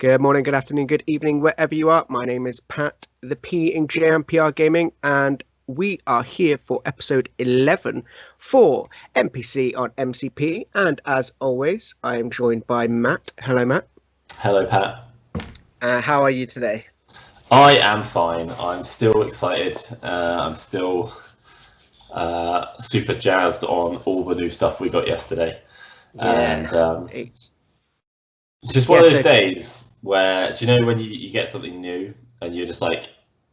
Good morning, good afternoon, good evening, wherever you are. My name is Pat, the P in JMPR Gaming, and we are here for episode 11 for MPC on MCP. And as always, I am joined by Matt. Hello, Matt. Hello, Pat. How are you today? I am fine. I'm still excited. I'm still super jazzed on all the new stuff we got yesterday. Yeah, And it's just one of those days where, do you know when you get something new and you're just like,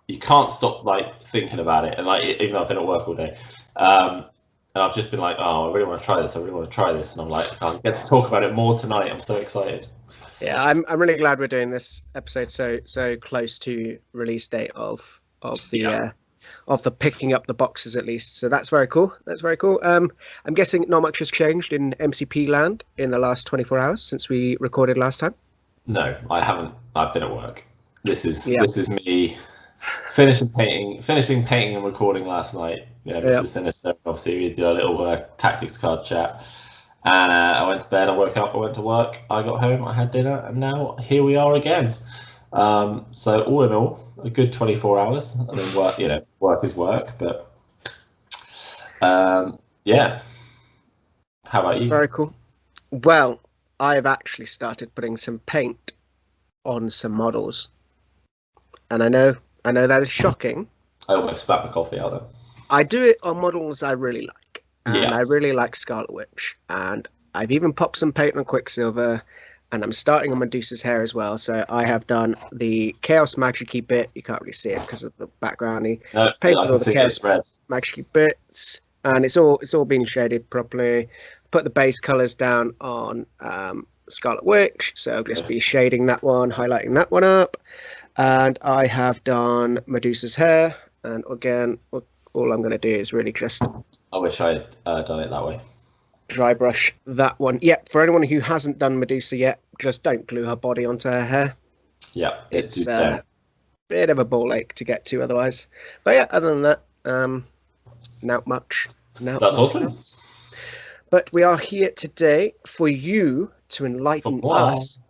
you can't stop like thinking about it, and like even though I've been at work all day, and I've just been like, oh, I really want to try this. I really want to try this, and I'm like, I get to talk about it more tonight. I'm so excited. Yeah, I'm really glad we're doing this episode so close to release date of the picking up the boxes at least. So that's very cool. That's very cool. I'm guessing not much has changed in MCP land in the last 24 hours since we recorded last time. No, I haven't. I've been at work. This is me finishing painting and recording last night. Yeah, Mr Sinister. Obviously, we did a little tactics card chat. And I went to bed. I woke up. I went to work. I got home. I had dinner, and now here we are again. So all in all, a good 24 hours. I mean, work is work, but yeah. How about you? Very cool. Well, I've actually started putting some paint on some models, and I know that is shocking. I almost spat my coffee out there. I do it on models I really like, and I really like Scarlet Witch, and I've even popped some paint on Quicksilver. And I'm starting on Medusa's hair as well. So I have done the Chaos Magic-y bit. You can't really see it because of the background. No, painted all the Chaos Magic-y bits. And it's all been shaded properly. Put the base colours down on Scarlet Witch. So I'll just be shading that one, highlighting that one up. And I have done Medusa's hair. And again, all I'm going to do is really just... I wish I'd done it that way. Dry brush that one. Yeah, for anyone who hasn't done Medusa yet, just don't glue her body onto her hair. Yeah, it's a bit of a ball ache to get to otherwise. But yeah, other than that, not much. That's awesome. But we are here today for you to enlighten us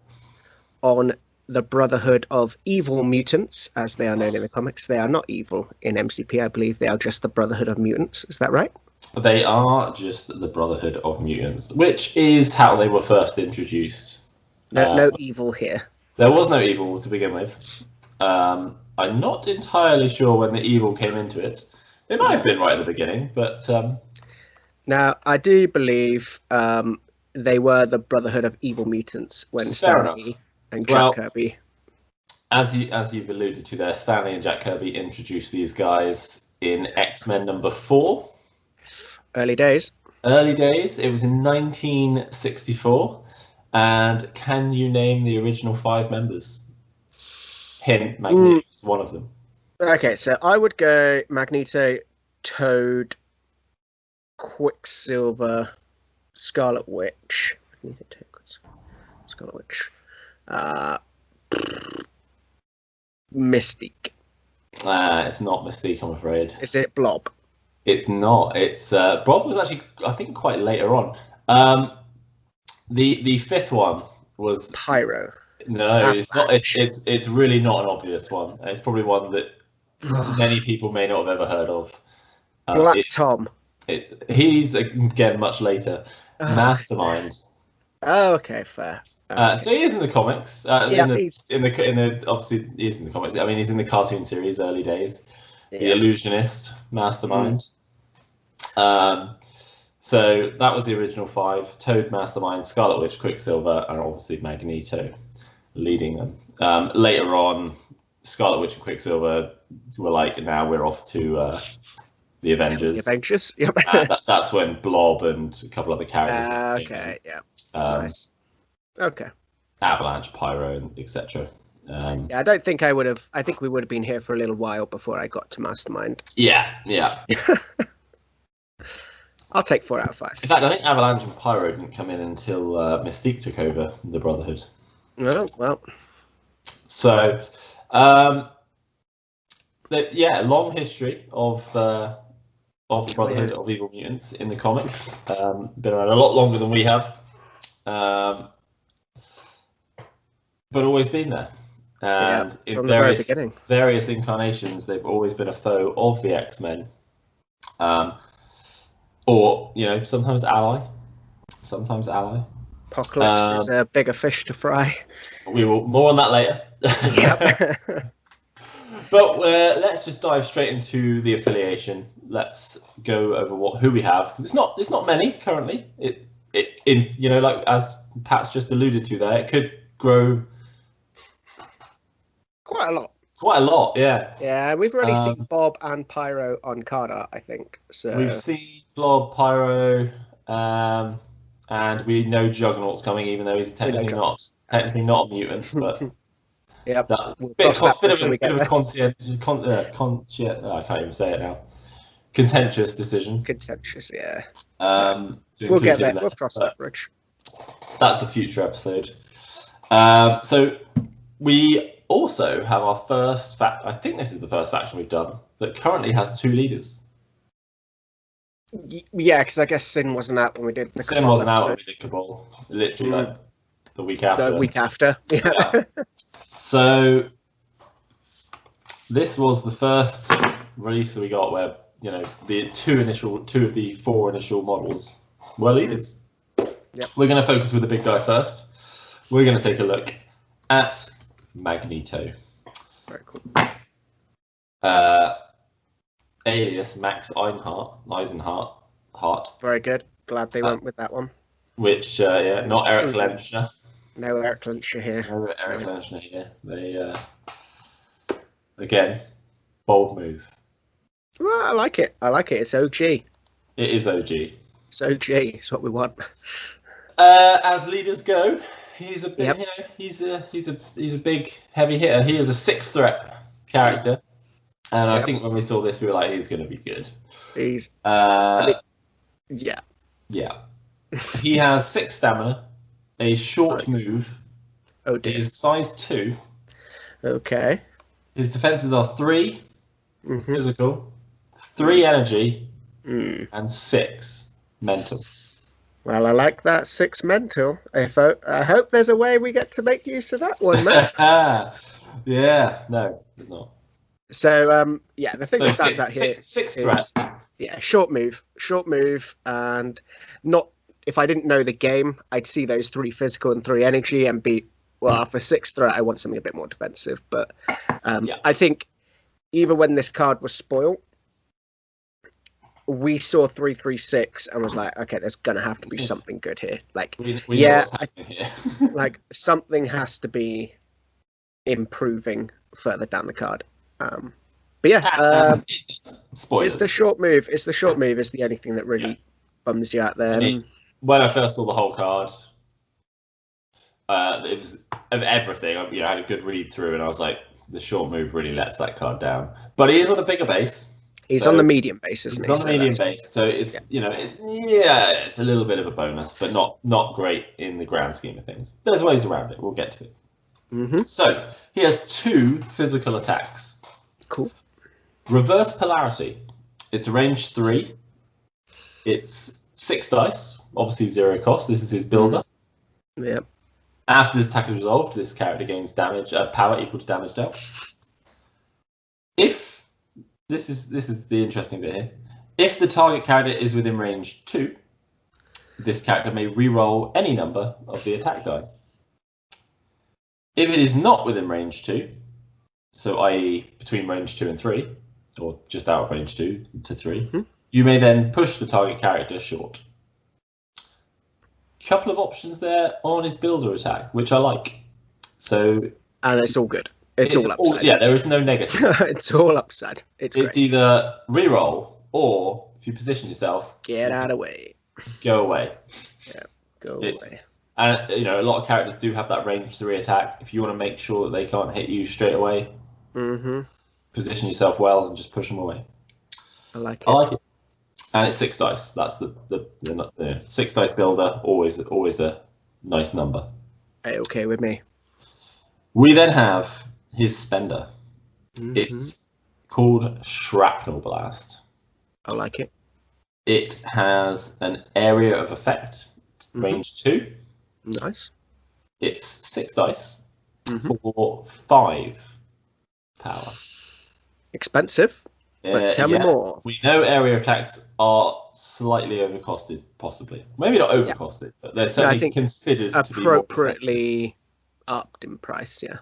on the Brotherhood of Evil Mutants, as they are known in the comics. They are not evil in MCP, I believe. They are just the Brotherhood of Mutants. Is that right? They are just the Brotherhood of Mutants, which is how they were first introduced. No evil here. There was no evil to begin with. I'm not entirely sure when the evil came into it. They might have been right at the beginning, but... Now, I do believe they were the Brotherhood of Evil Mutants when Stanley and Jack Kirby... As you've alluded to there, Stanley and Jack Kirby introduced these guys in X-Men number 4. Early days. It was in 1964. And can you name the original 5 members? Hint, Magneto is one of them. Okay, so I would go Magneto, Toad, Quicksilver, Scarlet Witch. Scarlet Witch. Mystique. It's not Mystique, I'm afraid. Is it Blob? It's not. It's Bob was actually, I think, quite later on. The fifth one was Pyro. No, it's not. It's really not an obvious one. It's probably one that many people may not have ever heard of. Black Tom. He's again much later. Mastermind. Oh, okay, fair. So he is in the comics. Obviously he's in the comics. I mean, he's in the cartoon series early days. Yeah. The Illusionist, Mastermind. So that was the original 5: Toad, Mastermind, Scarlet Witch, Quicksilver, and obviously Magneto leading them. Later on, Scarlet Witch and Quicksilver were like, now we're off to the Avengers. The Avengers, yep. That's when Blob and a couple other characters okay, yeah. Nice. Okay. Avalanche, Pyro, etc. I don't think I would have. I think we would have been here for a little while before I got to Mastermind. Yeah. I'll take 4 out of 5. In fact, I think Avalanche and Pyro didn't come in until Mystique took over the Brotherhood. Oh, well. So, long history of the Brotherhood of Evil Mutants in the comics. Been around a lot longer than we have. but always been there. And in various incarnations, they've always been a foe of the X-Men. Or, you know, sometimes ally. Apocalypse is a bigger fish to fry. We will more on that later. Yep. But let's just dive straight into the affiliation. Let's go over who we have. It's not many currently. It you know, like as Pat's just alluded to there, it could grow quite a lot. Quite a lot, yeah. Yeah, we've already seen Bob and Pyro on card art, I think. So we've seen Blob, Pyro, and we know Juggernaut's coming, even though he's technically not a mutant. But yeah, bit of a concierge. I can't even say it now. Contentious decision. Contentious, yeah. We'll get there. We'll cross that bridge. That's a future episode. So we also have our first I think this is the first faction we've done that currently has 2 leaders. Yeah, because I guess Sin wasn't out when we did the Sin wasn't out when we did Cabal. Literally like the week after. The week after. Yeah. So this was the first release that we got where, you know, the 2 of the 4 initial models were leaders. Yep. We're going to focus with the big guy first. We're going to take a look at Magneto. Very cool. Alias Max Eisenhart. Very good. Glad they went with that one. Which, not Eric Lenschner. No Eric Lenschner here. No Eric Lenschner here. They, again, bold move. Well, I like it. It's OG. It is OG. It's OG. It's what we want. As leaders go, he's a big, yep. You know, he's a big heavy hitter. He is a 6 threat character, and I think when we saw this, we were like, he's going to be good. He's yeah. He has 6 stamina, a short move. Oh dear. He is size 2. Okay. His defenses are 3 physical, 3 energy, and 6 mental. Well, I like that 6 mental. I hope there's a way we get to make use of that one, man. Yeah, no, there's not. So, the thing that stands out here 6 threat. Yeah, short move, and not. If I didn't know the game, I'd see those 3 physical and 3 energy and be for 6 threat. I want something a bit more defensive, but I think even when this card was spoiled, we saw 3/3/6 and was like, okay, there's gonna have to be something good here. Like, we know what's happening here. Like something has to be improving further down the card. But yeah, spoilers. It's the short move. It's the only thing that really bums you out there. I mean, when I first saw the whole card, it was of everything. You know, I had a good read through, and I was like, the short move really lets that card down. But he is on a bigger base. He's on the medium base, isn't he? He's on the medium base, so it's you know, it's a little bit of a bonus, but not great in the grand scheme of things. There's ways around it. We'll get to it. So he has 2 physical attacks. Cool. Reverse polarity. It's range 3. It's 6 dice, obviously 0 cost. This is his builder. Yep. After this attack is resolved, this character gains damage, power equal to damage dealt. If this is the interesting bit here. If the target character is within range 2, this character may re-roll any number of the attack die. If it is not within range 2, so i.e. between range 2 and 3, or just out of range 2 to 3, you may then push the target character short. Couple of options there on his builder attack, which I like. So, and it's all good. It's all upside. Yeah, there is no negative. It's all upside. It's either reroll or if you position yourself, get out of the way. Go away. Yeah, go away. And you know, a lot of characters do have that range 3 attack. If you want to make sure that they can't hit you straight away, position yourself well and just push them away. I like it. And it's 6 dice. That's the 6 dice builder. Always a nice number. Okay with me. We then have his spender. It's called Shrapnel Blast. I like it. It has an area of effect, range 2. Nice. It's 6 dice. for 5 power. Expensive, but tell me more. We know area attacks are slightly overcosted, possibly. Maybe not overcosted, but they're certainly considered to be appropriately upped in price. Yeah.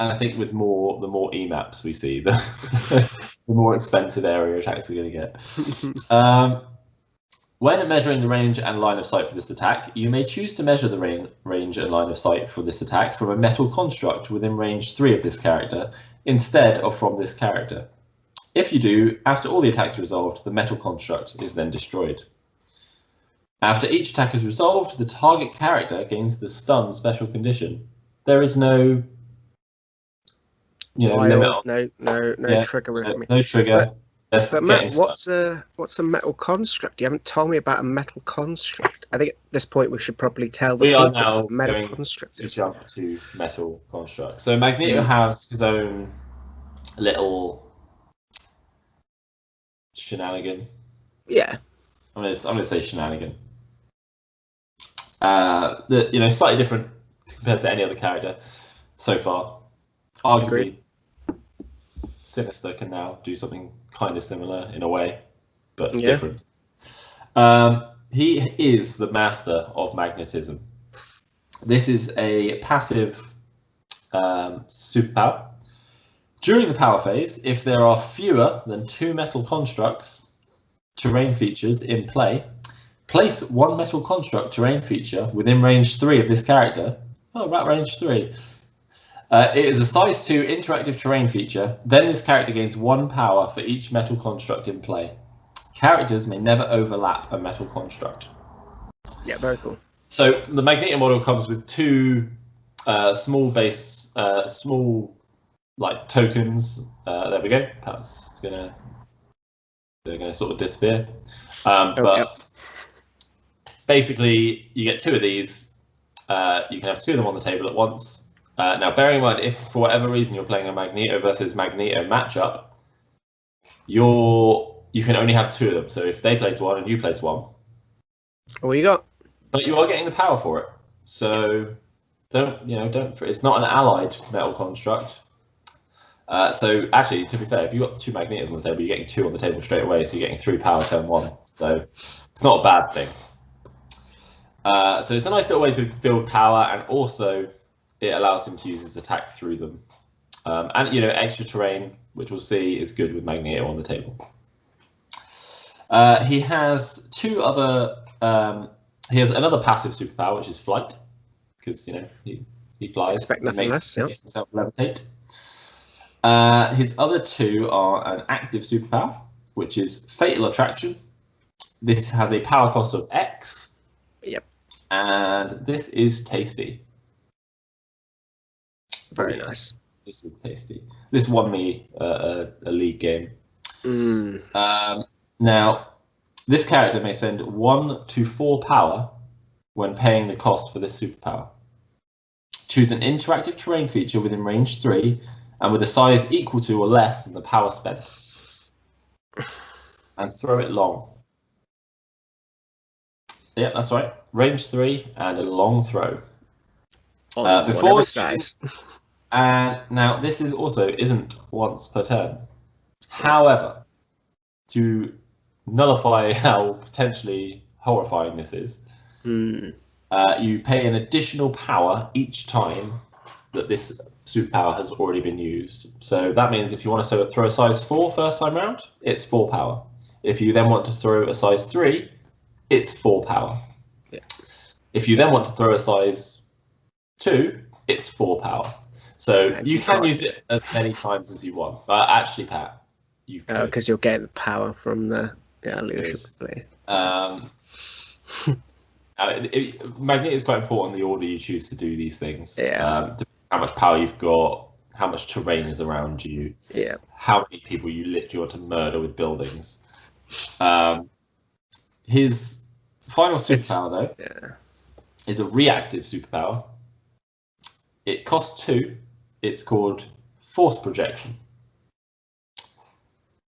And I think with the more EMAPs we see, the more expensive area attacks are going to get. When measuring the range and line of sight for this attack, you may choose to measure the range and line of sight for this attack from a metal construct within range 3 of this character, instead of from this character. If you do, after all the attacks are resolved, the metal construct is then destroyed. After each attack is resolved, the target character gains the stun special condition. There is no limit. No trigger. No trigger. But Matt, what's a metal construct? You haven't told me about a metal construct. I think at this point we should probably tell the people are now metal going constructs. to jump to metal construct. So Magneto has his own little shenanigan. Yeah, I'm gonna say shenanigan. Slightly different compared to any other character so far. Arguably, Sinister can now do something kind of similar in a way, but different. He is the master of magnetism. This is a passive superpower. During the power phase, if there are fewer than 2 metal constructs terrain features in play, place 1 metal construct terrain feature within range 3 of this character. Oh, right, range 3. It is a size 2 interactive terrain feature. Then this character gains 1 power for each metal construct in play. Characters may never overlap a metal construct. Yeah, very cool. So the Magneto model comes with 2 small tokens. There we go. That's they're gonna sort of disappear. But basically, you get 2 of these. You can have 2 of them on the table at once. Now, bearing in mind, if for whatever reason you're playing a Magneto versus Magneto matchup, you can only have 2 of them. So if they place 1 and you place 1, what you got? But you are getting the power for it. So don't. It's not an allied metal construct. So actually, to be fair, if you've got 2 Magnetos on the table, you're getting 2 on the table straight away. So you're getting 3 power turn 1. So it's not a bad thing. So it's a nice little way to build power, and also it allows him to use his attack through them. And extra terrain, which we'll see is good with Magneto on the table. He has 2 other. He has another passive superpower, which is flight, because he flies. Expect nothing less. Makes himself levitate. His other 2 are an active superpower, which is fatal attraction. This has a power cost of X. Yep. And this is tasty. Very nice. This is tasty. This won me a league game. Now, this character may spend 1 to 4 power when paying the cost for this superpower. Choose an interactive terrain feature within range 3 and with a size equal to or less than the power spent. And throw it long. Yeah, that's right. Range 3 and a long throw. Before size. And now this is also isn't once per turn. However, to nullify how potentially horrifying this is, you pay an additional power each time that this superpower has already been used. So that means if you want to throw a size 4 first time round, it's 4 power. If you then want to throw a size 3, it's 4 power. Yeah. If you then want to throw a size 2, it's 4 power. So you can use it as many times as you want. But actually, Pat, you could. Because you'll get the power from the leadership. Magnet is quite important, the order you choose to do these things. Yeah. How much power you've got, how much terrain is around you, how many people you literally want to murder with buildings. His final superpower, though, is a reactive superpower. It costs 2. It's called Force Projection.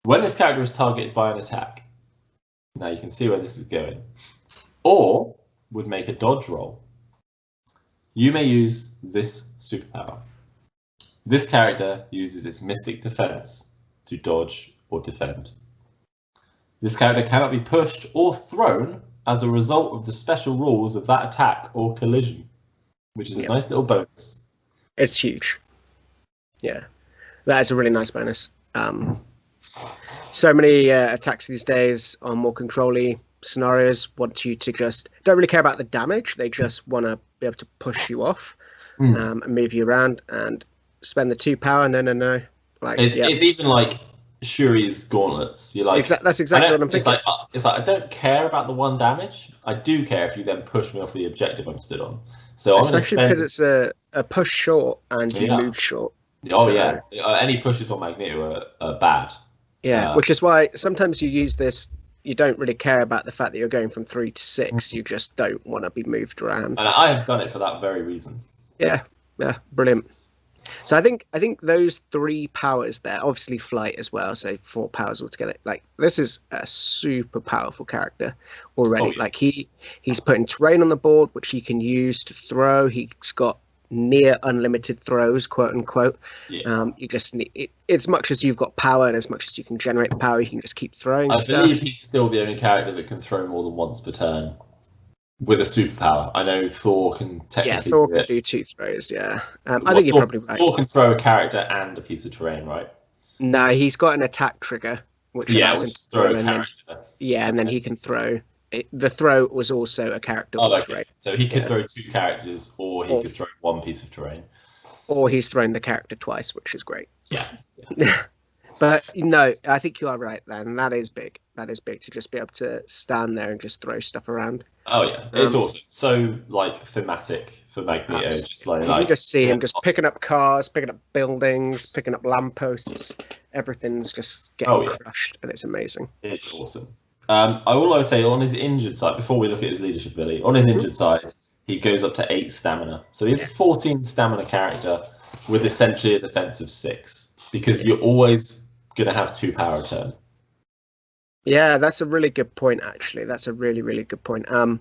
When this character is targeted by an attack, now you can see where this is going, or would make a dodge roll, You may use this superpower. This character uses its Mystic Defense to dodge or defend. This character cannot be pushed or thrown as a result of the special rules of that attack or collision, which is a nice little bonus. It's huge. Yeah, that is a really nice bonus. So many attacks these days on more control-y scenarios want you to don't really care about the damage. They just want to be able to push you off and move you around and spend the 2 power. No. Like it's even like Shuri's gauntlets. You're like, that's exactly what I'm thinking. It's like I don't care about the 1 damage. I do care if you then push me off the objective I'm stood on. So especially because it's a push short and you move short. Any pushes on Magneto are bad. Yeah, which is why sometimes you use this. You don't really care about the fact that you're going from 3 to 6. You just don't want to be moved around. And I have done it for that very reason. Yeah, brilliant. So I think those 3 powers there, obviously flight as well, so 4 powers altogether. Like, this is a super powerful character already. Like he's putting terrain on the board, which he can use to throw. He's got near unlimited throws, quote unquote. You just need it, as much as you've got power and as much as you can generate the power, you can just keep throwing. I believe he's still the only character that can throw more than once per turn with a superpower. I know Thor can technically Thor can do 2 throws. I think you're probably right. Thor can throw a character and a piece of terrain, right? No, he's got an attack trigger, which allows him to throw a character. And then he can throw. The throw was also a character. Okay. So he could throw 2 characters, or he could throw 1 piece of terrain. Or he's thrown the character twice, which is great. Yeah. But no, I think you are right, then. That is big. That is big to just be able to stand there and just throw stuff around. Oh yeah, it's awesome. So like thematic for Magneto. Just like you just see him just picking up cars, picking up buildings, picking up lampposts. Everything's just getting crushed, and it's amazing. It's awesome. I would say on his injured side, before we look at his leadership ability, on his injured side, he goes up to 8 stamina. So he's a 14 stamina character with essentially a defense of 6, because you're always going to have 2 power a turn. Yeah, that's a really good point, actually. That's a really, really good point. And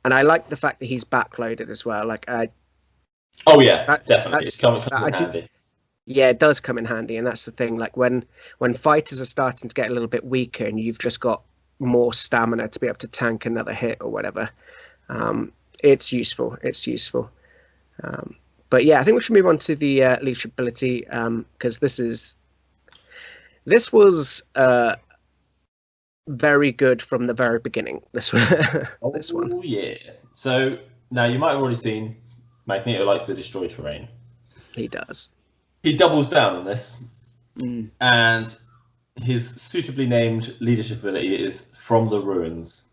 I like the fact that he's backloaded as well. Like, definitely. It's coming in handy. Yeah, it does come in handy, and that's the thing. Like when fighters are starting to get a little bit weaker, and you've just got more stamina to be able to tank another hit or whatever, it's useful. It's useful. But yeah, I think we should move on to the leadership ability, because this was very good from the very beginning. This one. Oh yeah. So now you might have already seen Magneto likes to destroy terrain. He does. He doubles down on this, and his suitably named leadership ability is From the Ruins.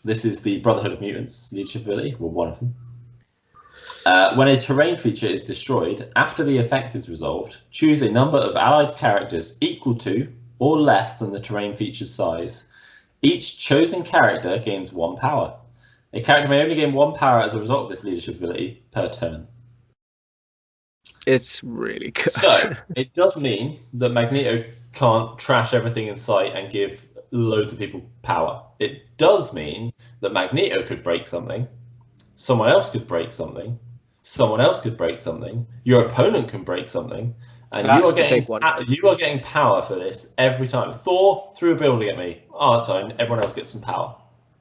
This is the Brotherhood of Mutants leadership ability, well, one of them. When a terrain feature is destroyed, after the effect is resolved, choose a number of allied characters equal to or less than the terrain feature's size. Each chosen character gains 1 power. A character may only gain 1 power as a result of this leadership ability per turn. It's really good. So it does mean that Magneto can't trash everything in sight and give loads of people power. It does mean that Magneto could break something, someone else could break something, someone else could break something, your opponent can break something, and you are getting power for this every time. Thor threw a building at me. Oh, that's fine. Everyone else gets some power.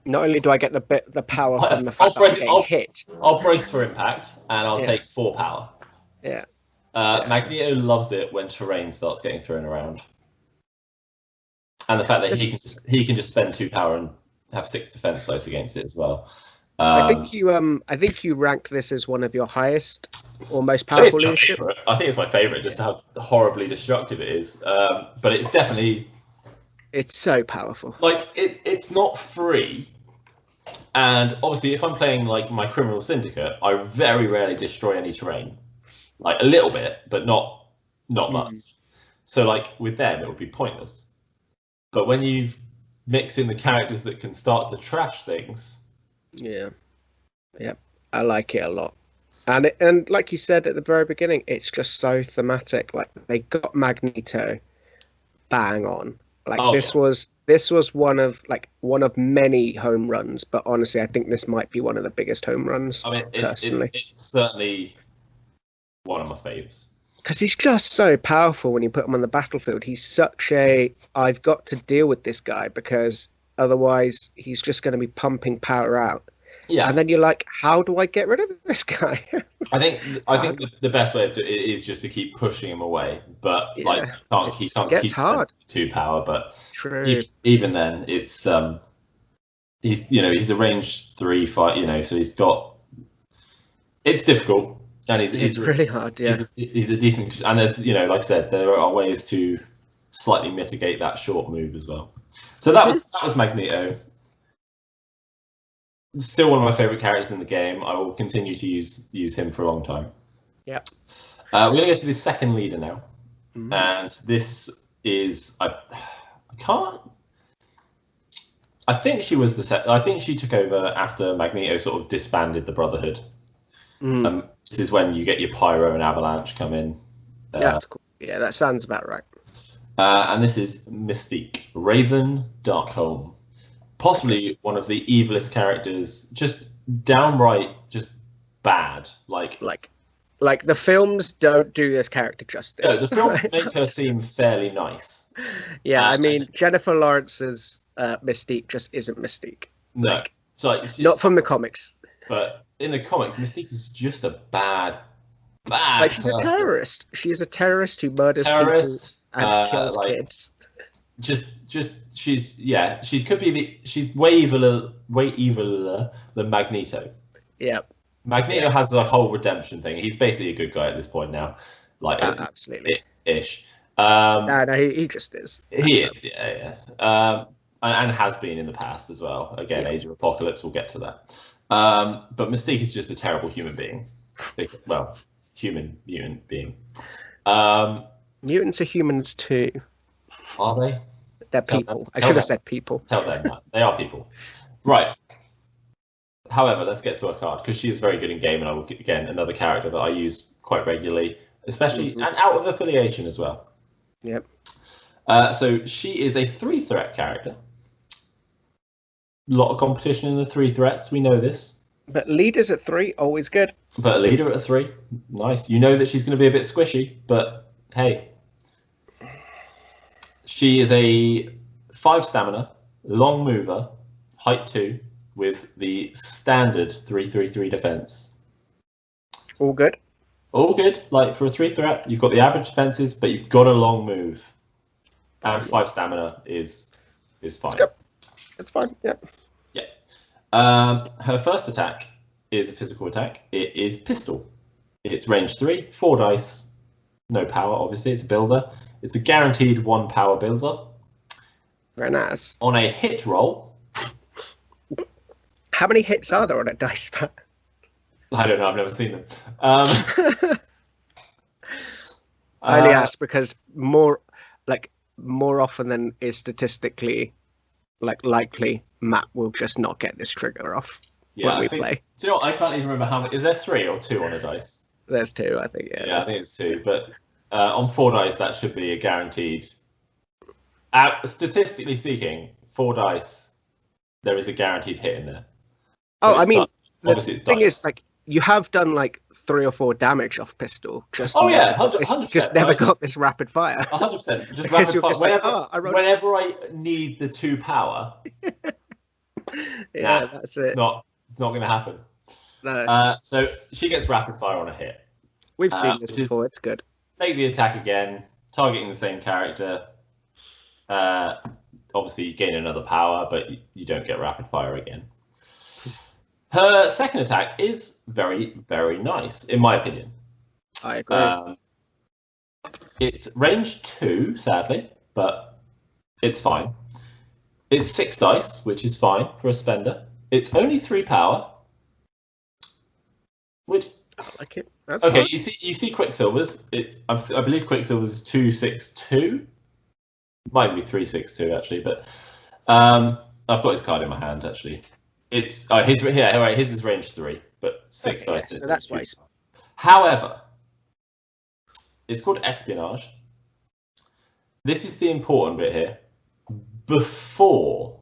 Not only do I get the power from the fact that I'm getting hit. I'll brace for impact, and I'll take 4 power. Yeah. Magneto loves it when terrain starts getting thrown around, and the fact that he can just spend 2 power and have 6 defense dice against it as well. I think you rank this as one of your highest or most powerful leadership. I think it's my favorite, just how horribly destructive it is. But it's definitely, it's so powerful. Like it's not free, and obviously, if I'm playing like my criminal syndicate, I very rarely destroy any terrain. Like a little bit, but not much. So like with them, it would be pointless. But when you mix in the characters that can start to trash things. Yeah, I like it a lot, and like you said at the very beginning, it's just so thematic. Like they got Magneto bang on. Like this was this was one of many home runs, but honestly, I think this might be one of the biggest home runs. I mean, personally, it's certainly one of my faves. Because he's just so powerful when you put him on the battlefield. He's such a I've got to deal with this guy because otherwise he's just going to be pumping power out. Yeah, and then you're like, how do I get rid of this guy? I think the best way of doing it is just to keep pushing him away. But he can't keep hard 2 power. But true. Even then, it's he's a range 3 fight. So he's got it's difficult and he's really hard. Yeah, he's a decent and there's like I said, there are ways to slightly mitigate that short move as well. So that was Magneto. Still one of my favorite characters in the game. I will continue to use him for a long time. Yeah. We're going to go to the second leader now. And this is I think she was I think she took over after Magneto sort of disbanded the Brotherhood. This is when you get your Pyro and Avalanche come in. That's cool. Yeah, that sounds about right. And this is Mystique Raven Darkholme. Possibly one of the evilest characters, just downright just bad. Like the films don't do this character justice. No, the films make her seem fairly nice. Yeah, I mean, Jennifer Lawrence's Mystique just isn't Mystique. No, not from the comics. But in the comics, Mystique is just a bad she's person. A terrorist. She is a terrorist who murders people and kills kids. She's way eviler than Magneto. Yeah. Magneto has a whole redemption thing. He's basically a good guy at this point now. Absolutely. Ish. No, he just is. He is, yeah. And has been in the past as well. Again, Age of Apocalypse, we'll get to that. But Mystique is just a terrible human being. Well, mutant being. Mutants are humans too. Are they? They're people. I should have said people. Tell them that. They are people. Right. However, let's get to her card, because she is very good in game, and I will, again, another character that I use quite regularly, especially, and out of affiliation as well. Yep. So she is a 3-threat character. A lot of competition in the 3 threats, we know this. But leaders at 3, always good. But a leader at 3, nice. You know that she's going to be a bit squishy, but hey. She is a 5 stamina, long mover, height 2, with the standard 3/3/3 defense. All good. All good. Like for a 3 threat, you've got the average defenses, but you've got a long move, and 5 stamina is fine. It's fine. Yeah. Yeah. Her first attack is a physical attack. It is pistol. It's range 3, 4 dice, no power. Obviously, it's a builder. It's a guaranteed 1 power builder. Very nice. On a hit roll. How many hits are there on a dice pack? I don't know. I've never seen them. I only ask because more often than is statistically likely, Matt will just not get this trigger off when we play. Do you know what? I can't even remember how many. Is there 3 or 2 on a dice? There's 2, I think. Yeah, I think it's 2. But on 4 dice, that should be a guaranteed. Statistically speaking, 4 dice, there is a guaranteed hit in there. So I mean, the thing is, you have done 3 or 4 damage off pistol. Just 100%. Just never got this rapid fire. 100%. Just rapid fire. Whenever I need the 2 power. That's it. Not going to happen. No. So she gets rapid fire on a hit. We've seen this before. It's good. Make the attack again, targeting the same character. Obviously, you gain another power, but you don't get rapid fire again. Her second attack is very, very nice, in my opinion. I agree. It's range 2, sadly, but it's fine. It's 6 dice, which is fine for a spender. It's only 3 power. Which I like it. That's okay, fine. you see Quicksilver's. I believe Quicksilver's is 2/6/2. Might be 3/6/2 actually, but I've got his card in my hand actually. It's his is range 3, but 6 dice. So that's why. However, it's called espionage. This is the important bit here. before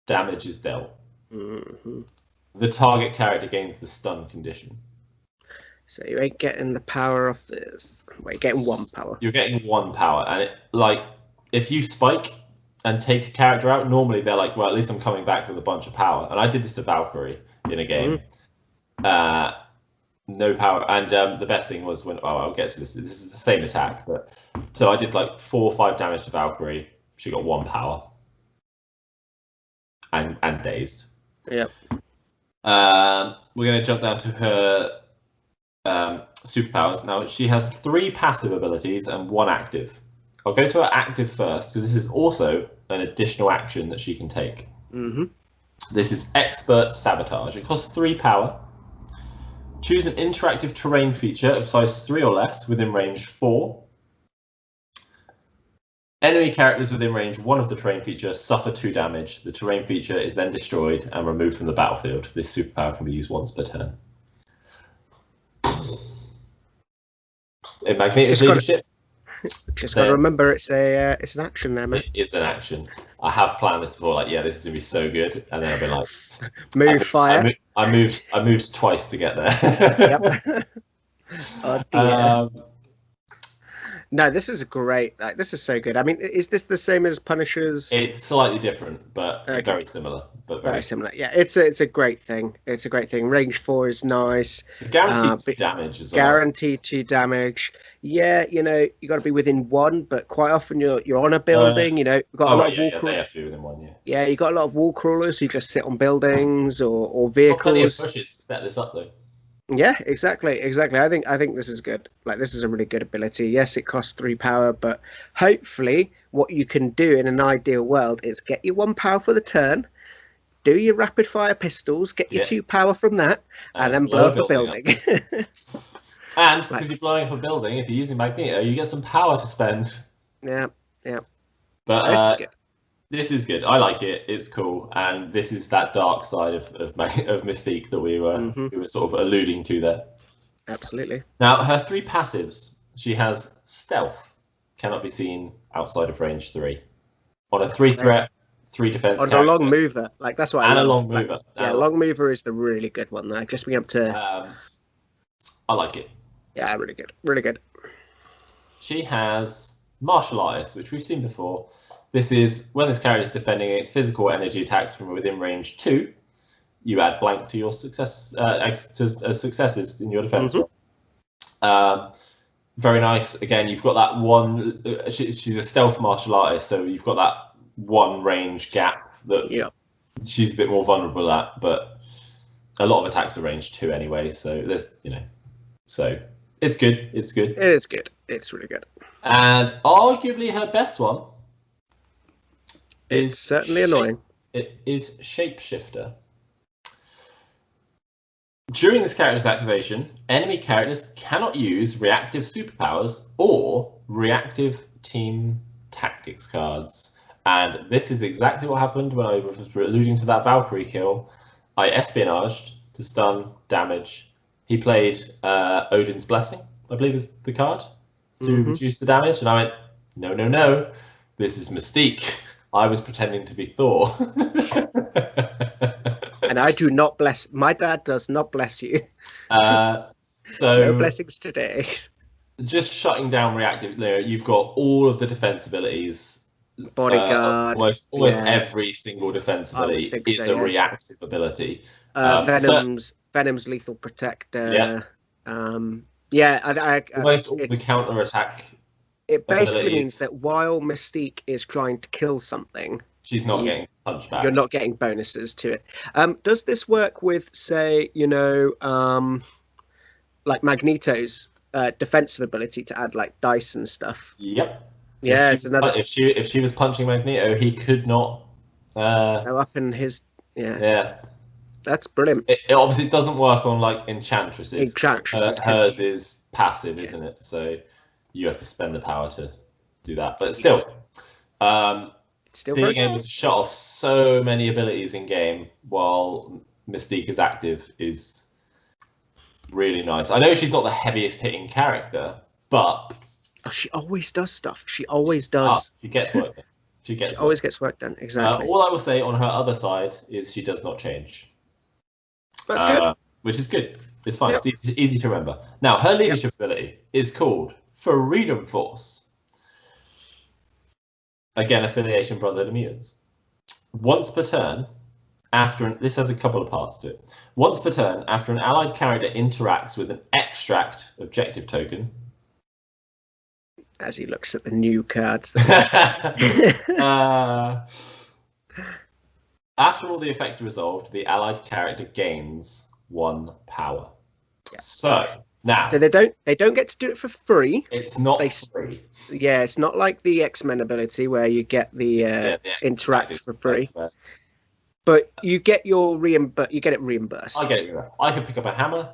damage is dealt, the target character gains the stun condition. So you ain't getting the power of this. Well, you're getting 1 power. You're getting 1 power, and if you spike and take a character out, normally they're like, well, at least I'm coming back with a bunch of power. And I did this to Valkyrie in a game. No power, and the best thing was when I'll get to this. This is the same attack, but so I did like 4 or 5 damage to Valkyrie. She got 1 power, and dazed. Yep. We're gonna jump down to her superpowers now. She has 3 passive abilities and 1 active. I'll go to her active first because this is also an additional action that she can take. This is Expert Sabotage. It costs 3 power. Choose an interactive terrain feature of size 3 or less within range 4. Enemy characters within range 1 of the terrain feature suffer 2 damage. The terrain feature is then destroyed and removed from the battlefield. This superpower can be used once per turn. In Magneto's leadership. Just got to remember it's an action there, man. It is an action. I have planned this before, like, yeah, this is gonna be so good, and then I've been like, fire. I moved twice to get there. Yep. Oh dear. No, this is great. This is so good. I mean, is this the same as Punisher's? It's slightly different, but very similar. But very similar. Yeah, it's a great thing. It's a great thing. Range 4 is nice. Guaranteed 2 damage as well. Guaranteed 2 damage. Yeah, you got to be within 1, but quite often you're on a building. You've got a lot of wall crawlers. They have to be within 1. Yeah. Yeah, you got a lot of wall crawlers who just sit on buildings or vehicles. Plenty of pushes to set this up though. Yeah, exactly. I think this is good. This is a really good ability. Yes, it costs 3 power, but hopefully what you can do in an ideal world is get your 1 power for the turn, do your rapid fire pistols, get your 2 power from that, and then blow up a building. And because you're blowing up a building, if you're using Magneto, you get some power to spend. Yeah. But this is good. I like it. It's cool, and this is that dark side of Mystique that we were sort of alluding to there. Absolutely. Now, her 3 passives. She has Stealth, cannot be seen outside of range 3. On a 3 threat, 3 defense. On a long mover, that's what I love. And a long mover. Long mover is the really good one there. Just being able to. I like it. Yeah, really good. Really good. She has Martial Artist, which we've seen before. This is when this character is defending against physical energy attacks from within range 2. You add blank to your successes in your defense. Very nice. Again, you've got that one. She's a stealth martial artist, so you've got that 1 range gap that she's a bit more vulnerable at. But a lot of attacks are range 2 anyway, so there's so it's good. It's good. It is good. It's really good. And arguably her best one. It's certainly annoying. It is Shapeshifter. During this character's activation, enemy characters cannot use reactive superpowers or reactive team tactics cards. And this is exactly what happened when I was alluding to that Valkyrie kill. I espionaged to stun, damage. He played Odin's Blessing, I believe is the card, to reduce the damage. And I went, no, this is Mystique. I was pretending to be Thor. And I do not bless. My dad does not bless you. So no blessings today. Just shutting down reactive. You've got all of the defense abilities. Bodyguard. Almost every single defense ability is a reactive ability. Venom's lethal protector. Almost all the counter attack. It basically means that while Mystique is trying to kill something, she's not getting punched back. You're not getting bonuses to it. Does this work with, say, like Magneto's defensive ability to add like dice and stuff? Yep. Yeah, if she was punching Magneto, he could not go up in his Yeah. That's brilliant. It obviously doesn't work on like enchantresses. Hers is passive, isn't it? So you have to spend the power to do that. But still, being able to shut off so many abilities in game while Mystique is active is really nice. I know she's not the heaviest hitting character, but she always does stuff. She always does. She gets work. She always gets work done. Exactly. All I will say on her other side is she does not change. That's good. Which is good. It's fine. Yep. It's easy to remember. Now, her leadership ability is called Freedom Force. Again, affiliation Brotherhood of Mutants. Once per turn, this has a couple of parts to it. Once per turn, after an allied character interacts with an extract objective token. As he looks at the new cards. After all the effects are resolved, the allied character gains 1 power. Yeah. So now, they don't get to do it for free. It's not free. Yeah, it's not like the X-Men ability where you get the interact for free. But you get your you get it reimbursed. I get it. I can pick up a hammer.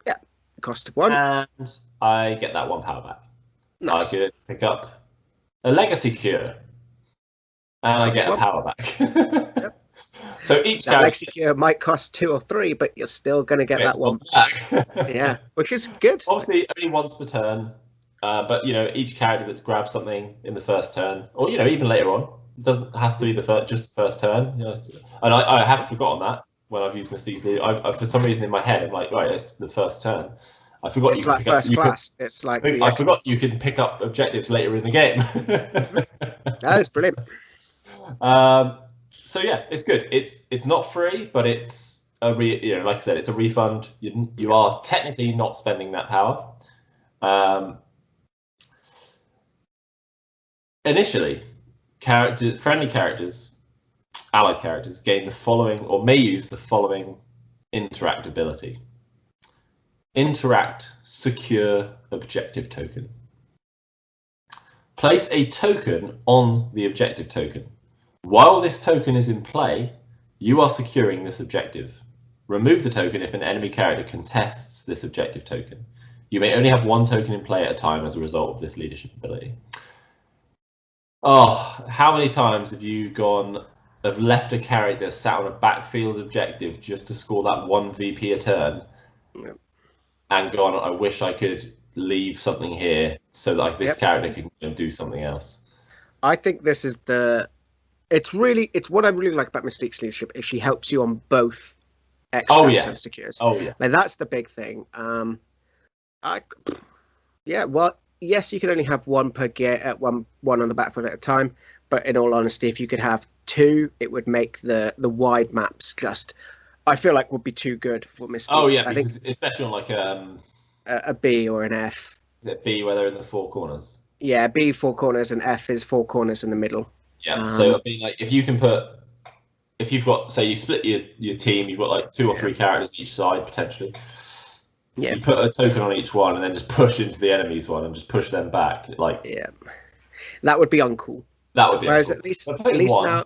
Yeah, cost of 1. And I get that 1 power back. Nice. I could pick up a legacy cure. And I get a power back. Yep. So each legacy cure might cost 2 or 3, but you're still going to get that 1 back. Yeah, which is good. Obviously, only once per turn. But each character that grabs something in the first turn, or even later on, it doesn't have to be just the first turn. And I have forgotten that when I've used Mystique's lead. For some reason in my head, I'm like, right, it's the first turn. I forgot it's like first class. It's like I forgot you can pick up objectives later in the game. That is brilliant. So yeah, it's good. It's not free, but it's like I said, it's a refund. You are technically not spending that power. Initially, friendly characters, allied characters, gain the following, or may use the following interact ability. Interact secure objective token. Place a token on the objective token. While this token is in play, you are securing this objective. Remove the token if an enemy character contests this objective token. You may only have 1 token in play at a time as a result of this leadership ability. Oh, how many times have left a character sat on a backfield objective just to score that 1 VP a turn? Yep. And gone, I wish I could leave something here so that this character can go and do something else. I think this is it's what I really like about Mystique's leadership is she helps you on both extracts and secures. Oh yeah. Like, that's the big thing. Yes, you can only have 1 per gear at one on the backfield at a time, but in all honesty, if you could have 2, it would make the wide maps I feel like would be too good for Mystique. Oh yeah, I think especially on like a B or an F. Is it B where they're in the 4 corners? Yeah, B 4 corners and F is 4 corners in the middle. Yeah, so I mean, like if you've got, say you split your team, you've got like 2 or 3 characters each side potentially. Yeah. You put a token on each one and then just push into the enemy's one and just push them back. That would be uncool. That would be. Whereas uncool. at least now,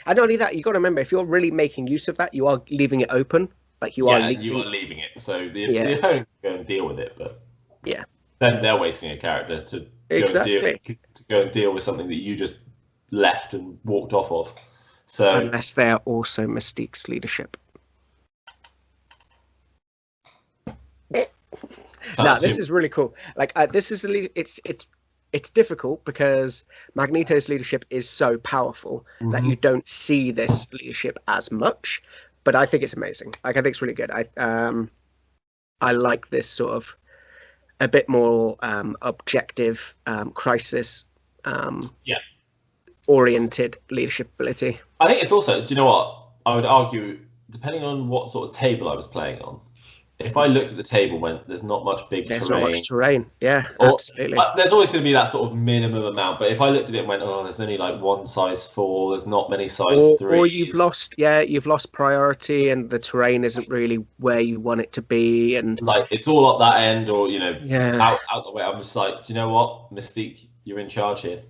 and not only that, you got to remember, if you're really making use of that, you are leaving it open. Like you are leaving it. So the opponent can go and deal with it, but then they're wasting a character to go and deal with something that you just left and walked off of. So unless they are also Mystique's leadership. No, this is really cool. Like this is it's difficult because Magneto's leadership is so powerful that you don't see this leadership as much. But I think it's amazing. Like, I think it's really good. I like this sort of a bit more objective, crisis oriented leadership ability. I think it's also, do you know what? I would argue, depending on what sort of table I was playing on, if I looked at the table and went, there's not much terrain. Not much terrain, absolutely. There's always going to be that sort of minimum amount, but if I looked at it and went, there's only like 1 size 4, there's not many size 3s. Or you've lost priority and the terrain isn't really where you want it to be, and like it's all up that end, or out the way. I'm just like, do you know what, Mystique, you're in charge here.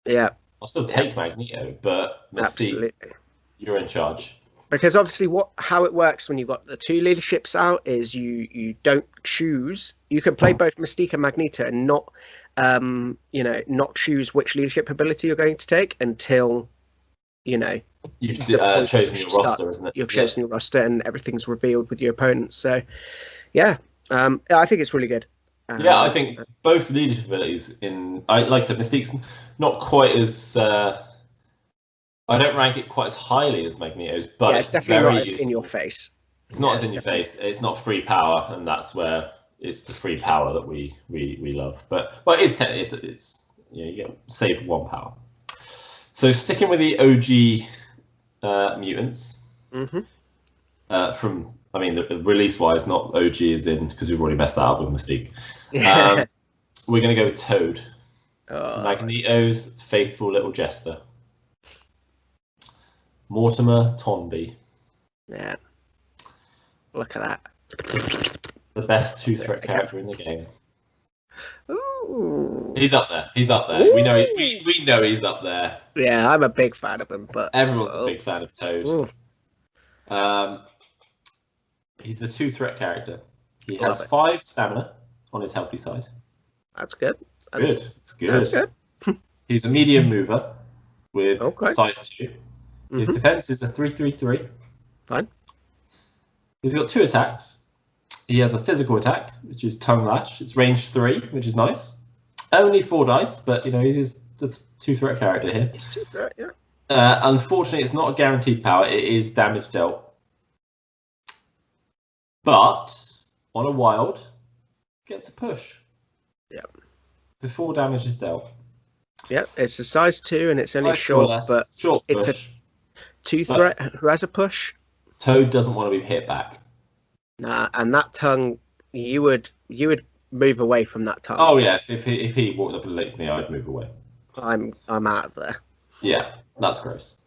Yeah, I'll still take Magneto, but Mystique, you're in charge. Because obviously how it works when you've got the 2 leaderships out is you don't choose. You can play both Mystique and Magneto and not choose which leadership ability you're going to take until you've chosen your roster, isn't it? You've chosen your roster and everything's revealed with your opponents. So I think it's really good. Yeah, I think both leadership abilities like I said, Mystique's not quite as. I don't rank it quite as highly as Magneto's, but it's definitely very not as useful. in your face. It's not as in your face. It's not free power, and that's where it's the free power that we love. But it's you get saved 1 power. So sticking with the OG mutants. From the release-wise, not OG is in because we've already messed that up with Mystique. We're going to go with Toad. Magneto's faithful little jester. Mortimer Tonby. Yeah. Look at that. The best 2-threat character in the game. Ooh. He's up there. He's up there. We know he's up there. Yeah, I'm a big fan of him, but everyone's a big fan of Toad. He's a 2-threat character. He has 5 stamina on his healthy side. That's good. It's good. He's a medium mover with size 2. His defense is a 3/3/3. Fine. He's got 2 attacks. He has a physical attack, which is Tongue Lash. It's range 3, which is nice. Only 4 dice, but he is the 2-threat character here. He's 2-threat, yeah. Unfortunately, it's not a guaranteed power. It is damage dealt. But on a wild, gets a push. Yeah. Before damage is dealt. Yeah, it's a size 2 and it's only short, but it's a 2-threat who has a push. Toad doesn't want to be hit back. Nah, and that tongue, you would move away from that tongue. Oh yeah, if he walked up and licked me, I'd move away. I'm out of there. Yeah, that's gross.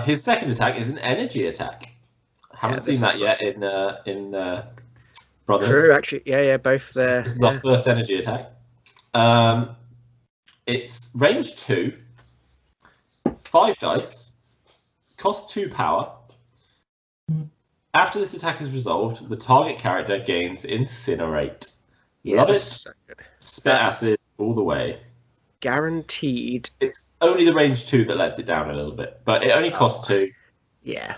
His second attack is an energy attack. Haven't seen that yet in Brotherhood. True, actually, yeah, both there. This is our first energy attack. It's range 2, 5 dice, costs 2 power. After this attack is resolved, the target character gains Incinerate. Yes. Love it. Spit acid all the way. Guaranteed. It's only the range 2 that lets it down a little bit, but it only costs 2. Yeah.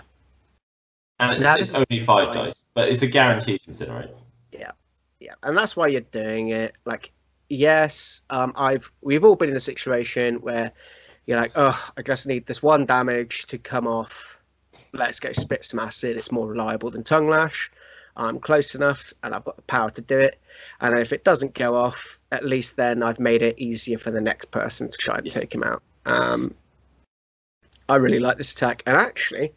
And it's only 5 dice, but it's a guaranteed Incinerate. Yeah, and that's why you're doing it. Like, yes, we've all been in a situation where you're like, oh, I just need this 1 damage to come off. Let's go spit some acid. It's more reliable than Tongue Lash. I'm close enough, and I've got the power to do it. And if it doesn't go off, at least then I've made it easier for the next person to try and take him out. I really like this attack, and actually,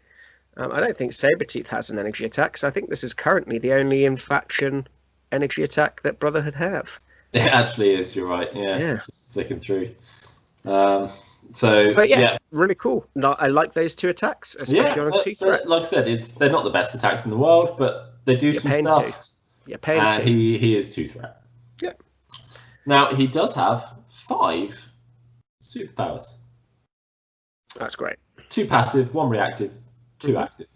I don't think Sabretooth has an energy attack, so I think this is currently the only in-faction energy attack that Brotherhood have. It actually is, you're right. Yeah. Just flicking through. But really cool. I like those 2 attacks, especially on a 2-threat. Like I said, they're not the best attacks in the world, but they do some stuff. You're paying to. He is 2-threat. Yeah. Now, he does have 5 superpowers. That's great. 2 passive, 1 reactive, 2 active.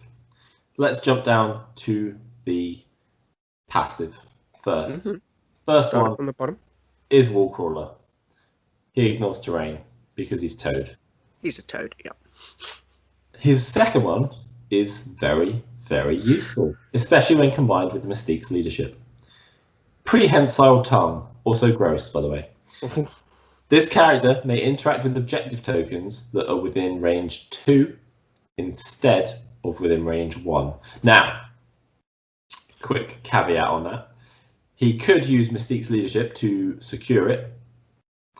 Let's jump down to the passive first. First one on the bottom is Wallcrawler. He ignores terrain because he's Toad. He's a Toad, yeah. His second one is very, very useful, especially when combined with Mystique's leadership. Prehensile Tongue, also gross, by the way. This character may interact with objective tokens that are within range 2 instead of within range 1. Now, quick caveat on that. He could use Mystique's leadership to secure it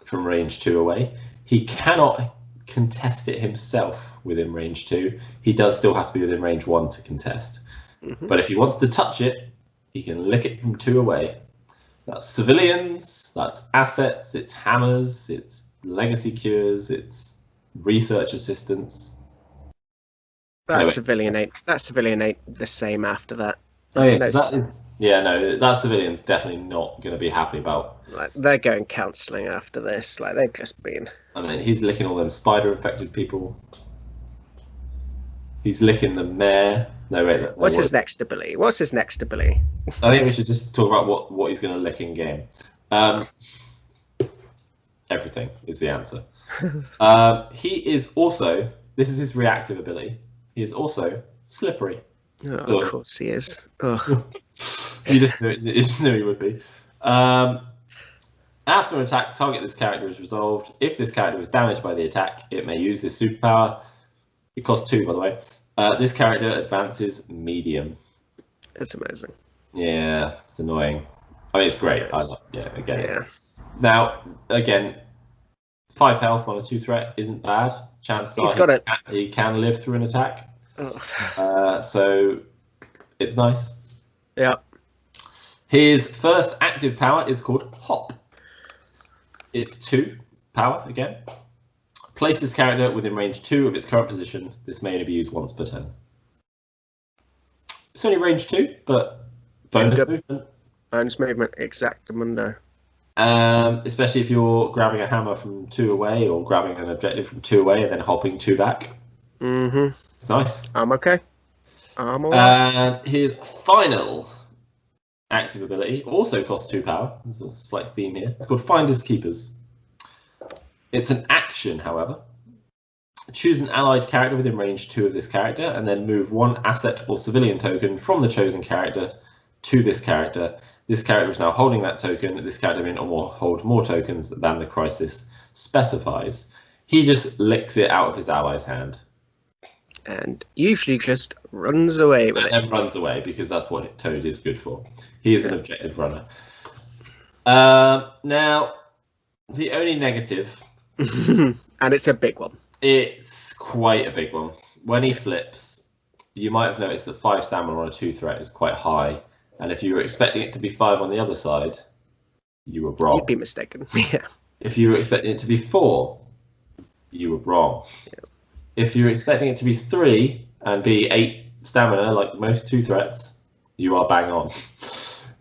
from range 2 away. He cannot contest it himself within range 2. He does still have to be within range 1 to contest. But if he wants to touch it, he can lick it from 2 away. That's civilians, that's assets, it's hammers, it's legacy cures, it's research assistants. That civilian ain't the same after that. Oh yeah, that civilian's definitely not going to be happy about. Like, they're going counselling after this. Like, they've just been. I mean, he's licking all them spider-infected people. He's licking the mayor. No, wait. What's his next ability? I think we should just talk about what he's going to lick in game. Everything is the answer. He is also. This is his reactive ability. He is also slippery. Oh, of course he is. You just knew he would be. After an attack, target this character is resolved. If this character is damaged by the attack, it may use this superpower. It costs 2, by the way. This character advances medium. It's amazing. Yeah, it's annoying. I mean, it's great. Now, again, 5 health on a 2 threat isn't bad. Chances are he can live through an attack. So it's nice. Yeah. His first active power is called Hop. It's 2 power again. Place this character within range 2 of its current position. This may only be used once per turn. It's only range 2, but bonus movement. Bonus movement, exactamundo. Especially if you're grabbing a hammer from 2 away or grabbing an objective from 2 away and then hopping 2 back. Mm-hmm. It's nice. I'm okay. I'm all right. And his final active ability also costs 2 power. There's a slight theme here. It's called Finders Keepers. It's an action, however. Choose an allied character within range 2 of this character and then move 1 asset or civilian token from the chosen character to this character. This character is now holding that token. This character may hold more tokens than the crisis specifies. He just licks it out of his ally's hand. And usually just runs away with it. And runs away because that's what Toad is good for. He is an objective runner. Now, the only negative... and it's a big one. It's quite a big one. When he flips, you might have noticed that 5 stamina on a 2 threat is quite high. And if you were expecting it to be 5 on the other side, you were wrong. You'd be mistaken. Yeah. If you were expecting it to be 4, you were wrong. Yeah. If you were expecting it to be 3 and be 8 stamina, like most 2 threats, you are bang on.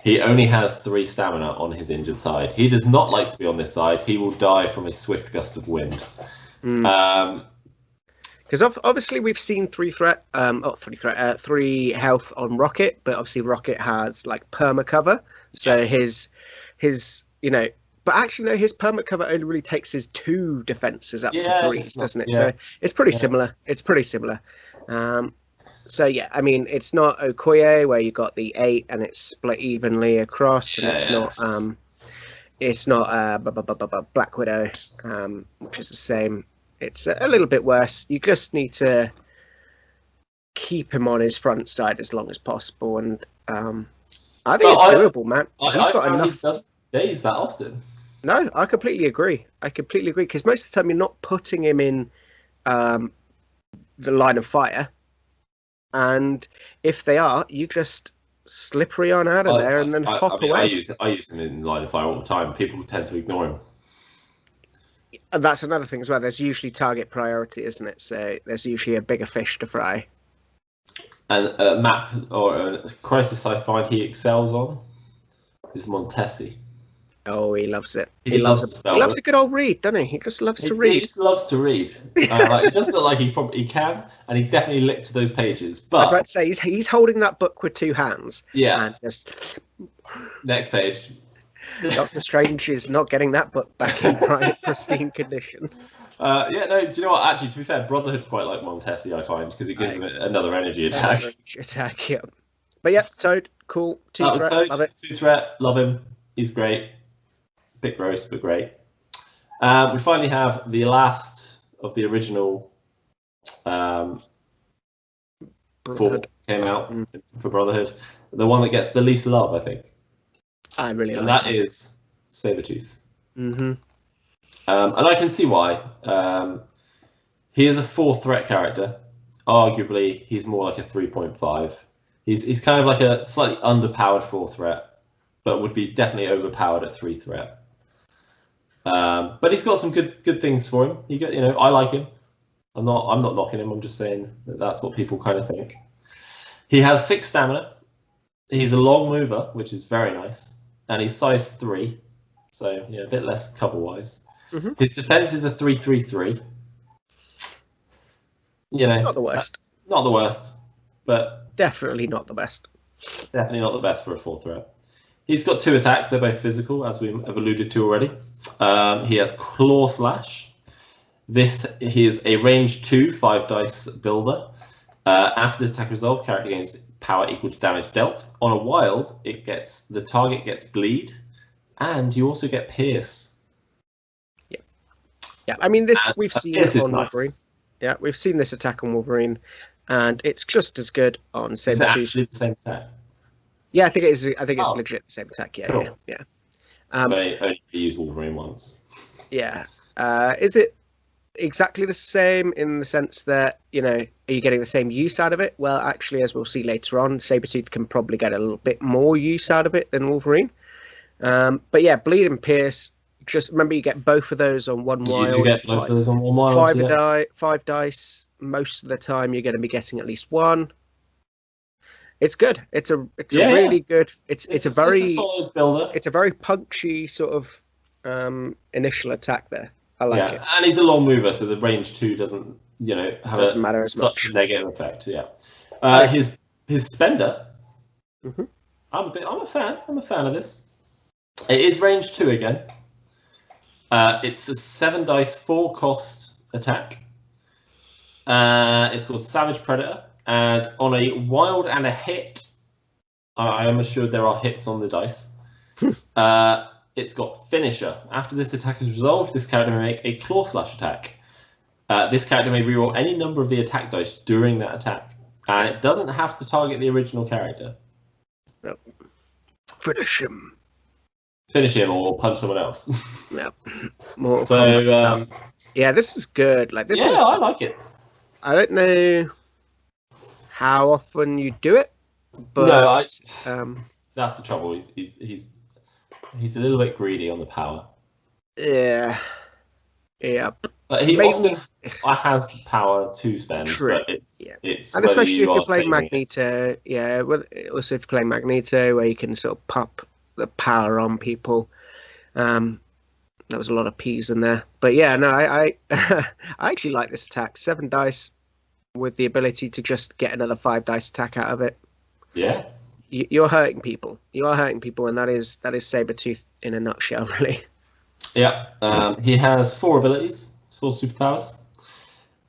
He only has 3 stamina on his injured side. He does not like to be on this side. He will die from a swift gust of wind. Because obviously we've seen 3 health on Rocket, but obviously Rocket has like perma cover. So his but actually no, his perma cover only really takes his 2 defenses up to 3s, doesn't it? So it's pretty similar. It's pretty similar. So yeah, I mean, it's not Okoye where you got the 8 and it's split evenly across, and it's not Black Widow, which is the same. It's a little bit worse. You just need to keep him on his front side as long as possible, and I think it's doable, man. He's got enough. He doesn't daze that often. No, I completely agree. Because most of the time you're not putting him in the line of fire. And if they are, you just slippery on out of there and then hop away. I use him in line of fire all the time. People tend to ignore him. And that's another thing as well. There's usually target priority, isn't it? So there's usually a bigger fish to fry. And a map or a crisis I find he excels on is Montesi. Oh, he loves it. He loves a good old read, doesn't he? He just loves to read. He just loves to read. It doesn't look like he can, and he definitely licked those pages. But I was about to say he's holding that book with 2 hands. Yeah. And just next Doctor Strange is not getting that book back in pristine condition. Do you know what? Actually, to be fair, Brotherhood quite like Montesi, I find, because it gives him another energy attack. Yeah. But yeah, Toad, cool. 2 threat, Toad, love it. 2 threat, love him. He's great. Bit gross, but great. We finally have the last of the original 4 came out for Brotherhood. The one that gets the least love, I think. I really like that is Sabretooth. Mm-hmm. And I can see why. He is a 4 threat character. Arguably, he's more like a 3.5. He's kind of like a slightly underpowered 4 threat, but would be definitely overpowered at 3 threat. But he's got some good things for him. I like him. I'm not knocking him. I'm just saying that's what people kind of think. He has 6 stamina. He's a long mover, which is very nice, and he's size 3, so a bit less cover wise. Mm-hmm. His defense is a 3/3/3. Not the worst. Not the worst, but definitely not the best. Definitely not the best for a 4 threat. He's got 2 attacks. They're both physical, as we have alluded to already. He has Claw Slash. He is a range 2 5 dice builder. After this attack resolve, character gains power equal to damage dealt. On a wild, the target gets bleed. and you also get Pierce. Yeah. I mean, this we've seen on Wolverine. Nice. Yeah, we've seen this attack on Wolverine, and it's just as good on Sabretooth. Is it actually the same attack? Yeah, I think it is. I think it's legit the same attack. Yeah, cool. yeah. They only use Wolverine once. Yeah. Is it exactly the same in the sense that, you know, are you getting the same use out of it? Well, actually, as we'll see later on, Sabretooth can probably get a little bit more use out of it than Wolverine. But yeah, Bleed and Pierce, just remember you get both of those on one wild. You get both of those on one wild. Five dice. Most of the time, you're going to be getting at least one. It's good. It's a really good. It's a very solid builder. It's a very punchy sort of initial attack there. I like it. And he's a long mover, so the range 2 doesn't, you know, have such a negative effect. Yeah. His spender. Mm-hmm. I'm a fan. I'm a fan of this. It is range 2 again. It's a 7 dice 4 cost attack. It's called Savage Predator, and on a wild and a hit, I am assured there are hits on the dice. It's got Finisher. After this attack is resolved, this character may make a Claw Slash attack. This character may reroll any number of the attack dice during that attack, and it doesn't have to target the original character. Nope. Finish him or punch someone else. No. Yeah, this is good. Like this. I like it. I don't know how often you do it, but that's the trouble. He's a little bit greedy on the power. Yeah. But he often has power to spend. True. But it's and especially if you're playing Magneto. Yeah. Also, if you're playing Magneto, where you can sort of pop the power on people. There was a lot of P's in there, but yeah, no, I actually like this attack. 7 dice with the ability to just get another 5 dice attack out of it. Yeah. You're hurting people. You are hurting people, and that is Sabretooth in a nutshell, really. Yeah. He has 4 abilities, 4 superpowers.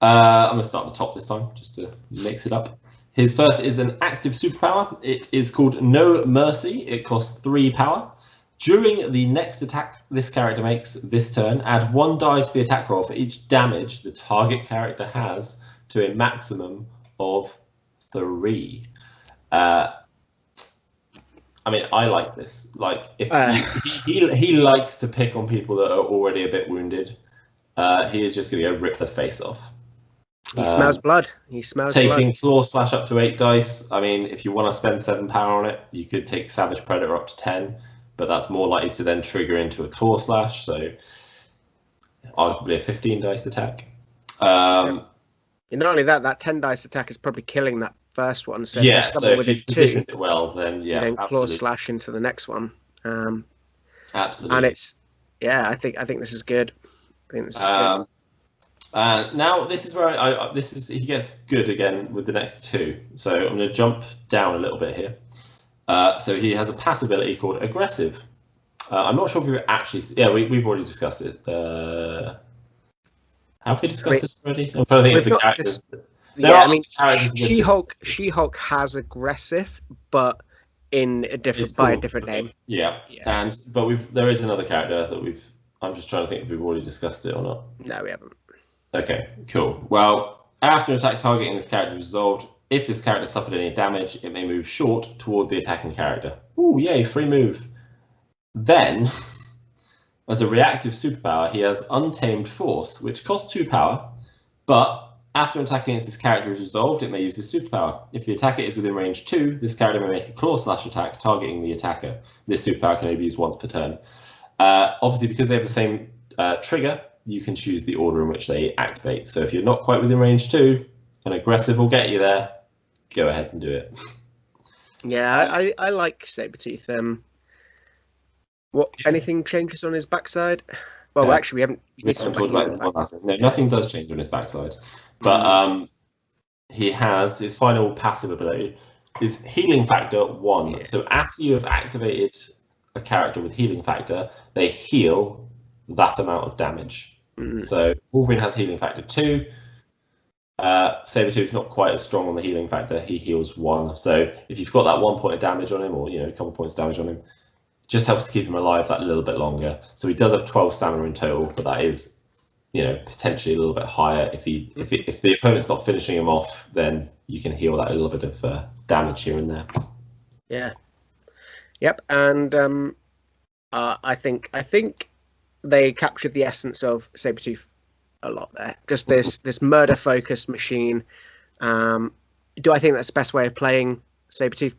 I'm going to start at the top this time, just to mix it up. His first is an active superpower. It is called No Mercy. It costs 3 power. During the next attack this character makes this turn, add 1 die to the attack roll for each damage the target character has to a maximum of 3. I mean, I like this. Like, if he likes to pick on people that are already a bit wounded. He is just going to go rip their face off. He smells blood. He smells taking blood. Claw Slash up to 8 dice. I mean, if you want to spend 7 power on it, you could take Savage Predator up to 10, but that's more likely to then trigger into a Claw Slash. So, arguably a 15 dice attack. Not only that 10 dice attack is probably killing that first one. So if you position it well, then then Claw Slash into the next one. Absolutely. And it's I think this is good. I think this is good. Now this is where he gets good again with the next 2. So I'm going to jump down a little bit here. So he has a passive ability called Aggressive. I'm not sure if we've actually we've already discussed it. Have we discussed this already? I'm trying to think of the characters. She-Hulk has Aggressive, but in a different name. Yeah. But there is another character that I'm just trying to think if we've already discussed it or not. No, we haven't. Okay, cool. Well, after an attack targeting this character is resolved, if this character suffered any damage, it may move short toward the attacking character. Ooh, yay, free move. Then, as a reactive superpower, he has Untamed Force, which costs 2 power, but after an attack against this character is resolved, it may use this superpower. If the attacker is within range 2, this character may make a Claw Slash attack targeting the attacker. This superpower can only be used once per turn. Obviously, because they have the same trigger, you can choose the order in which they activate. So if you're not quite within range 2, an Aggressive will get you there. Go ahead and do it. Yeah, I like Sabretooth. Anything changes on his backside? Well, actually, we haven't. We haven't talked about it. No, nothing does change on his backside. But he has his final passive ability is Healing Factor 1. Yeah. So after you have activated a character with Healing Factor, they heal that amount of damage. So Wolverine has Healing Factor 2. Sabretooth's not quite as strong on the Healing Factor. He heals 1. So if you've got that 1 point of damage on him, or a couple points of damage on him, just helps to keep him alive that little bit longer. So he does have 12 stamina in total, but that is, you know, potentially a little bit higher. If the opponent's not finishing him off, then you can heal that a little bit of damage here and there. Yeah. Yep. And I think they captured the essence of Sabretooth a lot there. Just this murder focused machine. Do I think that's the best way of playing Sabretooth?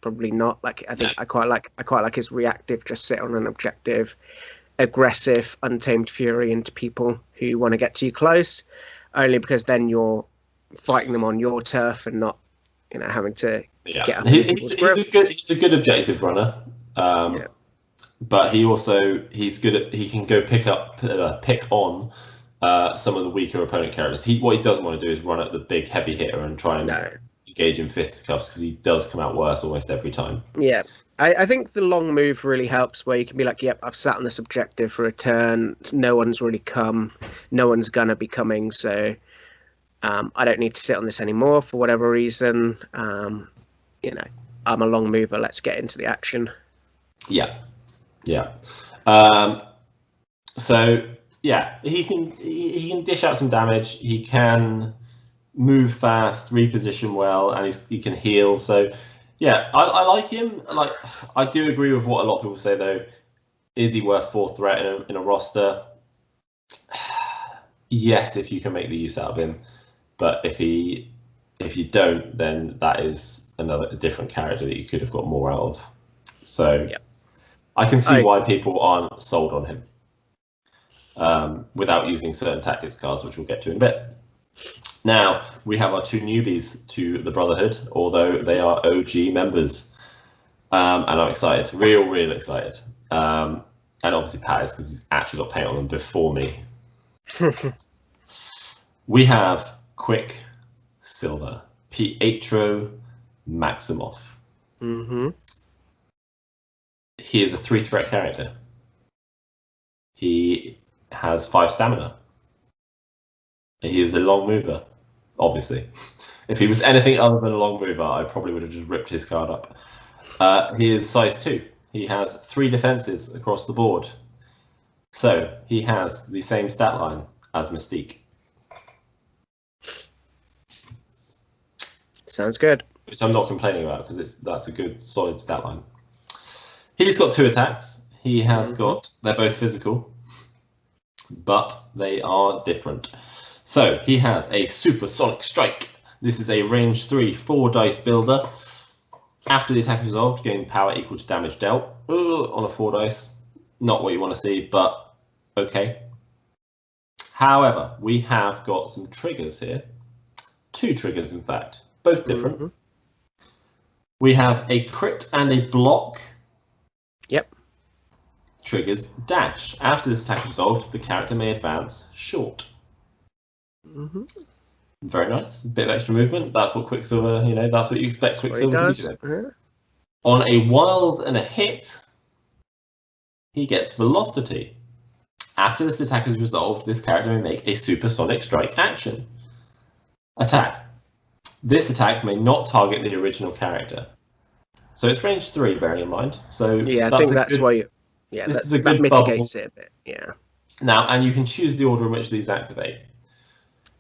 Probably not. Like, I think I quite like his reactive, just sit on an objective, aggressive, untamed fury into people who want to get too close, only because then you're fighting them on your turf and not, you know, having to get up. He's a good objective runner. But he's good at, he can go pick on some of the weaker opponent characters. What he doesn't want to do is run at the big heavy hitter and try and engage in fisticuffs, because he does come out worse almost every time. Yeah. I think the long move really helps, where you can be like, yep, I've sat on this objective for a turn, no one's really come, no one's gonna be coming, so I don't need to sit on this anymore for whatever reason. You know, I'm a long mover, let's get into the action. Yeah. So yeah, he can dish out some damage, he can move fast, reposition well, and he can heal. So yeah, I like him. Like, I do agree with what a lot of people say though. Is he worth 4th threat in a roster? Yes, if you can make the use out of him. But if you don't, then that is a different character that you could have got more out of. So I can see why people aren't sold on him without using certain tactics cards, which we'll get to in a bit. Now, we have our 2 newbies to the Brotherhood, although they are OG members. And I'm excited, real excited. And obviously Pat is, because he's actually got paint on them before me. We have Quicksilver, Pietro Maximoff. He is a 3-threat character. He has 5 stamina. He is a long mover, obviously. If he was anything other than a long mover, I probably would have just ripped his card up. He is size 2. He has 3 defenses across the board. So he has the same stat line as Mystique. Sounds good. Which I'm not complaining about, because that's a good, solid stat line. He's got 2 attacks. He has got, they're both physical, but they are different. So he has a Supersonic Strike. This is a range 3 4-dice builder. After the attack is resolved, gain power equal to damage dealt. On a 4 dice. Not what you want to see, but okay. However, we have got some triggers here. 2 triggers, in fact. Both different. We have a crit and a block. Yep. Triggers dash. After this attack is resolved, the character may advance short. Very nice. A bit of extra movement. That's what Quicksilver, you know, that's what you expect Quicksilver to be doing. On a wild and a hit, he gets velocity. After this attack is resolved, this character may make a Supersonic Strike action. Attack. This attack may not target the original character. So it's range 3, bearing in mind. So yeah, I think that's why you. Yeah, that mitigates it a bit. Yeah. Now, and you can choose the order in which these activate.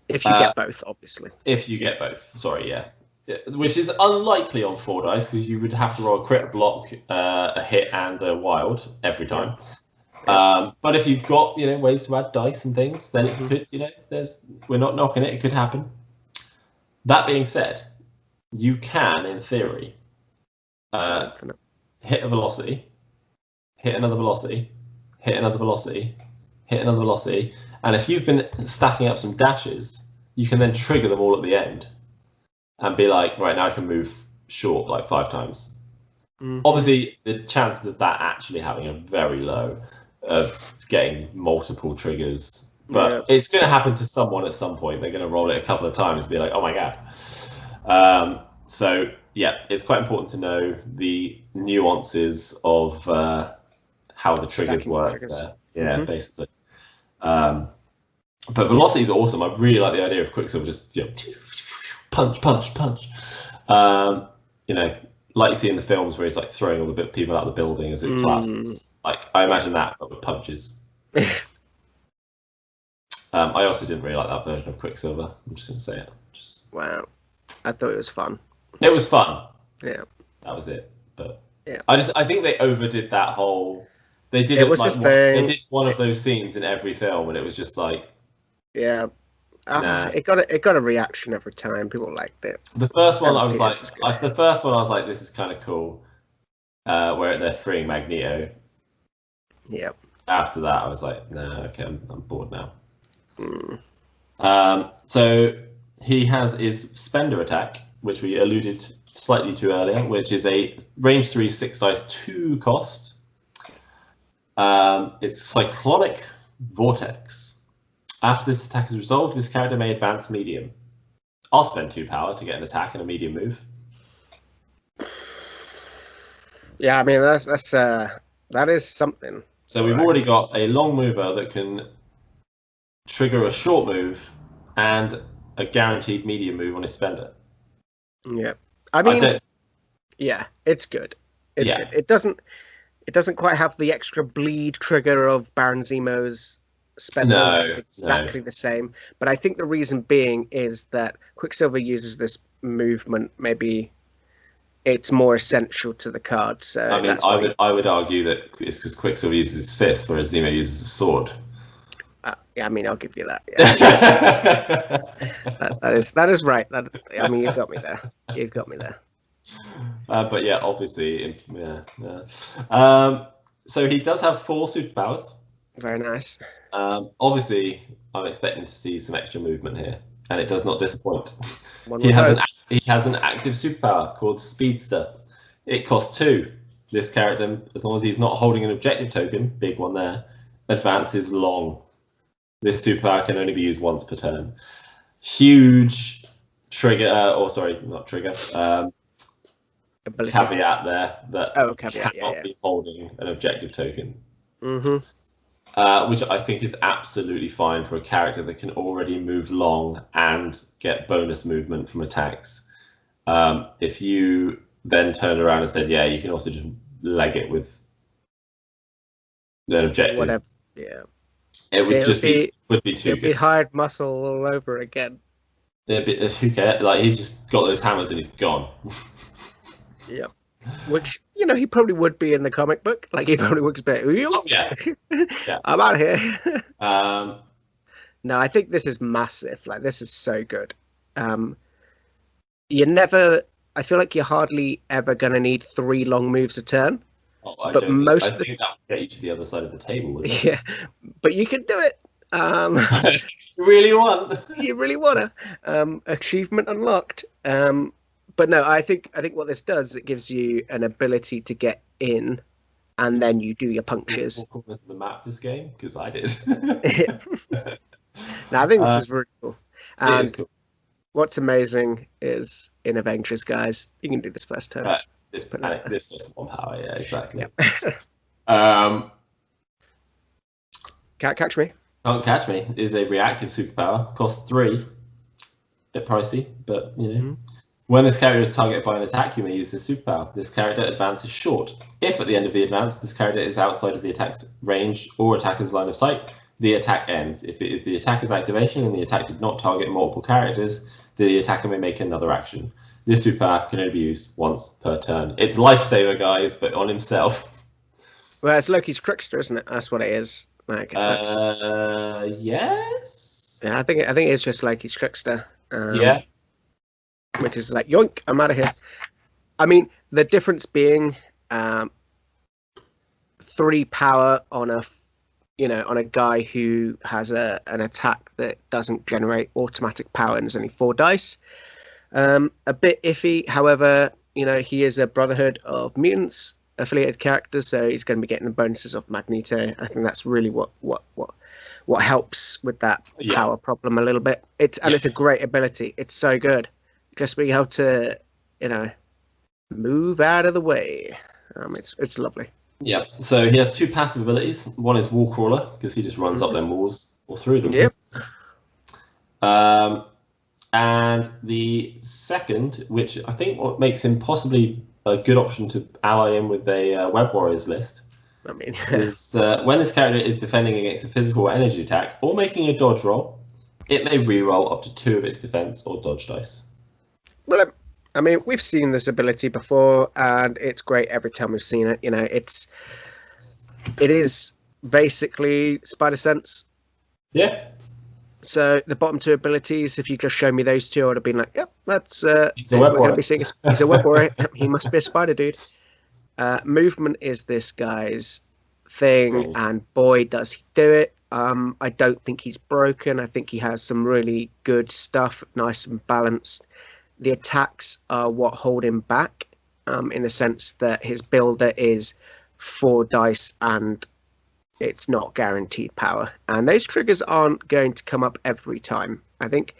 If you get both, obviously. If you get both, sorry, yeah. Which is unlikely on 4 dice, because you would have to roll a crit, block, a hit, and a wild every time. But if you've got, you know, ways to add dice and things, then it could, you know, we're not knocking it. It could happen. That being said, you can, in theory, hit a velocity, hit another velocity, hit another velocity, hit another velocity, and if you've been stacking up some dashes, you can then trigger them all at the end and be like, right, now I can move short like 5 times. Obviously, the chances of that actually happening are very low, of getting multiple triggers. But it's going to happen to someone at some point. They're going to roll it a couple of times and be like, oh my god. So, yeah, it's quite important to know the nuances of how the triggers work there. Yeah, basically. But velocity is awesome. I really like the idea of Quicksilver just, you know, punch. You know, like you see in the films where he's like throwing all the people out of the building as it collapses. Like I imagine that, but with punches. I also didn't really like that version of Quicksilver. I'm just gonna say it. Wow, I thought it was fun. It was fun. Yeah, that was it. But yeah, I think they overdid that whole. They did they did one of those scenes in every film, and it was just like. Yeah. It got a reaction every time. People liked it. The first one, I was like, this is kind of cool. Where they're freeing Magneto. Yep. After that, I was like, no, okay, I'm bored now. So he has his Spender attack, which we alluded slightly to earlier, which is a range 3 6 dice 2 cost. It's Cyclonic Vortex. After this attack is resolved, this character may advance medium. I'll spend 2 power to get an attack and a medium move. Yeah, I mean that is something. So we've already got a long mover that can trigger a short move and a guaranteed medium move on his spender. Yeah, I mean, yeah, it's good. It's good. It doesn't quite have the extra bleed trigger of Baron Zemo's spender. No, it's exactly the same. But I think the reason being is that Quicksilver uses this movement. Maybe it's more essential to the card. So I mean, I would argue that it's because Quicksilver uses his fist, whereas Zemo uses a sword. Yeah, I mean, I'll give you that. Yeah. that is right. I mean, you've got me there. You've got me there. But yeah, obviously, yeah. So he does have 4 superpowers. Very nice. Obviously, I'm expecting to see some extra movement here, and it does not disappoint. He has an active superpower called Speedster. It costs 2. This character, as long as he's not holding an objective token, big one there, advances long. This superpower can only be used once per turn. Huge trigger, not trigger. Caveat there that cannot be holding an objective token. Which I think is absolutely fine for a character that can already move long and get bonus movement from attacks. If you then turned around and said, yeah, you can also just leg it with an objective. Whatever. Yeah. It would be too good. It'd be hard muscle all over again. Who cares? Like, he's just got those hammers and he's gone. Yeah. Which, he probably would be in the comic book. Like, he probably works better. Yeah. I'm out of here. No, I think this is massive. Like, this is so good. I feel like you're hardly ever going to need 3 long moves a turn. I think that would get you to the other side of the table, wouldn't it? Yeah, but you can do it. You really want? You really want to. Achievement unlocked. But no, I think what this does, it gives you an ability to get in, and then you do your punctures. What corners of the map this game? Because I did. No, I think this is really cool. And it is cool. What's amazing is in Avengers, guys, you can do this first turn. This goes 1 power, yeah, exactly. Yep. Can't Catch Me. Can't Catch Me is a reactive superpower. Costs 3. Bit pricey, but When this character is targeted by an attack, you may use this superpower. This character advances short. If at the end of the advance, this character is outside of the attack's range or attacker's line of sight, the attack ends. If it is the attacker's activation and the attack did not target multiple characters, the attacker may make another action. This superpower can only be used once per turn. It's Lifesaver, guys, but on himself. Well, it's Loki's Trickster, isn't it? That's what it is. Like, yes. Yeah, I think it's just Loki's Trickster. Yeah. Which is like, yoink, I'm out of here. I mean, the difference being 3 power on a guy who has an attack that doesn't generate automatic power and there's only 4 dice. A bit iffy. However, he is a Brotherhood of Mutants affiliated character, so he's going to be getting the bonuses of Magneto. I think that's really what helps with that power problem a little bit. It's a great ability. It's so good. Just being able to, move out of the way. It's lovely. Yeah. So he has 2 passive abilities. One is Wall Crawler, because he just runs up them walls or through them. Yep. And the second, which I think what makes him possibly a good option to ally in with a Web Warriors list. I mean, is when this character is defending against a physical or energy attack or making a dodge roll, it may reroll up to 2 of its defense or dodge dice. Well, I mean, we've seen this ability before, and it's great every time we've seen it. You know, it is basically Spider Sense. Yeah. So the bottom 2 abilities, if you just show me those 2, I would have been like, yep, that's he's a Web Warrior. He's a Web Warrior. He must be a spider dude. Movement is this guy's thing, and boy, does he do it. I don't think he's broken. I think he has some really good stuff, nice and balanced. The attacks are what hold him back, in the sense that his builder is 4 dice and it's not guaranteed power. And those triggers aren't going to come up every time. I think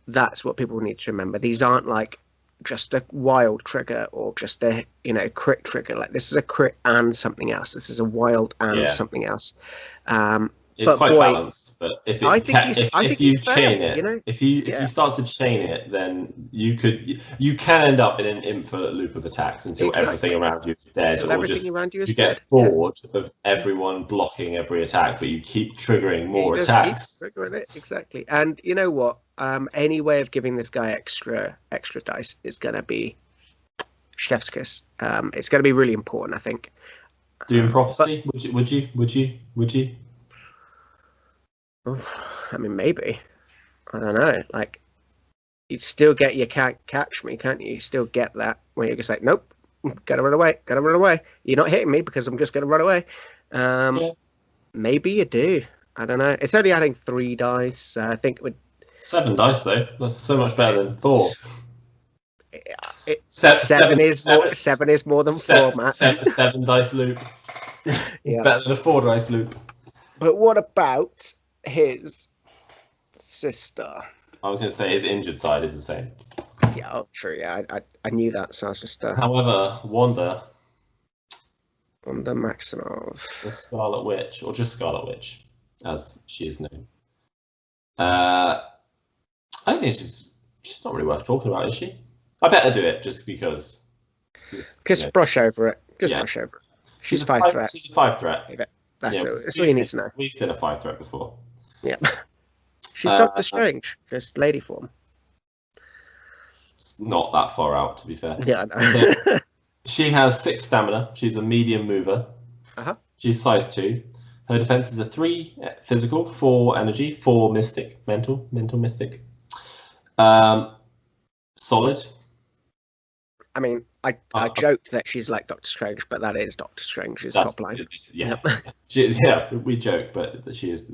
that's what people need to remember. These aren't like just a wild trigger or just a crit trigger. Like, this is a crit and something else. This is a wild and something else. It's quite balanced, but if you start to chain it, then you can end up in an infinite loop of attacks until everything around you is dead, or just you get bored of everyone blocking every attack, but you keep triggering more attacks. Keep triggering it, exactly. And you know what? Any way of giving this guy extra dice is going to be chef's kiss. It's going to be really important, I think. Doom Prophecy? Would you? I mean, maybe. I don't know. Like, you'd still get your can't catch me, can't you? You still get that where you're just like, nope, gotta run away. You're not hitting me because I'm just gonna run away. Maybe you do. I don't know. It's only adding 3 dice. So I think it would. 7 dice though. That's so much better than 4. Seven is more than 4, Matt. 7 dice loop. It's better than a 4 dice loop. But what about his sister? I was going to say his injured side is the same. Yeah, true. Yeah, I knew that. So her sister. However, Wanda Maximoff, the Scarlet Witch, or just Scarlet Witch, as she is known. I think she's not really worth talking about, is she? I better do it just because. Just brush over it. Brush over it. She's a 5 threat. She's a 5 threat. That's all you need to know. We've seen a 5 threat before. Yeah. She's Doctor Strange, just lady form. It's not that far out, to be fair. Yeah, I know. She has 6 stamina. She's a medium mover. She's size 2. Her defense is a 3 physical, 4 energy, 4 mystic, mental mystic. Solid. I mean, I joked that she's like Doctor Strange, but that is Doctor Strange's top line. Yeah, we joke, but she's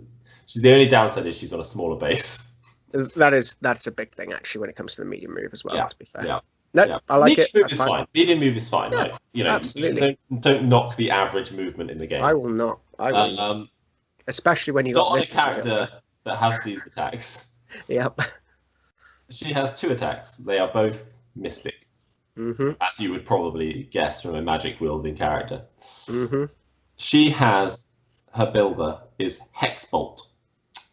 the only downside is she's on a smaller base. That's a big thing actually when it comes to the medium move as well. To be fair, I like medium it. Move is fine. Medium move is fine. Yeah, absolutely. Don't knock the average movement in the game. I will not. Especially when you got this character that has these attacks. Yep. She has 2 attacks. They are both mystic. As you would probably guess from a magic wielding character. She has, her builder is Hexbolt.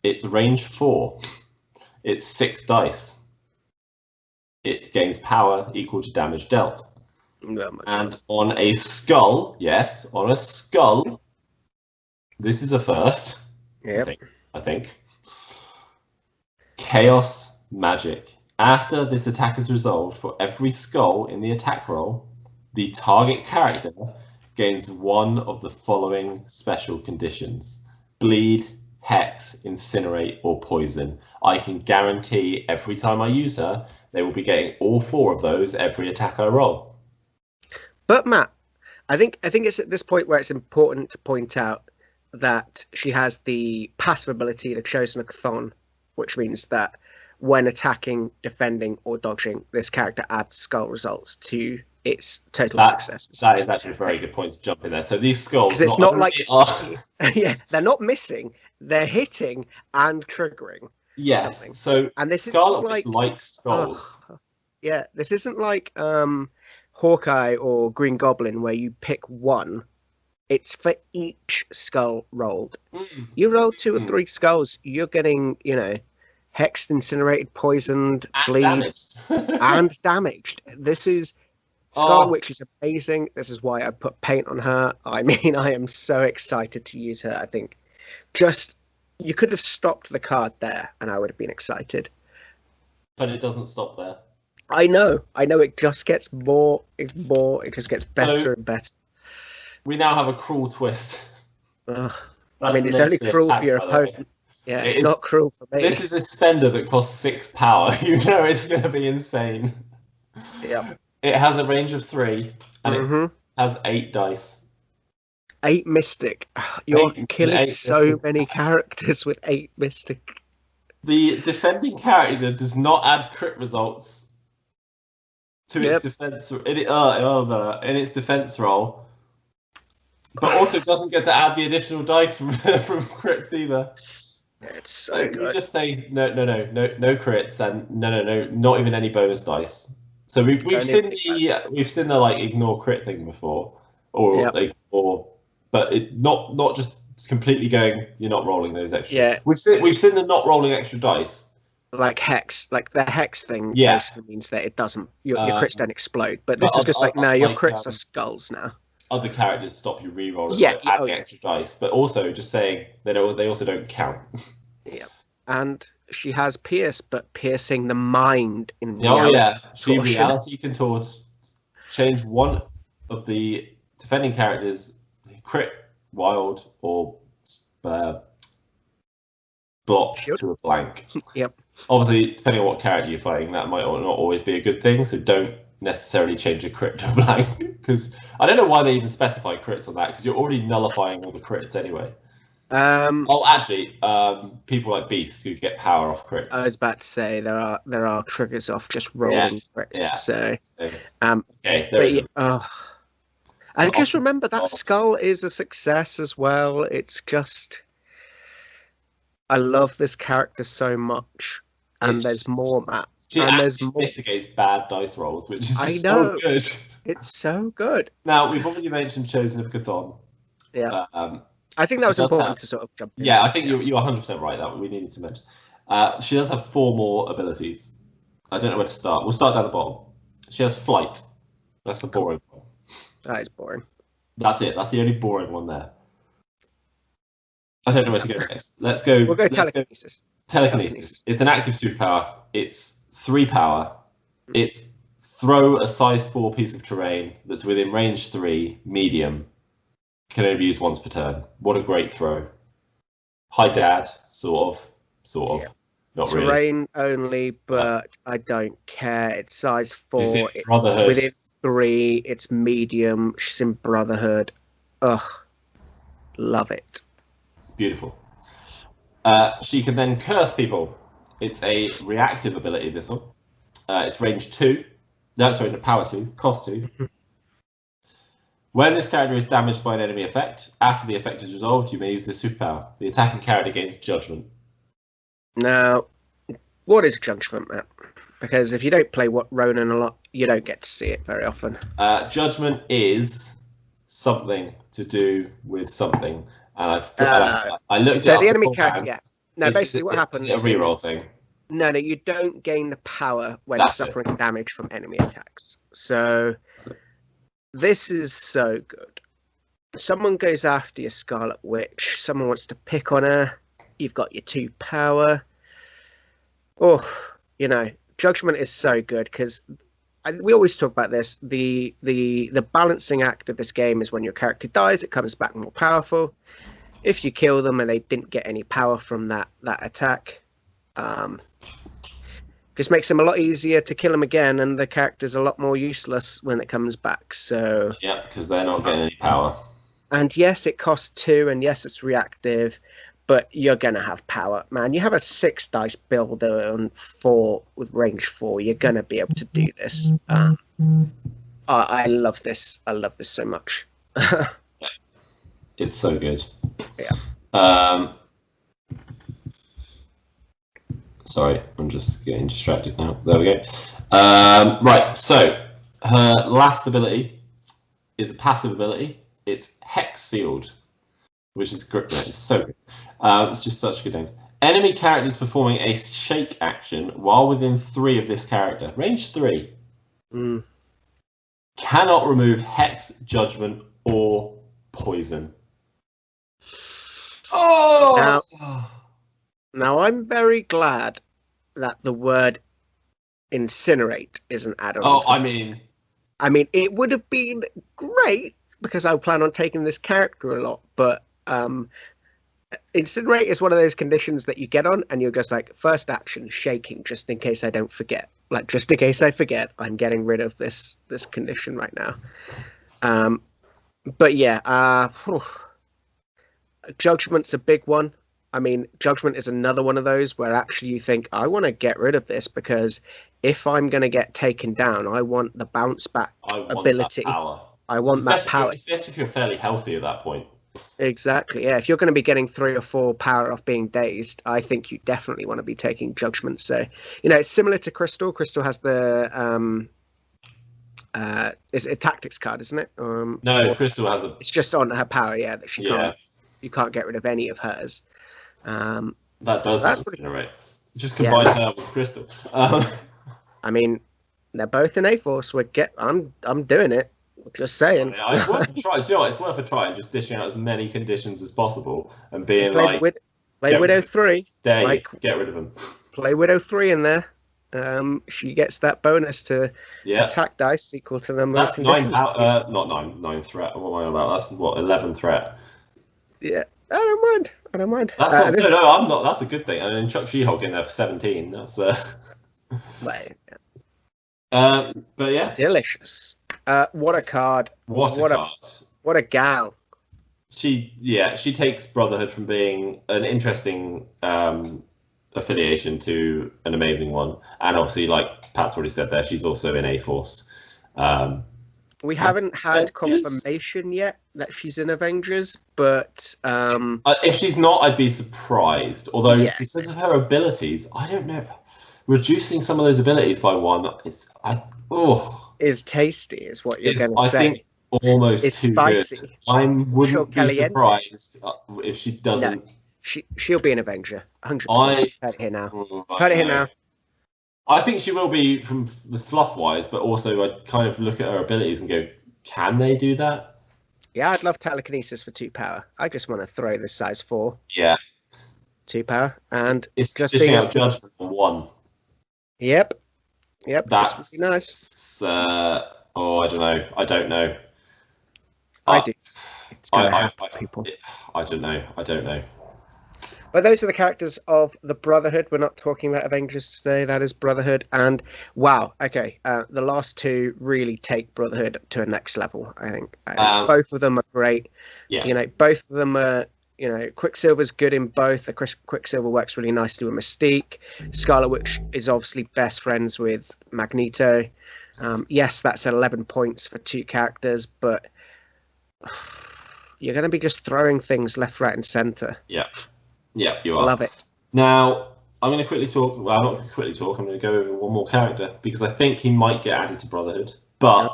It's range 4. It's 6 dice. It gains power equal to damage dealt. And on a skull, this is a first. Yep. I think. Chaos magic. After this attack is resolved, for every skull in the attack roll, the target character gains 1 of the following special conditions: bleed, hex, incinerate, or poison. I can guarantee every time I use her, they will be getting all 4 of those every attack I roll. But Matt, I think it's at this point where it's important to point out that she has the passive ability, the Chosen Thon, which means that when attacking, defending, or dodging, this character adds skull results to its total successes. That is actually a very good point to jump in there. So these skulls, it's not like they're not missing; they're hitting and triggering. Yes. Something. So and this Scarlet is like skulls. This isn't like Hawkeye or Green Goblin where you pick 1. It's for each skull rolled. You roll 2 or 3 skulls, you're getting, hexed, incinerated, poisoned, bleed, damaged. and damaged. This is Scarlet Witch is amazing. This is why I put paint on her. I mean, I am so excited to use her. I think you could have stopped the card there and I would have been excited. But it doesn't stop there. I know. It just gets it just gets better and better. We now have a cruel twist. I mean, it's only cruel for your opponent. Yeah, it's not cruel for me. This is a spender that costs 6 power. You know it's going to be insane. Yeah. It has a range of 3, and it has 8 dice. 8 Mystic. You're killing so many characters with 8 Mystic. The defending character does not add crit results to its defense in its defense roll, but also doesn't get to add the additional dice from crits either. It's so good. You just say no crits, and no, not even any bonus dice. So we've seen the like ignore crit thing before, but not just completely going. You're not rolling those extra. Yeah, we've seen the not rolling extra dice. Like hex, like the hex thing basically means that it doesn't your crits don't explode. But this is just like no, your crits are skulls now. Other characters stop you re-rolling, adding extra dice, but also just saying they also don't count. Yeah, and she has pierce, but piercing the mind in she reality contorts. Change one of the defending characters crit, wild, or blocks to a blank. Yep. Obviously, depending on what character you're fighting, that might not always be a good thing. So don't necessarily change a crit to a blank, because I don't know why they even specify crits on that, because you're already nullifying all the crits anyway. People like Beast who get power off crits. I was about to say there are triggers off just rolling crits. Yeah. So and just remember that skull is a success as well. It's just I love this character so much, and there's more, Matt. And there's more. Mitigates bad dice rolls, which is just so good. It's so good. Now we've already mentioned Chosen of Chthon. Yeah. I think that was important to sort of jump in. Yeah, I think you're 100% right. That we needed to mention. She does have 4 more abilities. I don't know where to start. We'll start down the bottom. She has flight. That's the boring one. That is boring. That's it. That's the only boring one there. I don't know where to go next. We'll go telekinesis. Telekinesis. It's an active superpower. It's 3 power. It's throw a size 4 piece of terrain that's within range 3, medium. Can only be used once per turn. What a great throw. Hi, Dad. Sort of. Yeah. Not terrain really. Terrain only, but I don't care. It's size 4. It's Brotherhood. Within 3, it's medium. She's in Brotherhood. Ugh. Love it. Beautiful. She can then curse people. It's a reactive ability, this one. It's range 2. No, sorry, the power 2. Cost 2. When this character is damaged by an enemy effect, after the effect is resolved, you may use this superpower. The attacking character gains Judgment. Now, what is Judgment, Matt? Because if you don't play Ronan a lot, you don't get to see it very often. Judgment is something to do with something. And I looked so at the enemy character, No, basically what happens is a reroll thing. No, you don't gain the power when suffering damage from enemy attacks. So this is so good. Someone goes after your Scarlet Witch. Someone wants to pick on her. You've got your 2 power. Judgment is so good because we always talk about this. The balancing act of this game is when your character dies, it comes back more powerful. If you kill them and they didn't get any power from that attack, just makes them a lot easier to kill them again, and the character's a lot more useless when it comes back. So yeah, because they're not getting any power. And yes, it costs 2, and yes, it's reactive, but you're gonna have power, man. You have a 6 dice builder on 4 with range 4. You're gonna be able to do this. I love this. I love this so much. It's so good. Yeah. Sorry, I'm just getting distracted now. There we go. Right, so her last ability is a passive ability. It's Hex Field, which is great. It's so good. It's just such good names. Enemy characters performing a shake action while within 3 of this character. Range 3. Cannot remove Hex, Judgment, or Poison. Oh! Now I'm very glad that the word Incinerate isn't added on. I mean, it would have been great because I plan on taking this character a lot, but Incinerate is one of those conditions that you get on and you're just like, first action, shaking, just in case I don't forget. Like, just in case I forget, I'm getting rid of this condition right now. But yeah, Judgment's a big one. I mean, Judgment is another one of those where actually you think, I want to get rid of this because if I'm going to get taken down, I want the bounce back ability. I want that power. Especially if you're fairly healthy at that point. Exactly, yeah. If you're going to be getting 3 or 4 power off being dazed, I think you definitely want to be taking Judgment. So, it's similar to Crystal. Crystal has the is it a tactics card, isn't it? No, Crystal has a. It's just on her power, yeah. That she can't. You can't get rid of any of hers. That does incinerate. Just combine her with Crystal. I mean, they're both in A-Force. I'm doing it. Just saying. It's worth a try. Do you know what? It's worth a try and just dishing out as many conditions as possible and being play Widow 3. Get rid of them. Play Widow 3 in there. She gets that bonus to attack dice equal to them. That's 9 power. Not 9 threat. What am I on about? That's 11 threat. Yeah, I don't mind. That's not good. No, I'm not. That's a good thing. And then Chuck She-Hulk in there for 17. That's Right. But yeah, delicious. What a card! What a gal! She takes Brotherhood from being an interesting affiliation to an amazing one, and obviously, like Pat's already said there, she's also in A-Force. We haven't had confirmation yet that she's in Avengers, but if she's not, I'd be surprised. Although because of her abilities, I don't know. Reducing some of those abilities by 1 is tasty, is what you're going to say. I think almost it's too spicy. good. I wouldn't be surprised if she doesn't. No, she'll be an Avenger, 100%. Heard it here now. I think she will be from the fluff wise, but also I kind of look at her abilities and go, can they do that? Yeah, I'd love telekinesis for 2 power. I just want to throw this size 4. Yeah. 2 power. And it's just dishing out Judgment for 1. Yep. That's really nice. I don't know. I do. It's gonna happen, people. I don't know. But those are the characters of the Brotherhood. We're not talking about Avengers today. That is Brotherhood. And wow, okay. The last 2 really take Brotherhood to a next level, I think. Both of them are great. Yeah. Both of them are, Quicksilver's good in both. The Quicksilver works really nicely with Mystique. Scarlet Witch is obviously best friends with Magneto. Yes, that's 11 points for 2 characters, but you're going to be just throwing things left, right, and center. Yeah, you are. Love it. Now, I'm going to quickly talk. Well, I'm not going to quickly talk. I'm going to go over one more character because I think he might get added to Brotherhood. But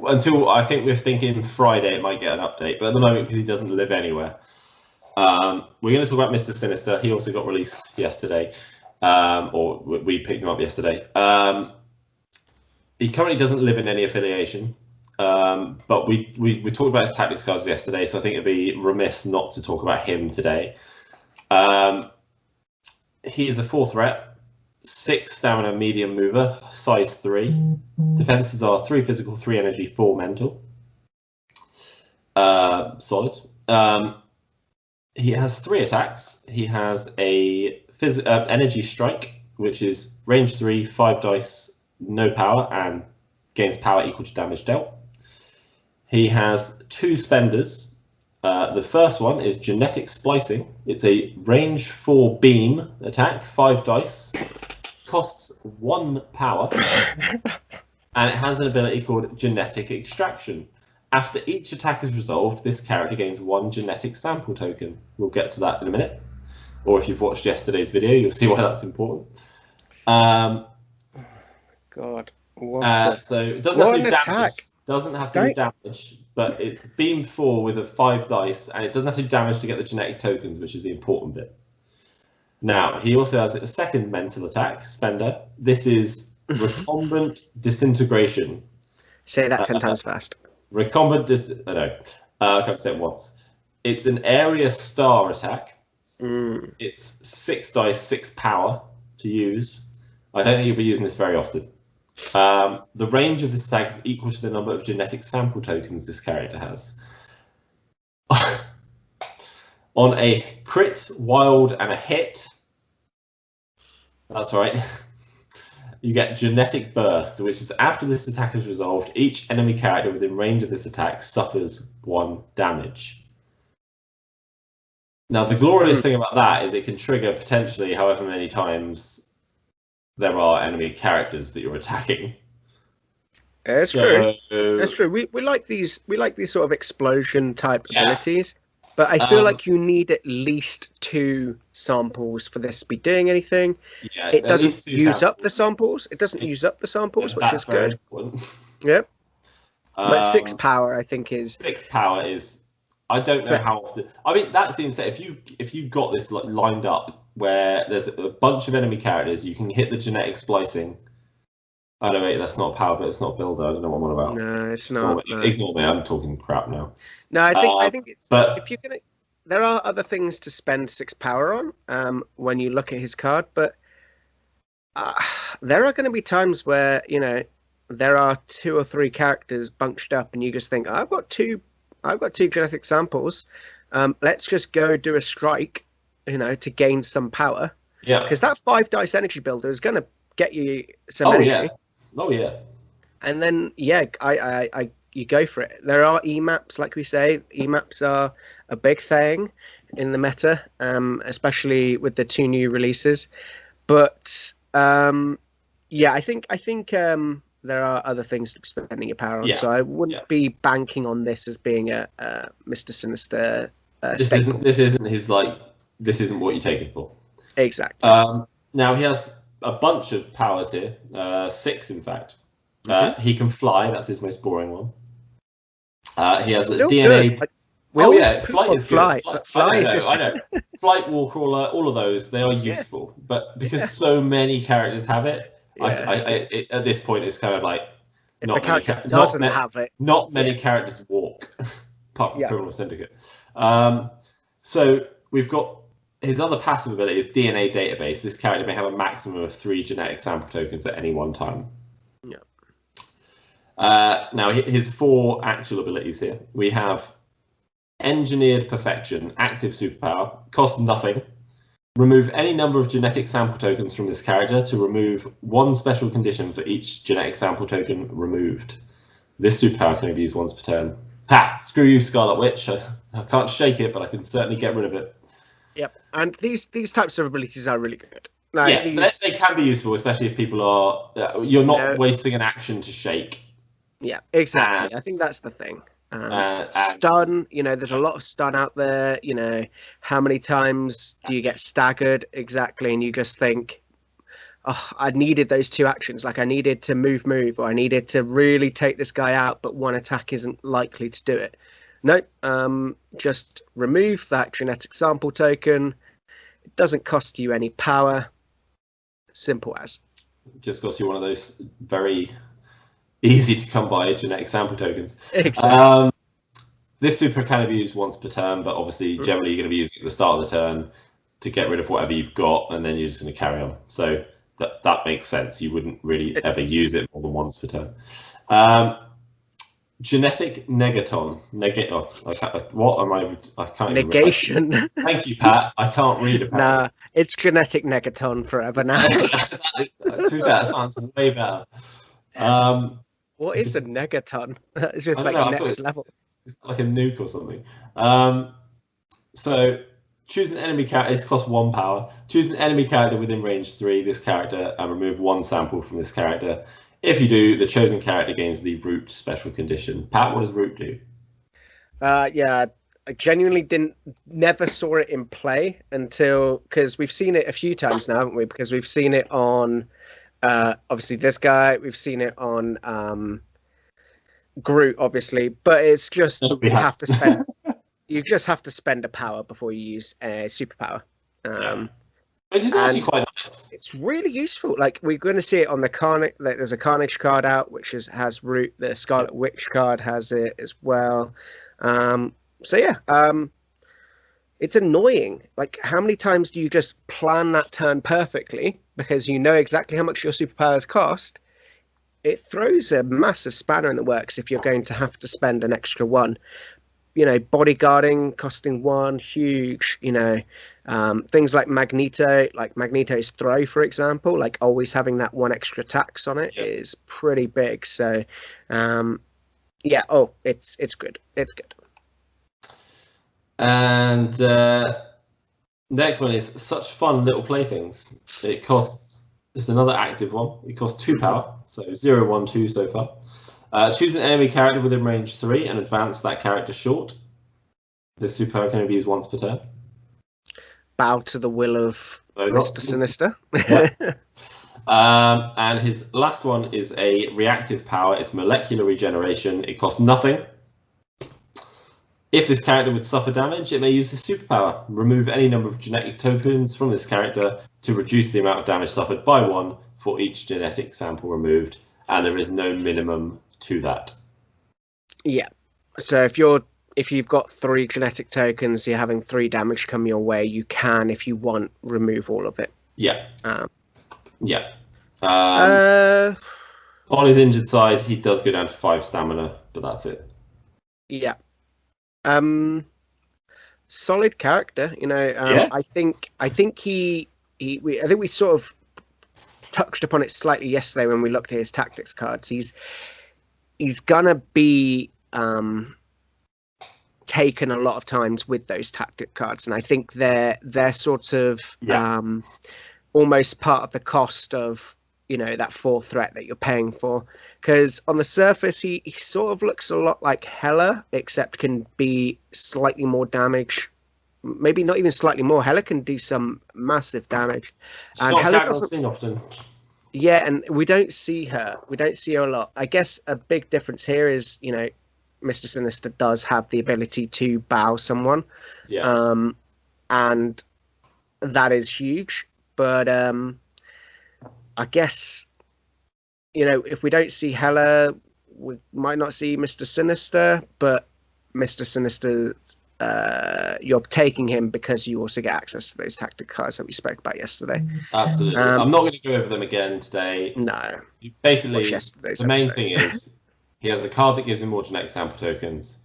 until I think we're thinking Friday, it might get an update. But at the moment, because he doesn't live anywhere, we're going to talk about Mr Sinister. He also got released yesterday, or we picked him up yesterday. He currently doesn't live in any affiliation. But we talked about his tactics cards yesterday, so I think it'd be remiss not to talk about him today. He is a 4 threat, 6 stamina, medium mover, size 3. Defenses are 3 physical, 3 energy, 4 mental. Solid. He has 3 attacks. He has a energy strike, which is range 3, 5 dice, no power, and gains power equal to damage dealt. He has 2 spenders. The first one is Genetic Splicing. It's a range 4 beam attack, 5 dice, costs 1 power, and it has an ability called Genetic Extraction. After each attack is resolved, this character gains 1 genetic sample token. We'll get to that in a minute. Or if you've watched yesterday's video, you'll see why that's important. God. So it doesn't have to do damage. Doesn't have to do damage, but it's beam 4 with a 5 dice, and it doesn't have to do damage to get the genetic tokens, which is the important bit. Now, he also has a second mental attack, Spender. This is Recumbent Disintegration. Say that 10 times fast. Recumbent I can't say it once. It's an area star attack. It's 6 dice, 6 power to use. I don't think you'll be using this very often. The range of this attack is equal to the number of genetic sample tokens this character has. On a crit, wild, and a hit, that's right, you get Genetic Burst, which is after this attack is resolved, each enemy character within range of this attack suffers 1 damage. Now, the glorious thing about that is it can trigger potentially however many times there are enemy characters that you're attacking. It's true. That's true. We like these sort of explosion type abilities, but I feel like you need at least 2 samples for this to be doing anything. Yeah, it doesn't use up the samples. It doesn't use up the samples, which is good. Yep. But 6 power, I think, is 6 power is. I don't know how often. I mean, that being said, if you got this lined up where there's a bunch of enemy characters, you can hit the genetic splicing. Oh no, wait, that's not power, but it's not builder. I don't know what I'm on about. No, it's not. Ignore me. I'm talking crap now. No, I think it's. But if you're gonna, there are other things to spend 6 power on. When you look at his card, but there are going to be times where there are 2 or 3 characters bunched up, and you just think, I've got two genetic samples. Let's just go do a strike, to gain some power. Yeah. Because that 5 dice energy builder is going to get you some energy. Yeah. Oh yeah. And then you go for it. There are EMAPs, like we say. EMAPs are a big thing in the meta, especially with the 2 new releases. But I think there are other things to be spending your power on. So I wouldn't be banking on this as being a Mr Sinister. This isn't what you take it for. Exactly. Now he has a bunch of powers here, 6 in fact. He can fly. That's his most boring one. He has a DNA. Flight is good. I know. Flight, walk, all of those, they are useful. But because so many characters have it, at this point it's kind of like not many characters walk, apart from Criminal Syndicate. So we've got his other passive ability is DNA Database. This character may have a maximum of 3 genetic sample tokens at any one time. Now his 4 actual abilities here. We have Engineered Perfection, active superpower, costs nothing. Remove any number of genetic sample tokens from this character to remove 1 special condition for each genetic sample token removed. This superpower can be used once per turn. Ha! Screw you, Scarlet Witch. I can't shake it, but I can certainly get rid of it. Yep, and these types of abilities are really good. They can be useful, especially if people are. You're not wasting an action to shake. Yeah, exactly. I think that's the thing. Stun, there's a lot of stun out there. How many times do you get staggered exactly, and you just think, oh, I needed those 2 actions, like I needed to move, or I needed to really take this guy out, but 1 attack isn't likely to do it. No, just remove that genetic sample token. It doesn't cost you any power. Simple as. Just costs you one of those very easy to come by genetic sample tokens. Exactly. This super can be used once per turn, but obviously generally you're going to be using it at the start of the turn to get rid of whatever you've got, and then you're just going to carry on. So that makes sense. You wouldn't really ever use it more than once per turn. Genetic Negaton. What am I? I can't. Negation. Even Thank you, Pat. I can't read it. Nah, it's Genetic Negaton forever now. That sounds way better. What is a Negaton? It's just like next level. It's like a nuke or something. So choose an enemy character. This costs 1 power. Choose an enemy character within range 3. This character, and remove 1 sample from this character. If you do, the chosen character gains the Root special condition. Pat, what does Root do? I genuinely never saw it in play because we've seen it a few times now, haven't we? Because we've seen it on obviously this guy. We've seen it on Groot, obviously, but it's just you just have to spend a power before you use a superpower. Which is actually quite nice. It's really useful. Like, we're going to see it on the Carnage. Like, there's a Carnage card out, which has Root. The Scarlet Witch card has it as well. So yeah, it's annoying. Like, how many times do you just plan that turn perfectly because you know exactly how much your superpowers cost? It throws a massive spanner in the works if you're going to have to spend an extra one. You know, bodyguarding costing one, huge. You know, things like Magneto's throw, for example, like always having that one extra tax on it is pretty big. So, yeah. Oh, it's good. It's good. And next one is Such Fun Little Playthings. It costs, it's another active one. It costs 2 power, so 0, 1, 2 so far. Choose an enemy character within range 3 and advance that character short. This superpower can be used once per turn. Bow to the will of Mr. Sinister. And his last one is a reactive power. It's molecular regeneration. It costs nothing. If this character would suffer damage, it may use the superpower. Remove any number of genetic tokens from this character to reduce the amount of damage suffered by 1 for each genetic sample removed. And there is no minimum to that. Yeah. So if you've got 3 genetic tokens, you're having 3 damage come your way, you can, if you want, remove all of it. Yeah. On his injured side, he does go down to 5 stamina, but that's it. Yeah. Solid character, you know. I think we sort of touched upon it slightly yesterday when we looked at his tactics cards. He's gonna be taken a lot of times with those tactic cards, and I think they're sort of almost part of the cost of, you know, that 4 threat that you're paying for. Because on the surface, he sort of looks a lot like Hela, except can be slightly more damage. Maybe not even slightly more. Hela can do some massive damage. And Hela doesn't seen often. Yeah, and we don't see her. We don't see her a lot. I guess a big difference here is, you know, Mr. Sinister does have the ability to bow someone. Yeah. And that is huge. But I guess, you know, if we don't see Hela, we might not see Mr. Sinister, but Mr. Sinister, you're taking him because you also get access to those tactic cards that we spoke about yesterday. Absolutely. I'm not going to go over them again today. No. Basically, the main thing is he has a card that gives him more genetic sample tokens,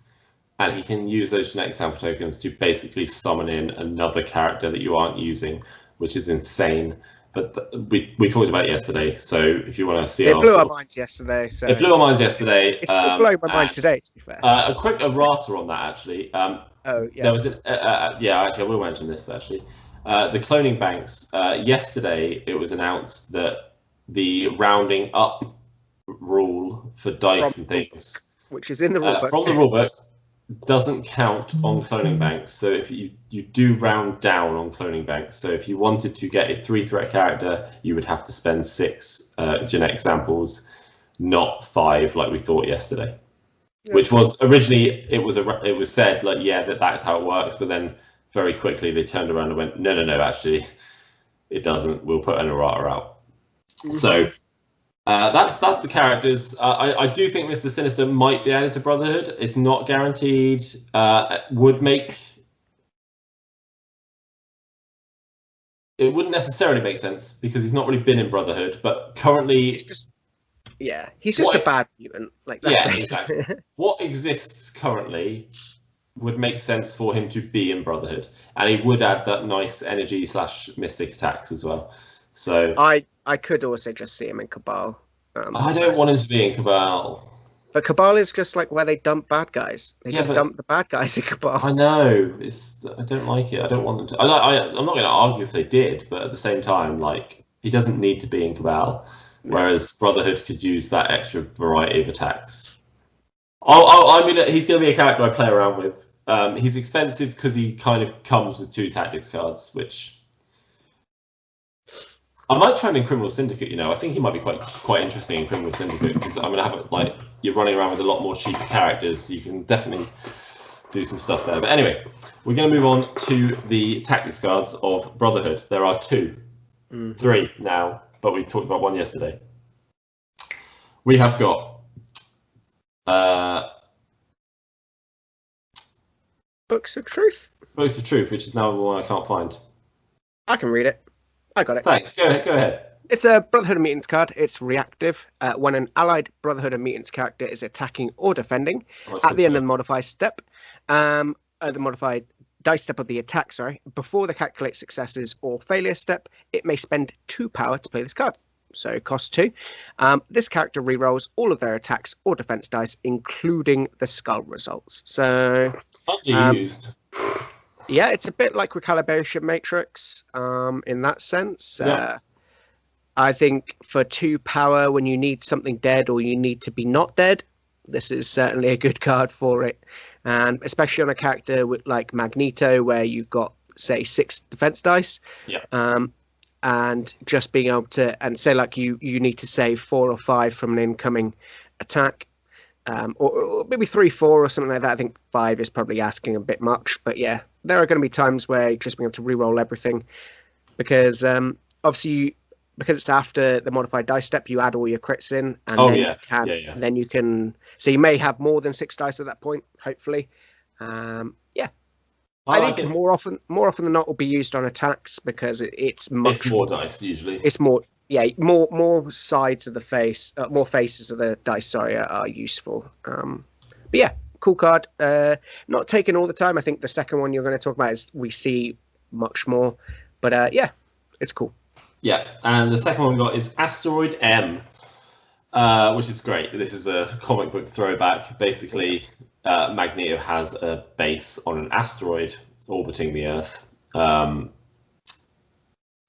and he can use those genetic sample tokens to basically summon in another character that you aren't using, which is insane. But we talked about it yesterday, so if you want to see it blew our minds yesterday. So it blew our minds yesterday. It's still blowing my mind today, to be fair. A quick errata on that, actually. Yeah. There was actually, I will mention this, actually. The cloning banks, yesterday, it was announced that the rounding up rule for dice and things, which is in the rulebook, from the rulebook, doesn't count on cloning banks. So if you do round down on cloning banks, so if you wanted to get a 3-threat character, you would have to spend 6 genetic samples, not 5 like we thought yesterday. Yeah. Which was originally, it was said like, yeah, that's how it works, but then very quickly they turned around and went, no, actually it doesn't. We'll put an errata out. Mm-hmm. So that's the characters. I do think Mr. Sinister might be added to Brotherhood. It's not guaranteed. It wouldn't necessarily make sense because he's not really been in Brotherhood, but currently he's just a bad mutant. Like that. Yeah, exactly. What exists currently would make sense for him to be in Brotherhood, and he would add that nice energy / mystic attacks as well. So I could also just see him in Cabal. I don't want him to be in Cabal. But Cabal is just like where they dump bad guys. They just dump the bad guys in Cabal. I know. I don't like it. I don't want them to. I'm not going to argue if they did, but at the same time, like, he doesn't need to be in Cabal. Whereas Brotherhood could use that extra variety of attacks. I mean, he's going to be a character I play around with. He's expensive because he kind of comes with 2 tactics cards, which I might try him in Criminal Syndicate. You know, I think he might be quite interesting in Criminal Syndicate because I'm going to have it like you're running around with a lot more cheaper characters. You can definitely do some stuff there. But anyway, we're going to move on to the tactics cards of Brotherhood. There are 2, 3 now, but we talked about one yesterday. We have got Books of Truth. Books of Truth, which is now the one I can't find. I can read it. I got it. Thanks. Go ahead. It's a Brotherhood of Mutants card. It's reactive. When an allied Brotherhood of Mutants character is attacking or defending, at the end of the modified step, the modified dice step of the attack, before the calculate successes or failure step, it may spend 2 power to play this card. So it costs 2. This character rerolls all of their attacks or defense dice, including the skull results. So underused. Yeah, it's a bit like Recalibration Matrix in that sense. Yeah. I think for 2 power, when you need something dead or you need to be not dead, this is certainly a good card for it. And especially on a character with like Magneto, where you've got, say, 6 defense dice. Yeah. And just being able to, and say like you need to save 4 or 5 from an incoming attack, or maybe 3, 4 or something like that. I think 5 is probably asking a bit much, but yeah, there are going to be times where you're just being able to reroll everything, because obviously because it's after the modified dice step, you add all your crits in, and then you can. So you may have more than 6 dice at that point, hopefully. I think more often than not will be used on attacks, because it's more dice usually. It's more sides of the face, more faces of the dice. Are useful. But yeah, cool card. Not taken all the time. I think the second one you're going to talk about is we see much more. But yeah, it's cool. Yeah, and the second one we got is Asteroid M, which is great. This is a comic book throwback. Basically, Magneto has a base on an asteroid orbiting the Earth.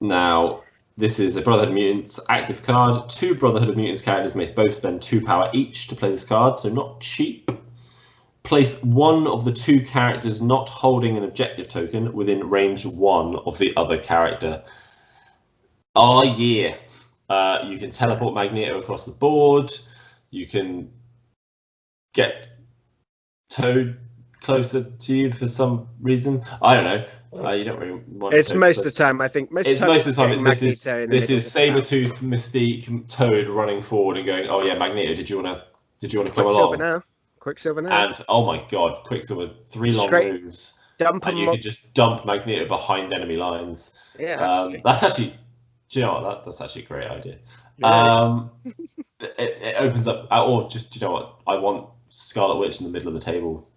Now, this is a Brotherhood of Mutants active card. 2 Brotherhood of Mutants characters may both spend 2 power each to play this card, so not cheap. Place one of the 2 characters not holding an objective token within range 1 of the other character. Oh yeah. You can teleport Magneto across the board. You can get Toad closer to you for some reason. I don't know. You don't really want. It's most of the time. I think most of the time. This is Sabretooth, Mystique, Toad running forward and going, "Oh yeah, Magneto, did you want to come along?" Quicksilver now. And oh my God, Quicksilver, 3 long moves. And you can just dump Magneto behind enemy lines. Yeah. That's actually. Do you know what? That's actually a great idea. Yeah. It opens up, or just, you know what? I want Scarlet Witch in the middle of the table.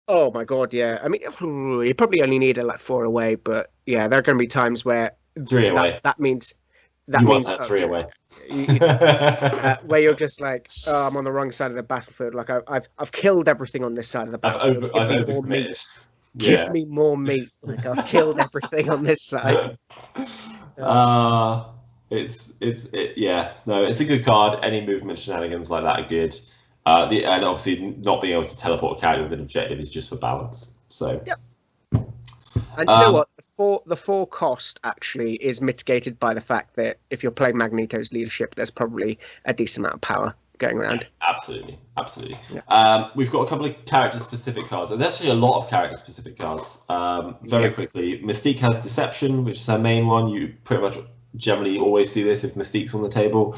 Oh my God, yeah. I mean, you probably only need like 4 away, but yeah, there are going to be times where 3 away. That means want that 3 away. Where you're just like, oh, I'm on the wrong side of the battlefield. Like I've killed everything on this side of the battlefield. I've overcommitted. Give me more meat. Like I've killed everything on this side. It's a good card. Any movement shenanigans like that are good. And obviously not being able to teleport a character with an objective is just for balance. So yep. And you know what? The 4 cost actually is mitigated by the fact that if you're playing Magneto's leadership, there's probably a decent amount of power going around. Yeah, absolutely. Yeah. We've got a couple of character-specific cards. And there's actually a lot of character-specific cards. Very quickly, Mystique has Deception, which is her main one. You pretty much generally always see this if Mystique's on the table.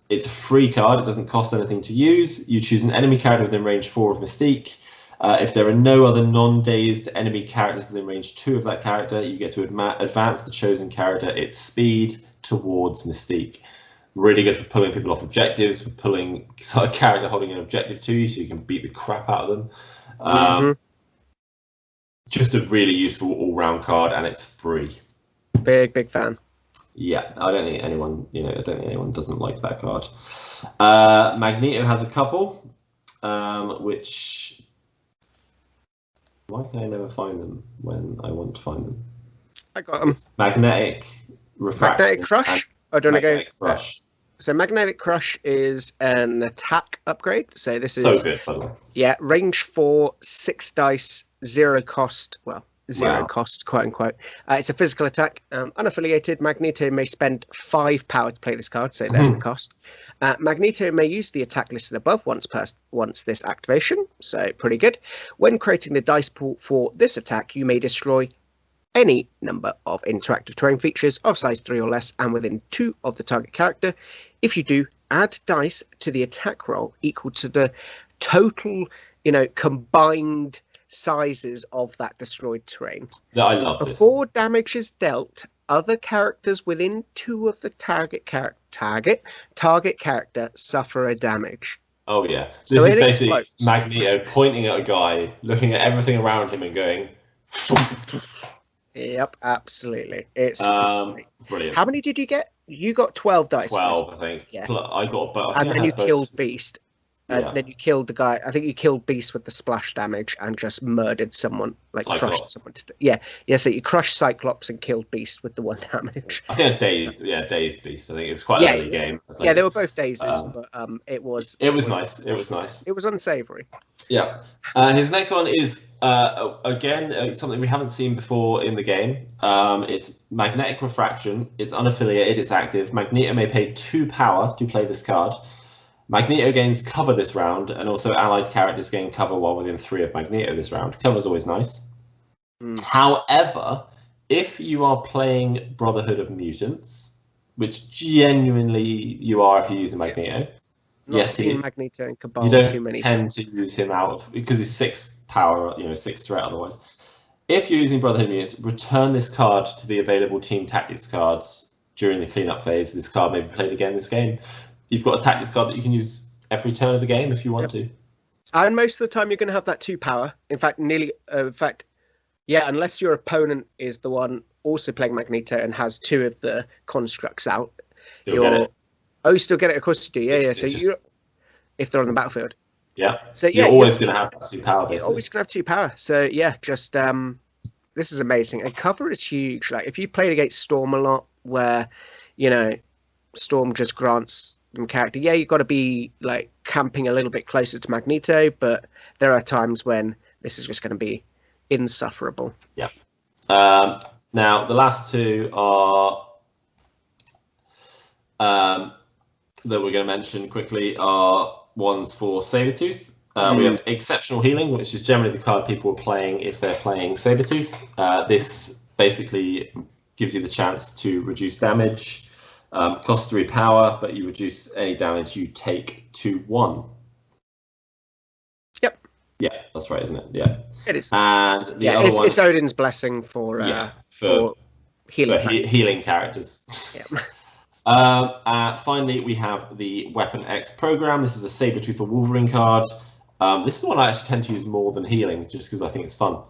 It's a free card. It doesn't cost anything to use. You choose an enemy character within range 4 of Mystique. If there are no other non-dazed enemy characters within range 2 of that character, you get to advance the chosen character its speed towards Mystique. Really good for pulling people off objectives, for pulling a character holding an objective to you so you can beat the crap out of them. Just a really useful all-round card, and it's free. Big fan. Yeah, I don't think anyone doesn't like that card. Magneto has a couple, which... Why can I never find them when I want to find them? I got them. Magnetic Refraction. Magnetic Crush? I don't know. Crush. So Magnetic Crush is an attack upgrade. So this is so good, by the way. Yeah, range 4, 6 dice, 0 cost. Well, zero cost, quote unquote. It's a physical attack. Unaffiliated, Magneto may spend 5 power to play this card, so there's the cost. Magneto may use the attack listed above once this activation, so pretty good. When creating the dice pool for this attack, you may destroy any number of interactive terrain features of size 3 or less and within 2 of the target character. If you do, add dice to the attack roll equal to the total, combined sizes of that destroyed terrain. I love this. Before damage is dealt, other characters within 2 of the target character suffer a damage. Oh yeah, this is basically Magneto pointing at a guy, looking at everything around him, and going. Yep, absolutely. It's brilliant. How many did you get? You got 12 dice. 12, I think. Yeah. I got, but and then you killed Beast. And then you killed the guy. I think you killed Beast with the splash damage and just murdered someone, crushed someone. So you crushed Cyclops and killed Beast with the 1 damage. I think dazed Beast. I think it was quite an early game. Yeah, they were both dazes, but it was nice. It was nice. It was unsavory. Yeah. His next one is again something we haven't seen before in the game. It's Magnetic Refraction. It's unaffiliated. It's active. Magneto may pay 2 power to play this card. Magneto gains cover this round, and also allied characters gain cover while within 3 of Magneto this round. Cover's always nice. However, if you are playing Brotherhood of Mutants, which genuinely you are if you're using Magneto, Magneto and Cabal you don't too many tend to use him out because he's 6 power, 6 threat otherwise. If you're using Brotherhood of Mutants, return this card to the available team tactics cards during the cleanup phase. This card may be played again this game. You've got a tactics card that you can use every turn of the game if you want to. And most of the time you're going to have that 2 power. In fact, unless your opponent is the one also playing Magneto and has 2 of the constructs out. Still get it. Oh, you still get it? Of course you do. Yeah, if they're on the battlefield. Yeah. So you're always going to have 2 power, basically. You're always going to have 2 power. So just this is amazing. And cover is huge. Like if you played against Storm a lot, where Storm just grants character. Yeah, you've got to be like camping a little bit closer to Magneto, but there are times when this is just going to be insufferable. Yeah. Now the last 2 are that we're going to mention quickly are ones for Sabretooth. We have Exceptional Healing, which is generally the card people are playing if they're playing Sabretooth. This basically gives you the chance to reduce damage. Costs 3 power, but you reduce any damage you take to 1. Yep. Yeah, that's right, isn't it? Yeah. It is. And the other one, it's Odin's blessing for healing characters. Yeah. Finally, we have the Weapon X program. This is a Sabretooth or Wolverine card. This is one I actually tend to use more than healing, just because I think it's fun.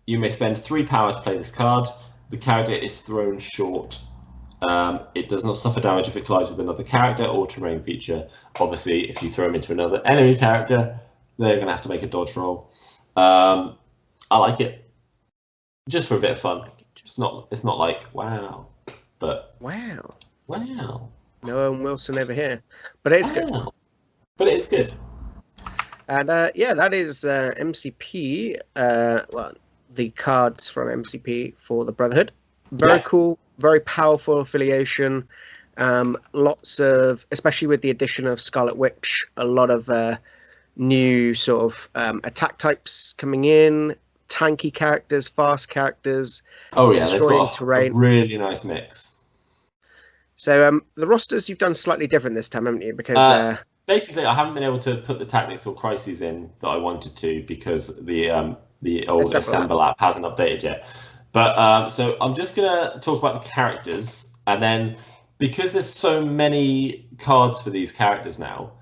You may spend 3 power to play this card. The character is thrown short. It does not suffer damage if it collides with another character or terrain feature. Obviously, if you throw them into another enemy character, they're going to have to make a dodge roll. I like it, just for a bit of fun. It's not like wow, but wow. No Owen Wilson over here, but it's good. But it's good. And that is MCP. The cards from MCP for the Brotherhood. Very cool. Very powerful affiliation. Lots of, especially with the addition of Scarlet Witch, a lot of new sort of attack types coming in. Tanky characters, fast characters. Oh yeah, they've got a really nice mix. So the rosters you've done slightly different this time, haven't you? Because basically, I haven't been able to put the tactics or crises in that I wanted to because the old Assemble app hasn't updated yet. But so I'm just gonna talk about the characters, and then because there's so many cards for these characters now,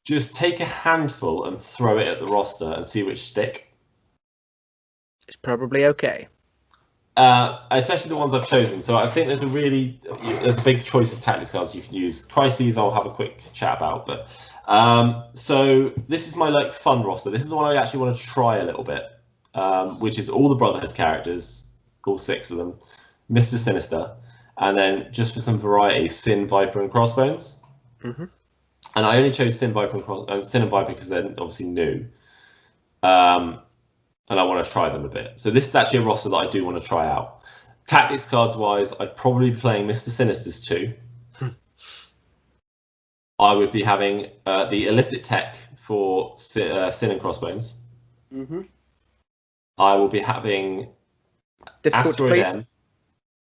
just take a handful and throw it at the roster and see which stick. It's probably okay. Especially the ones I've chosen. So I think there's a big choice of tactics cards you can use. Crises I'll have a quick chat about, but so this is my fun roster. This is the one I actually want to try a little bit, which is all the Brotherhood characters. All 6 of them, Mr Sinister, and then just for some variety, Sin, Viper, and Crossbones. And I only chose Sin, Viper, and Sin and Viper because they're obviously new. and I want to try them a bit. So this is actually a roster that I do want to try out. Tactics cards wise, I'd probably be playing Mr Sinisters 2. I would be having the illicit tech for Sin and Crossbones. I will be having Asteroid.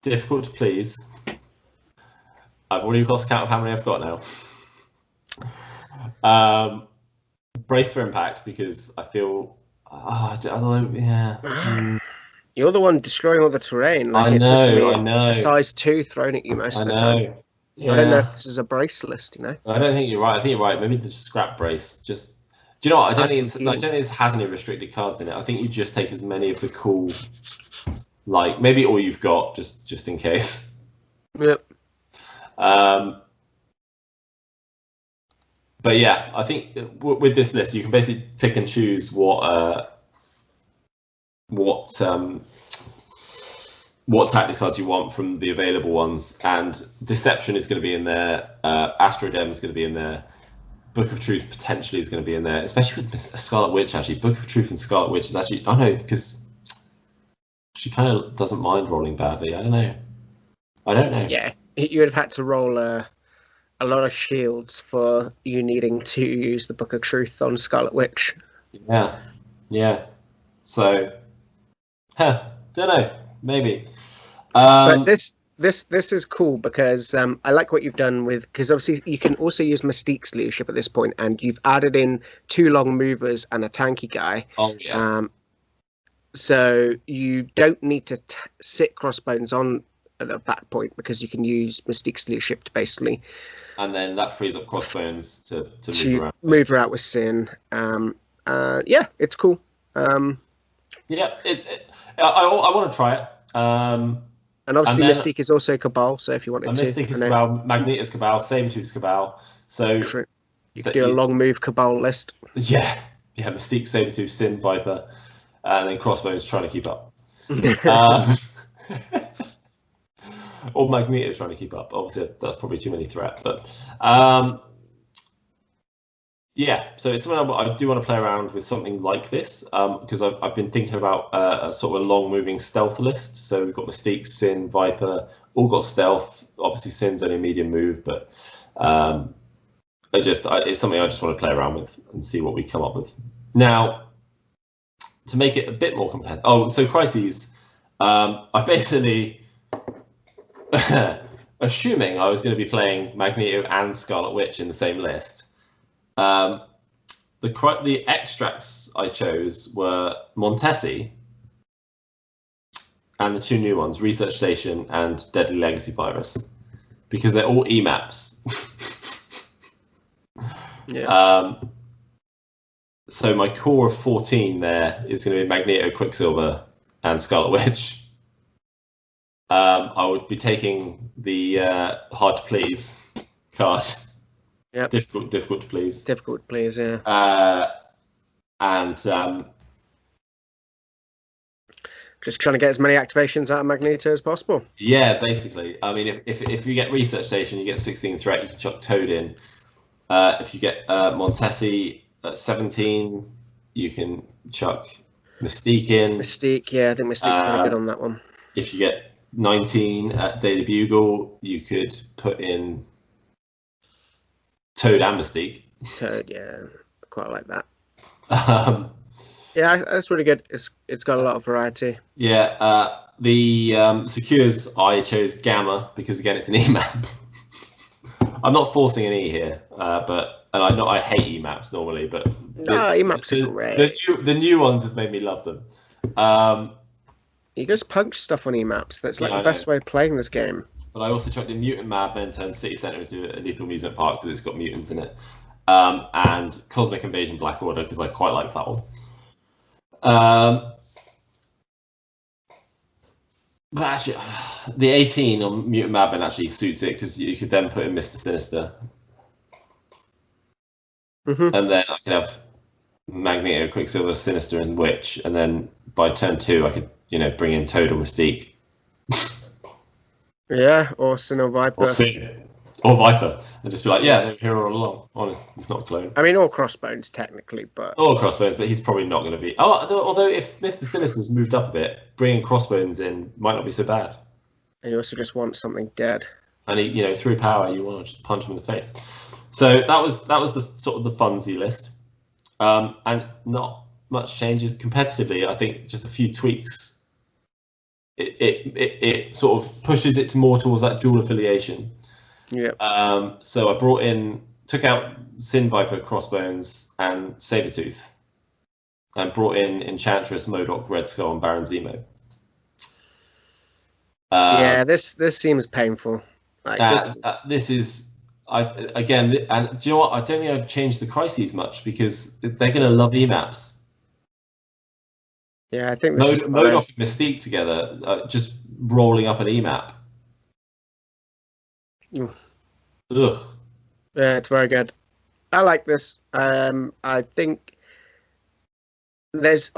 Difficult to please. I've already lost count of how many I've got now. Brace for impact, because I feel I don't know. Yeah. You're the one destroying all the terrain. Like, I it's just know. I know. Size 2 thrown at you most of the time. Yeah. I don't know if this is a brace list. You know. I don't think you're right. I think you're right. Maybe just scrap brace. Just. Do you know what? I don't think it has any restricted cards in it. I think you just take as many of the cool, like maybe all you've got, just in case. Yep. But yeah, I think with this list, you can basically pick and choose what tactics cards you want from the available ones, and Deception is going to be in there. Astrodem is going to be in there. Book of Truth potentially is going to be in there, especially with Scarlet Witch. Actually, Book of Truth and Scarlet Witch is actually because she kind of doesn't mind rolling badly. I don't know. Yeah, you would have had to roll a lot of shields for you needing to use the Book of Truth on Scarlet Witch. Yeah. So, don't know. Maybe. But this is cool because I like what you've done because obviously you can also use Mystique's leadership at this point, and you've added in 2 long movers and a tanky guy. Oh yeah. So you don't need to sit Crossbones on at that point, because you can use Mystique's leadership to basically. And then that frees up Crossbones to move her out with Sin. Yeah, it's cool. Yeah, I want to try it. And obviously, Mystique is also Cabal, so if you wanted to. Mystique is Cabal, Magneto's Cabal, Sabretooth's Cabal. So you could do a long move Cabal list. Yeah, Mystique, Sabretooth, Sin, Viper, and then Crossbones trying to keep up. Or Magneto trying to keep up. Obviously, that's probably too many threat, but yeah. So it's something I do want to play around with, something like this, because I've been thinking about a sort of a long-moving stealth list. So we've got Mystique, Sin, Viper, all got stealth. Obviously, Sin's only a medium move, but it's something I just want to play around with and see what we come up with. Now, to make it a bit more competitive. Oh, so Crises. I basically, assuming I was going to be playing Magneto and Scarlet Witch in the same list. The extracts I chose were Montesi and the 2 new ones, Research Station and Deadly Legacy Virus, because they're all EMAPs. Yeah. So my core of 14 there is going to be Magneto, Quicksilver, and Scarlet Witch. I would be taking the Hard to Please card. Yeah. Difficult to please. Difficult to please, yeah. And just trying to get as many activations out of Magneto as possible. Yeah, basically. I mean, if you get Research Station, you get 16 threat. You can chuck Toad in. If you get Montesi at 17, you can chuck Mystique in. Mystique, yeah, I think Mystique's very good on that one. If you get 19 at Daily Bugle, you could put in Toad and Mystique. Toad, yeah, quite like that. Yeah, that's really good. It's got a lot of variety. Yeah, the secures I chose Gamma because again it's an EMAP. I'm not forcing an E here, but I hate EMAPs normally, but EMAPs are great. The new ones have made me love them. You just punch stuff on EMAPs. That's like the best way of playing this game. But I also chucked in Mutant Madmen, turned City Centre into a lethal amusement park because it's got mutants in it. And Cosmic Invasion Black Order because I quite like that one. But actually, the 18 on Mutant Madmen actually suits it because you could then put in Mr Sinister. Mm-hmm. And then I could have Magneto, Quicksilver, Sinister, and Witch. And then by turn 2, I could, bring in Toad or Mystique. Yeah, or Sin or Viper. Or Viper, and just be like, yeah, they were here all along. Honest, it's not a clone. I mean, all Crossbones technically, but all Crossbones, but he's probably not going to be. Although if Mr Sinister's moved up a bit, bringing Crossbones in might not be so bad. And you also just want something dead. And he, through power, you want to just punch him in the face. So that was the sort of the funsy list, and not much changes competitively. I think just a few tweaks. It sort of pushes it more towards that dual affiliation. Yeah. So I took out Sin Viper, Crossbones, and Sabretooth, and brought in Enchantress, MODOK, Red Skull, and Baron Zemo. Yeah, this seems painful. This is. Again, and do you know what? I don't think I'd change the crises much because they're going to love EMAPs. Yeah, I think MODOK and Mystique together, just rolling up an EMAP. Ugh. Yeah, it's very good. I like this. I think there's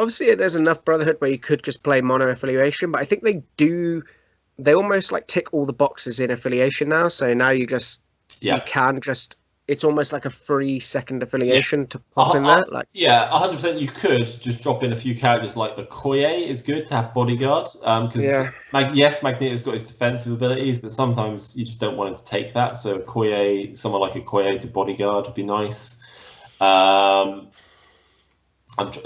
enough Brotherhood where you could just play mono affiliation, but I think they almost like tick all the boxes in affiliation now. So now you can just, it's almost like a free second affiliation to pop in there. 100%. You could just drop in a few characters like Okoye is good to have bodyguard. Because Magneto's got his defensive abilities, but sometimes you just don't want him to take that. So someone like Okoye to bodyguard would be nice. A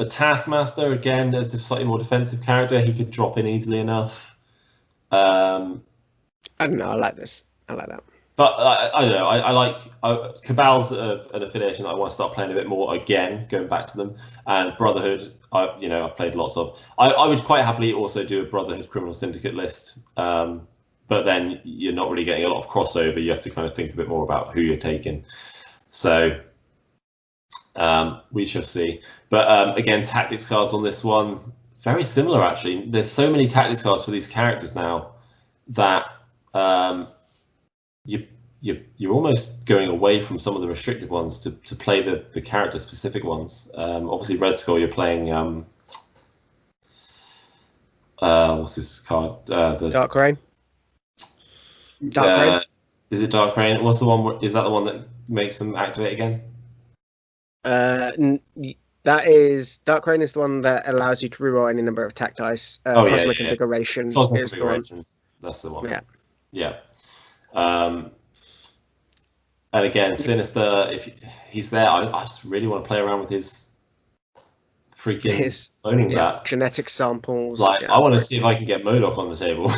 Taskmaster, again, a slightly more defensive character, he could drop in easily enough. I don't know. I like this. I like that. But I don't know. I like Cabal's an affiliation that I want to start playing a bit more again, going back to them. And Brotherhood, I've played lots of. I would quite happily also do a Brotherhood Criminal Syndicate list. But then you're not really getting a lot of crossover. You have to kind of think a bit more about who you're taking. So we shall see. But again, tactics cards on this one, very similar actually. There's so many tactics cards for these characters now that you're almost going away from some of the restricted ones to play the character specific ones. Obviously, Red Skull, you're playing. What's this card? The Dark Rain. Dark Rain. Is it Dark Rain? What's the one? Is that the one that makes them activate again? That is Dark Rain is the one that allows you to reroll any number of attack dice. Cosmic Configuration. Cosmic Configuration. That's the one. Yeah. And again, Sinister, if he's there, I just really want to play around with his freaking cloning that. Genetic samples. I want to see if I can get MODOK on the table.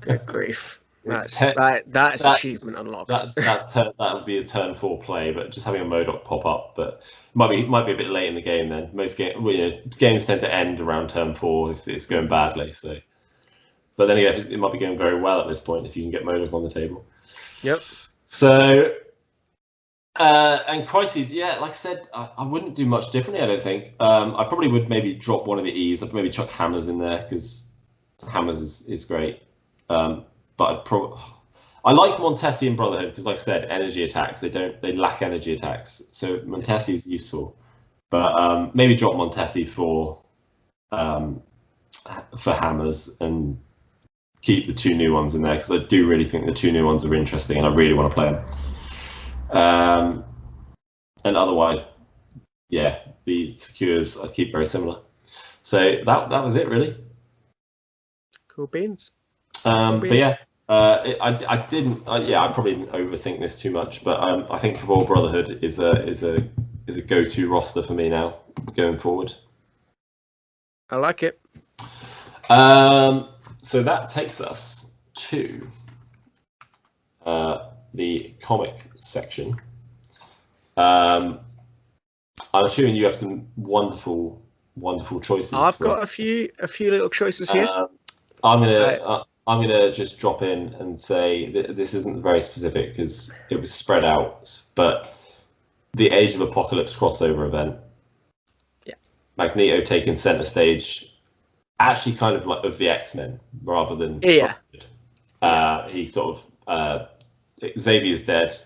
Good grief. That's achievement unlocked. That would be a turn 4 play, but just having a MODOK pop up, but might be a bit late in the game then. Most games tend to end around turn 4 if it's going badly. So, but then again, it might be going very well at this point if you can get MODOK on the table. Yep. So, and crises, like I said, I wouldn't do much differently. I don't think. I probably would maybe drop one of the E's. I'd maybe chuck Hammers in there because Hammers is great. But I like Montesi in Brotherhood because, like I said, energy attacks. They lack energy attacks. So Montesi is useful, but maybe drop Montesi for Hammers and keep the 2 new ones in there because I do really think the 2 new ones are interesting and I really want to play them. And otherwise, the secures I keep very similar. So that was it really. Cool beans. But yeah, I probably didn't overthink this too much, but I think Cabal Brotherhood is a go-to roster for me now going forward. I like it. So that takes us to the comic section. I'm assuming you have some wonderful choices. I've got a few little choices here. I'm gonna just drop in and say that this isn't very specific because it was spread out, but the Age of Apocalypse crossover event. Yeah. Magneto taking center stage. Actually, kind of like of the X-Men rather than he sort of Xavier's dead.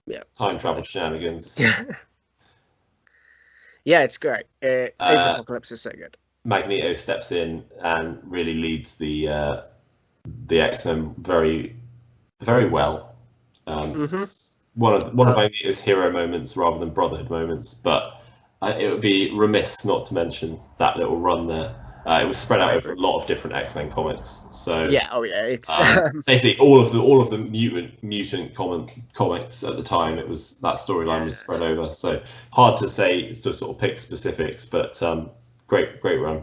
Yeah, time travel shenanigans. Yeah, it's great. Age of Apocalypse is so good. Magneto steps in and really leads the X-Men very, very well. One of Magneto's hero moments rather than Brotherhood moments, but it would be remiss not to mention that little run there. It was spread out over a lot of different X-Men comics. So it's basically all of the mutant comics at the time. It was that storyline was spread over. So hard to say to sort of pick specifics, but great run.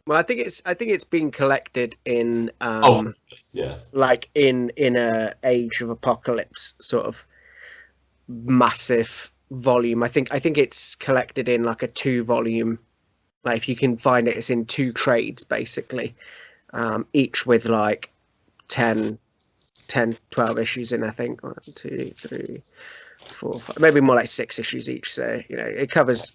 Well, I think it's been collected in like in a Age of Apocalypse sort of massive volume. I think it's collected in like a 2-volume. Like if you can find it, it's in 2 trades basically, each with like 10, 12 issues in. I think 1, 2, 3, 4, 5, maybe more like 6 issues each. So it covers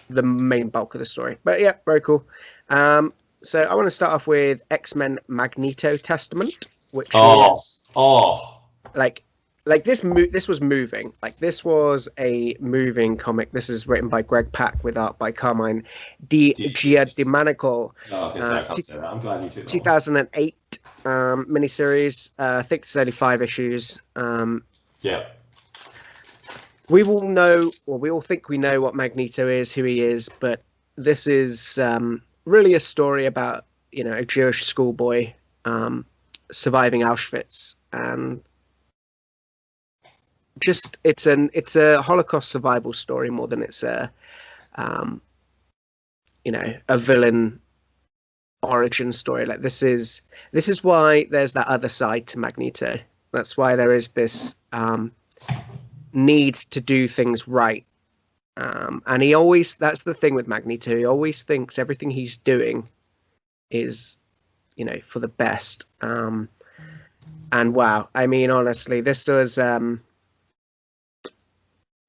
the main bulk of the story. But yeah, very cool. So I want to start off with X-Men Magneto Testament, which is like this was moving. Like this was a moving comic. This is written by Greg Pak with art by Carmine Di Giandomenico. I can't say that. I'm glad you took that 2008 miniseries. I think it's only 5 issues. We all know, or we all think we know what Magneto is, who he is, but this is really a story about a Jewish schoolboy surviving Auschwitz, and just it's a Holocaust survival story more than it's a villain origin story. Like this is why there's that other side to Magneto. That's why there is this need to do things right, and that's the thing with Magneto. He always thinks everything he's doing is for the best. And wow, I mean, honestly, this was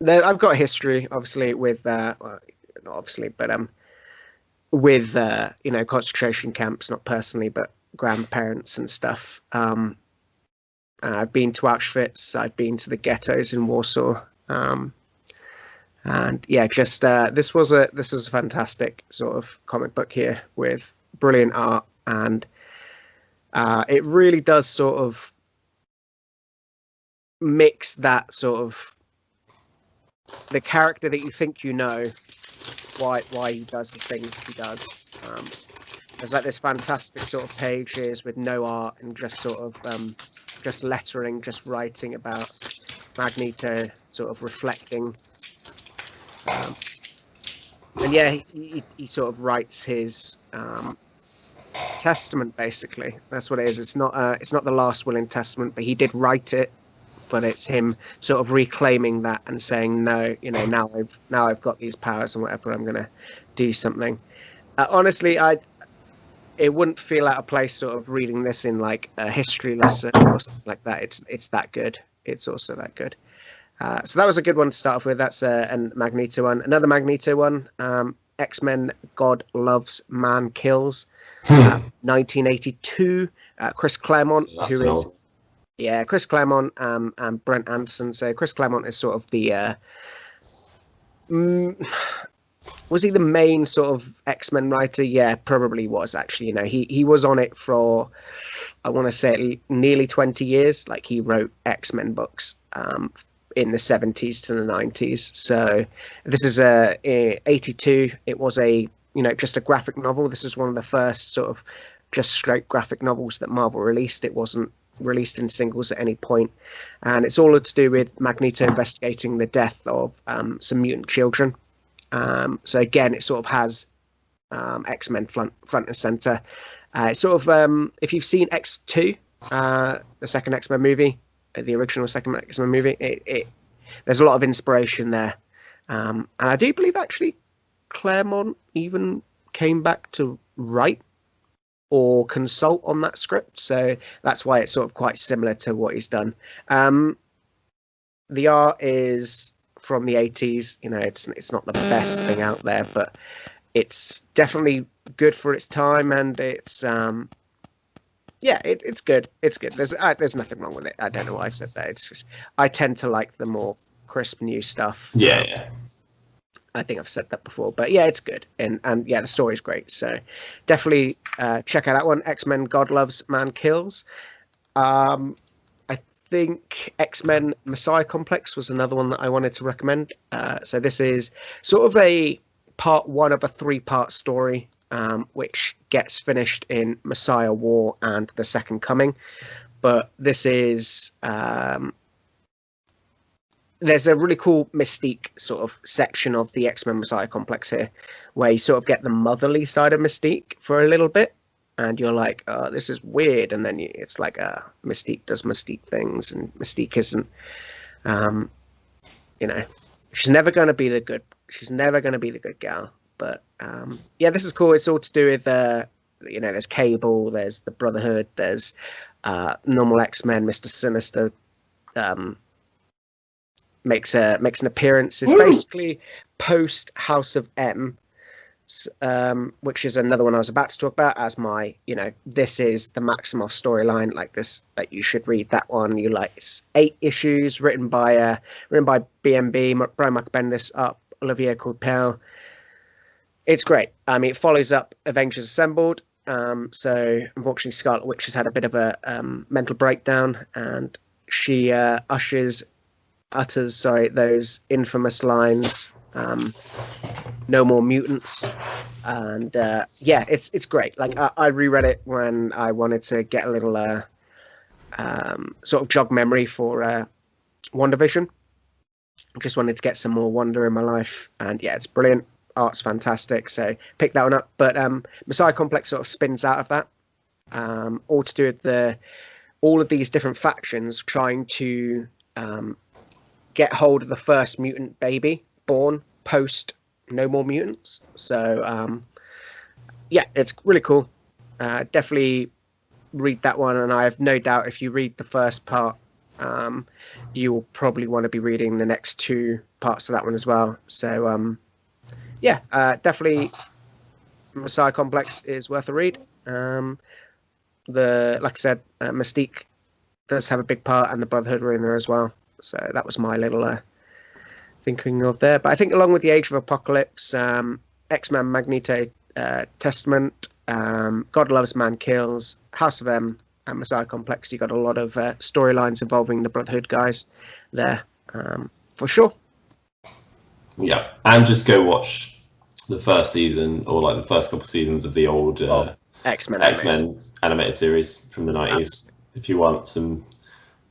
I've got a history, obviously, with not obviously, but with concentration camps, not personally, but grandparents and stuff. I've been to Auschwitz. I've been to the ghettos in Warsaw, and yeah, just this was a fantastic sort of comic book here with brilliant art, and it really does sort of mix that sort of the character that you think why he does the things he does. There's like this fantastic sort of pages with no art and just sort of just lettering, just writing about Magneto, sort of reflecting. And yeah, he sort of writes his testament, basically. That's what it is. It's not the last will and testament, but he did write it. But it's him sort of reclaiming that and saying, no, now I've got these powers and whatever, I'm gonna do something. Honestly, it wouldn't feel out of place sort of reading this in like a history lesson or something like that. It's that good. It's also that good. So that was a good one to start off with. That's a Magneto one. Another Magneto one, X-Men God Loves, Man Kills, 1982. Chris Claremont, Chris Claremont and Brent Anderson. So Chris Claremont is sort of the was he the main sort of X-Men writer? Yeah, probably was actually. He was on it for, I want to say, nearly 20 years. Like he wrote X-Men books in the 70s to the 90s. So this is 82. It was just a graphic novel. This is one of the first sort of just straight graphic novels that Marvel released. It wasn't released in singles at any point, and it's all to do with Magneto investigating the death of some mutant children. So again, it sort of has X-Men front and center. It's sort of if you've seen X2, the second X-Men movie, the original second X-Men movie, there's a lot of inspiration there, and I do believe actually Claremont even came back to write or consult on that script, so that's why it's sort of quite similar to what he's done. The art is from the 80s. It's not the best thing out there, but it's definitely good for its time, and it's it's good. It's good. There's nothing wrong with it. I don't know why I said that. It's just I tend to like the more crisp new stuff. Yeah. I think I've said that before, but yeah, it's good, and yeah, the story's great. So definitely check out that one. X-Men God Loves, Man Kills. I think X-Men Messiah Complex was another one that I wanted to recommend. So this is sort of a part one of a 3-part story, which gets finished in Messiah War and The Second Coming. But this is there's a really cool Mystique sort of section of the X-Men Messiah Complex here, where you sort of get the motherly side of Mystique for a little bit, and you're like, oh, this is weird. And then it's like, Mystique does Mystique things, and Mystique isn't, she's never going to be the good. She's never going to be the good gal. But yeah, this is cool. It's all to do with, there's Cable, there's the Brotherhood, there's normal X-Men. Mr Sinister makes an appearance. It's basically post House of M, which is another one I was about to talk about as my, this is the Maximoff storyline. Like this, like you should read that one. You like, it's 8 issues written by BMB, Brian Michael Bendis, up Olivier Coipel. It's great. I mean, it follows up Avengers Assembled. So unfortunately, Scarlet Witch has had a bit of a mental breakdown, and she utters those infamous lines, no more mutants. And yeah, it's great. Like I reread it when I wanted to get a little sort of jog memory for WandaVision. Just wanted to get some more wonder in my life, and yeah, it's brilliant. Art's fantastic, so pick that one up. But Messiah Complex sort of spins out of that, all to do with all of these different factions trying to get hold of the first mutant baby born post No More Mutants. So yeah, it's really cool. Definitely read that one, and I have no doubt if you read the first part, you will probably want to be reading the next 2 parts of that one as well. So yeah, definitely Messiah Complex is worth a read. Like I said, Mystique does have a big part, and the Brotherhood are in there as well. So that was my little thinking of there. But I think along with the Age of Apocalypse, X-Men Magneto Testament, God Loves Man Kills, House of M, and Messiah Complex, you got a lot of storylines involving the Brotherhood guys there, for sure. Yeah, and just go watch the first season, or like the first couple of seasons of the old X-Men animated series from the 90s. If you want some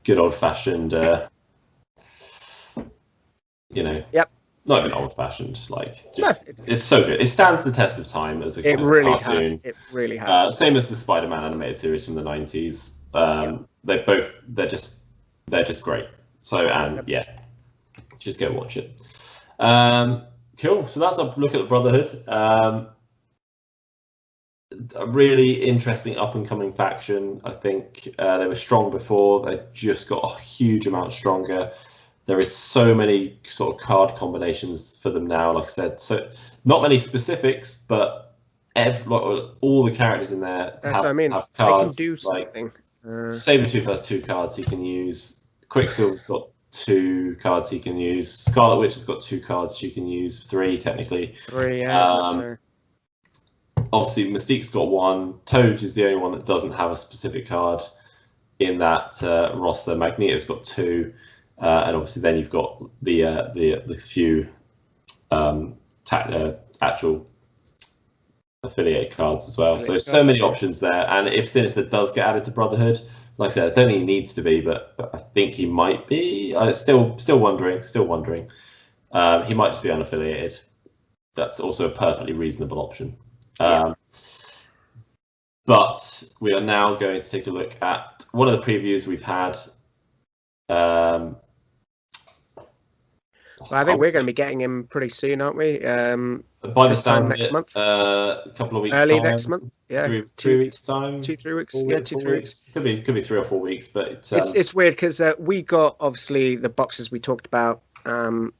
good old-fashioned, Yep. Not even old-fashioned, like just it's so good. It stands the test of time as a cartoon. It really has. Same as the Spider-Man animated series from the 90s. They're just great. So yeah, just go watch it. Cool. So that's a look at the Brotherhood. A really interesting up-and-coming faction. I think they were strong before. They just got a huge amount stronger. There is so many sort of card combinations for them now. Like I said, so not many specifics, but all the characters in there have cards. They can do something. Sabretooth has 2 cards he can use. Quicksilver's got 2 cards he can use. Scarlet Witch has got 2 cards she can use. 3 technically. 3, yeah. Obviously, Mystique's got 1. Toad is the only one that doesn't have a specific card in that roster. Magneto's got 2, and obviously then you've got the few actual affiliate cards as well. So many options there. And if Sinister does get added to Brotherhood, like I said, I don't think he needs to be, but I think he might be. Still wondering. He might just be unaffiliated. That's also a perfectly reasonable option. But we are now going to take a look at one of the previews we've had. Well, I think we're going to be getting him pretty soon, aren't we? By the sounds of next month. A couple of weeks. Early next month. Yeah. 3 weeks time. 2-3 weeks. 2-3 weeks. Could be 3 or 4 weeks, but it's weird because we got obviously the boxes we talked about, and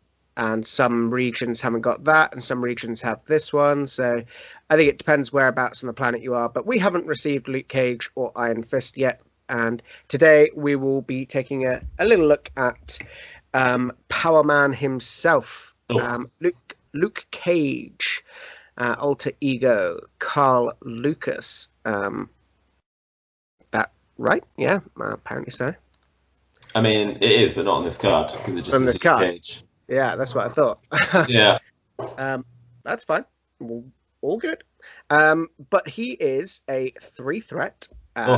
some regions haven't got that, and some regions have this one. So I think it depends whereabouts on the planet you are. But we haven't received Luke Cage or Iron Fist yet, and today we will be taking a little look at Power Man himself, Luke Cage, alter ego Carl Lucas. That right? Yeah, apparently so. I mean, it is, but not on this card because it just On is this card. Cage. Yeah, that's what I thought. Yeah. That's fine. All good. But he is a 3 threat,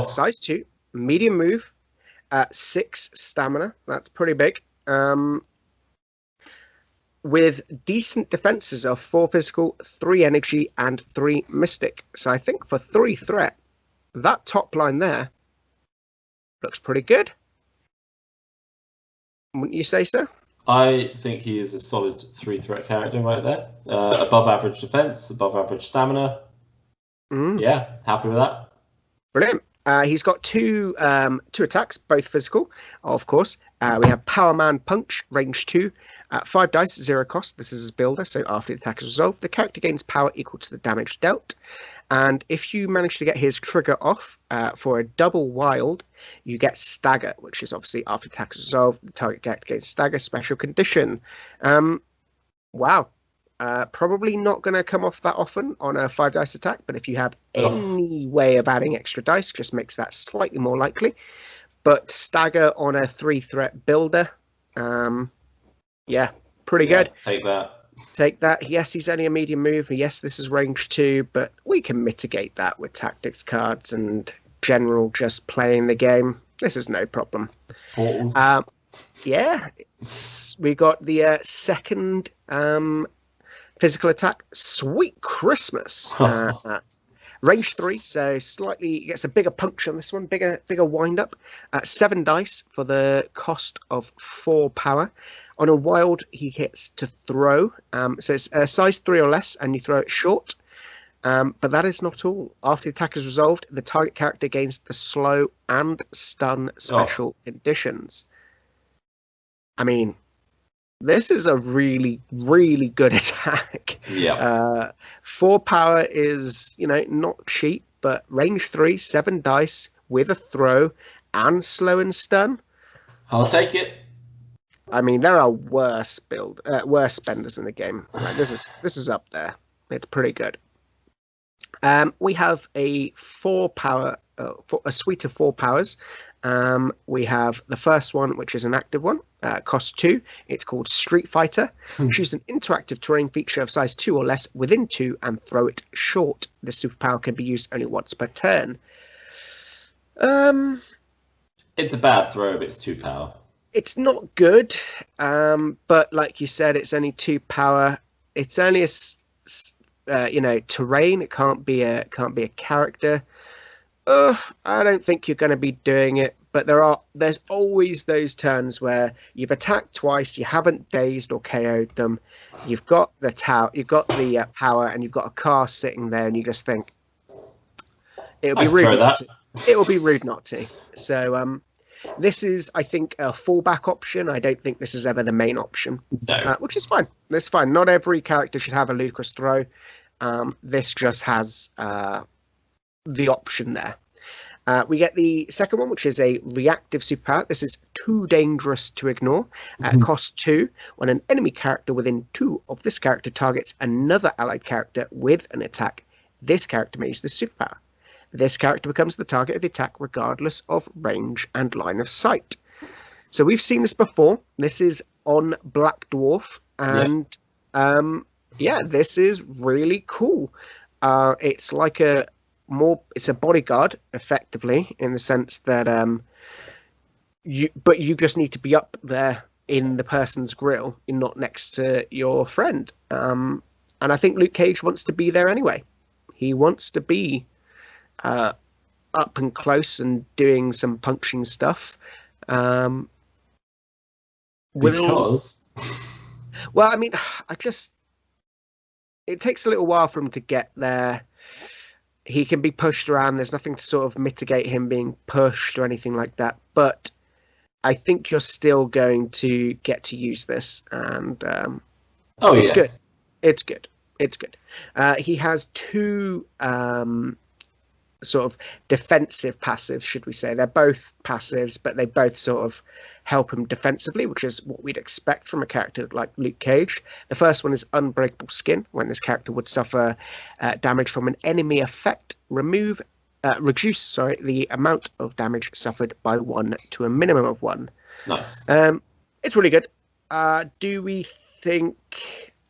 size 2, medium move, 6 stamina. That's pretty big. With decent defenses of 4 physical, 3 energy, and 3 mystic. So I think for 3 threat, that top line there looks pretty good. Wouldn't you say so? I think he is a solid 3 threat character right there. Above average defense, above average stamina. Yeah, happy with that. Brilliant. He's got two attacks, both physical, of course. We have Power Man Punch, range 2, 5 dice, 0 cost. This is his builder, so after the attack is resolved, the character gains power equal to the damage dealt. And if you manage to get his trigger off for a double wild, you get Stagger, which is obviously after the attack is resolved, the target character gains Stagger, special condition. Wow. Probably not going to come off that often on a 5 dice attack, but if you have any way of adding extra dice, just makes that slightly more likely. But Stagger on a 3 threat builder, yeah, pretty good. Take that. Take that. Yes, he's only a medium move. Yes, this is range 2, but we can mitigate that with tactics cards and general just playing the game. This is no problem. Portals. Yeah, we got the second physical attack, Sweet Christmas. Range 3, so slightly gets a bigger punch on this one, bigger wind up. 7 dice for the cost of 4 power. On a wild, he hits to throw. So it's size 3 or less, and you throw it short. But that is not all. After the attack is resolved, the target character gains the slow and stun special conditions. I mean, this is a really, really good attack. Yeah. 4 power is, not cheap, but range 3, 7 dice with a throw and slow and stun. I'll take it. I mean, there are worse spenders in the game. Like, this is up there. It's pretty good. We have a 4 power, a suite of 4 powers. We have the first one, which is an active one, cost 2. It's called Street Fighter. Choose an interactive terrain feature of size 2 or less within 2 and throw it short. This superpower can be used only once per turn. It's a bad throw, but it's 2 power. It's not good, but like you said, it's only 2 power. It's only a terrain. It can't be a character. I don't think you're going to be doing it, but there's always those turns where you've attacked twice, you haven't dazed or KO'd them, you've got the power, and you've got a car sitting there, and you just think it would be rude not to. So this is, I think, a fallback option. I don't think this is ever the main option, which is fine. That's fine. Not every character should have a ludicrous throw. This just has the option there. We get the second one, which is a reactive superpower. This is too dangerous to ignore. Cost 2. When an enemy character within 2 of this character targets another allied character with an attack, this character may use this superpower. This character becomes the target of the attack regardless of range and line of sight. So we've seen this before. This is on Black Dwarf, and this is really cool. It's like it's a bodyguard effectively, in the sense that you just need to be up there in the person's grill and not next to your friend. And I think Luke Cage wants to be there anyway. He wants to be up and close and doing some punching stuff. Because well, I mean, it takes a little while for him to get there. He can be pushed around. There's nothing to sort of mitigate him being pushed or anything like that. But I think you're still going to get to use this, and it's good. It's good. It's good. He has 2 sort of defensive passives, should we say. They're both passives, but they both sort of help him defensively, which is what we'd expect from a character like Luke Cage. The first one is Unbreakable Skin. When this character would suffer damage from an enemy effect, reduce the amount of damage suffered by 1 to a minimum of 1. Nice. It's really good. Do we think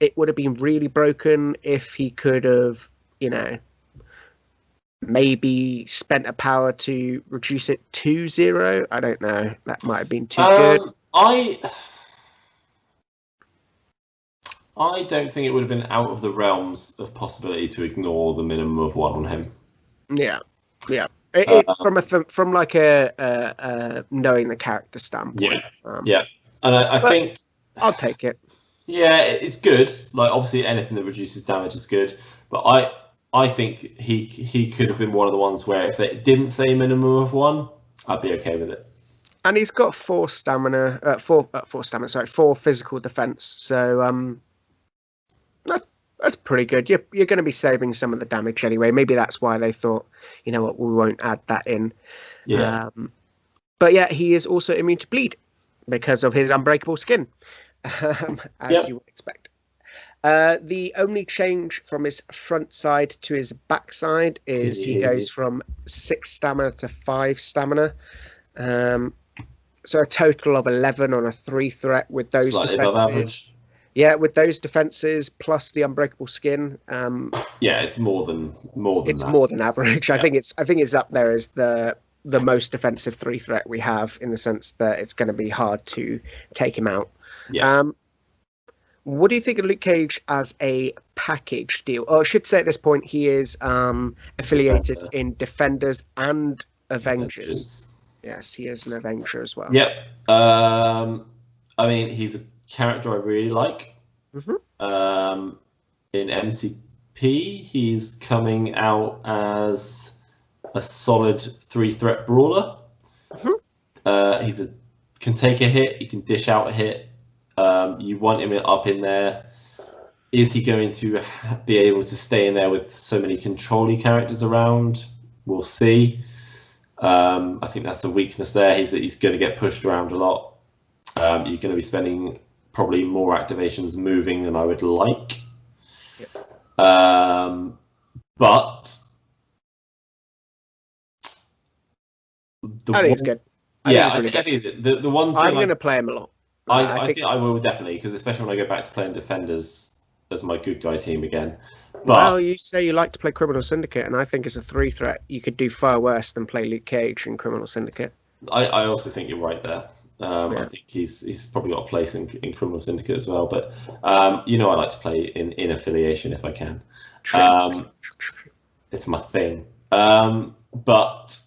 it would have been really broken if he could have, maybe spent a power to reduce it to 0? I don't know. That might have been too good. I don't think it would have been out of the realms of possibility to ignore the minimum of 1 on him. Yeah. From like a knowing the character standpoint. Yeah. And I think I'll take it. Yeah, it's good. Like, obviously, anything that reduces damage is good. But I think he could have been one of the ones where if they didn't say minimum of 1, I'd be okay with it. And he's got 4 stamina, 4 physical defense. So that's pretty good. You're going to be saving some of the damage anyway. Maybe that's why they thought, you know what, we won't add that in. Yeah. But yeah, he is also immune to bleed because of his unbreakable skin, as you would expect. The only change from his front side to his back side is he goes from 6 stamina to 5 stamina. So a total of 11 on a 3 threat with those slightly above average. Yeah, with those defenses plus the unbreakable skin. It's more than it's that. More than average. Yeah. I think it's up there as the most defensive 3 threat we have, in the sense that it's going to be hard to take him out. Yeah. What do you think of Luke Cage as a package deal? Or I should say at this point, he is affiliated in Defenders and Avengers. Yes, he is an Avenger as well. Yep. I mean, he's a character I really like. Mm-hmm. In MCP, he's coming out as a solid 3-threat brawler. Mm-hmm. Can take a hit. He can dish out a hit. You want him up in there. Is he going to be able to stay in there with so many control-y characters around? We'll see. I think that's the weakness there. He's going to get pushed around a lot. You're going to be spending probably more activations moving than I would like. Yep. But I think it's good. I think it's the one thing I'm going to play him a lot. I think I will definitely, because especially when I go back to playing Defenders as my good guy team again. But, well, you say you like to play Criminal Syndicate, and I think as a 3-threat, you could do far worse than play Luke Cage in Criminal Syndicate. I also think you're right there. I think he's probably got a place in Criminal Syndicate as well. But I like to play in affiliation if I can. It's my thing. But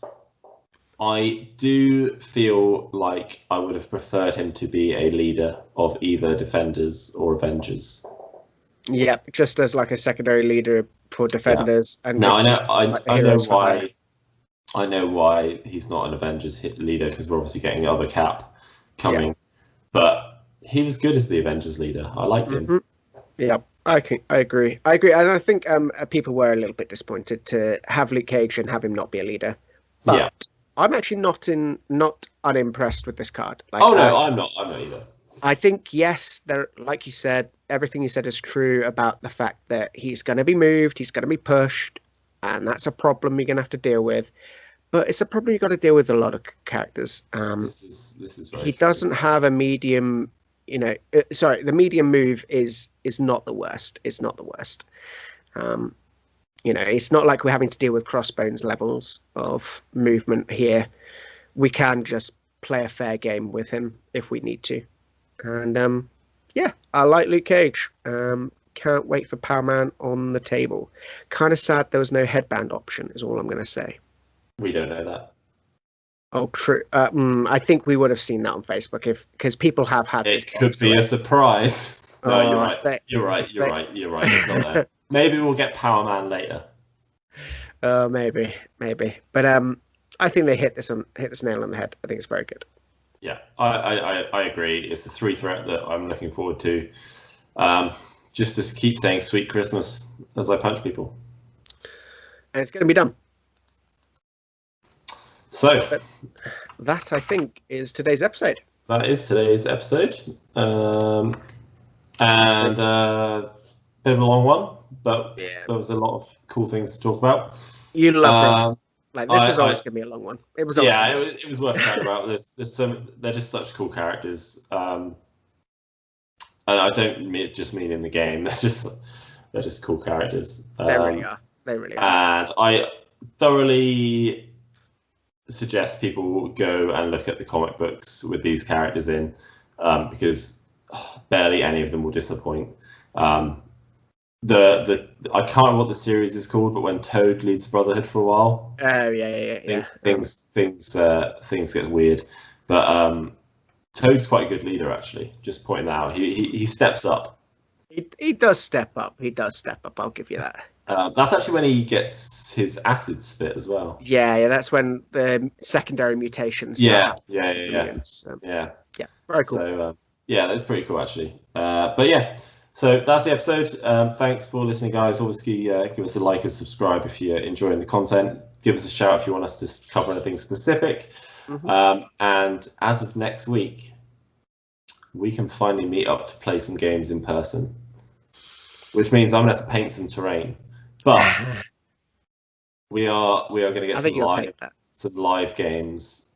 I do feel like I would have preferred him to be a leader of either Defenders or Avengers. Yeah, just as like a secondary leader for Defenders. Yeah. And no, I know why he's not an Avengers leader, because we're obviously getting other Cap coming. Yeah. But he was good as the Avengers leader. I liked him. Mm-hmm. Yeah, I agree. And I think people were a little bit disappointed to have Luke Cage and have him not be a leader. But I'm actually not unimpressed with this card. I'm not either. I think, yes, like you said, everything you said is true about the fact that he's going to be moved, he's going to be pushed, and that's a problem you're going to have to deal with. But it's a problem you've got to deal with a lot of characters. This is very he true. Doesn't have a medium, the medium move is not the worst. It's not the worst. It's not like we're having to deal with Crossbones levels of movement here. We can just play a fair game with him if we need to. And I like Luke Cage. Can't wait for Power Man on the table. Kind of sad there was no headband option, is all I'm going to say. We don't know that. Oh, true. I think we would have seen that on Facebook because people have had. It could be a surprise. No, you're right. You're right. It's not there. Maybe we'll get Power Man later. Maybe. But I think they hit this nail on the head. I think it's very good. Yeah, I agree. It's a 3-threat that I'm looking forward to. Just to keep saying "Sweet Christmas" as I punch people. And it's going to be done. So that, I think, is today's episode. That is today's episode. And bit of a long one, but there was a lot of cool things to talk about. You love Like this was always going to be a long one. It was. It was worth chatting about. There's some. They're just such cool characters. And I don't just mean in the game. They're just cool characters. They really are. They really are. And I thoroughly suggest people go and look at the comic books with these characters in, because barely any of them will disappoint. I can't remember what the series is called, but when Toad leads Brotherhood for a while, things get weird. But Toad's quite a good leader, actually. Just pointing that out, he steps up. He does step up. He does step up. I'll give you that. That's actually when he gets his acid spit as well. Yeah. That's when the secondary mutations. Yeah. Very cool. So that's pretty cool, actually. But yeah. So that's the episode. Thanks for listening, guys. Obviously, give us a like and subscribe if you're enjoying the content. Give us a shout if you want us to cover anything specific. And as of next week, we can finally meet up to play some games in person, which means I'm going to have to paint some terrain. But we are going to get some live games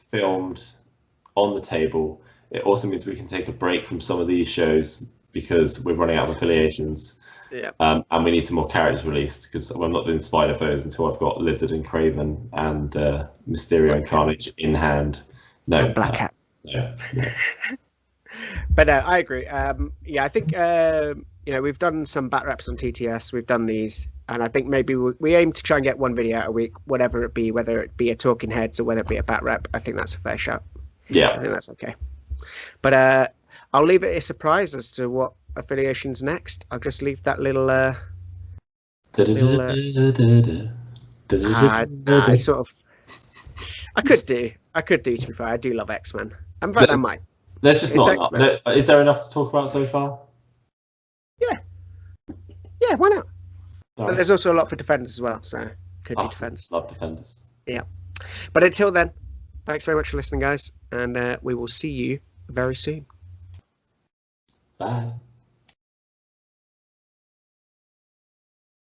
filmed on the table. It also means we can take a break from some of these shows, because we're running out of affiliations, and we need some more characters released, because I'm not doing Spider-Foes until I've got Lizard and Craven and Mysterio and Carnage in hand. No, and Black Cat. No. But I agree. I think we've done some bat reps on TTS. We've done these, and I think maybe we aim to try and get one video out a week, whatever it be, whether it be a Talking Heads or whether it be a bat rep. I think that's a fair shout. Yeah, I think that's okay. But I'll leave it a surprise as to what affiliation's next. I'll just leave that little. I could do. To be fair, I do love X-Men. In fact, I might. There's just not enough. Is there enough to talk about so far? Yeah, why not? But there's also a lot for Defenders as well, so could be Defenders. Love Defenders. Yeah. But until then, thanks very much for listening, guys, and we will see you very soon. Bye.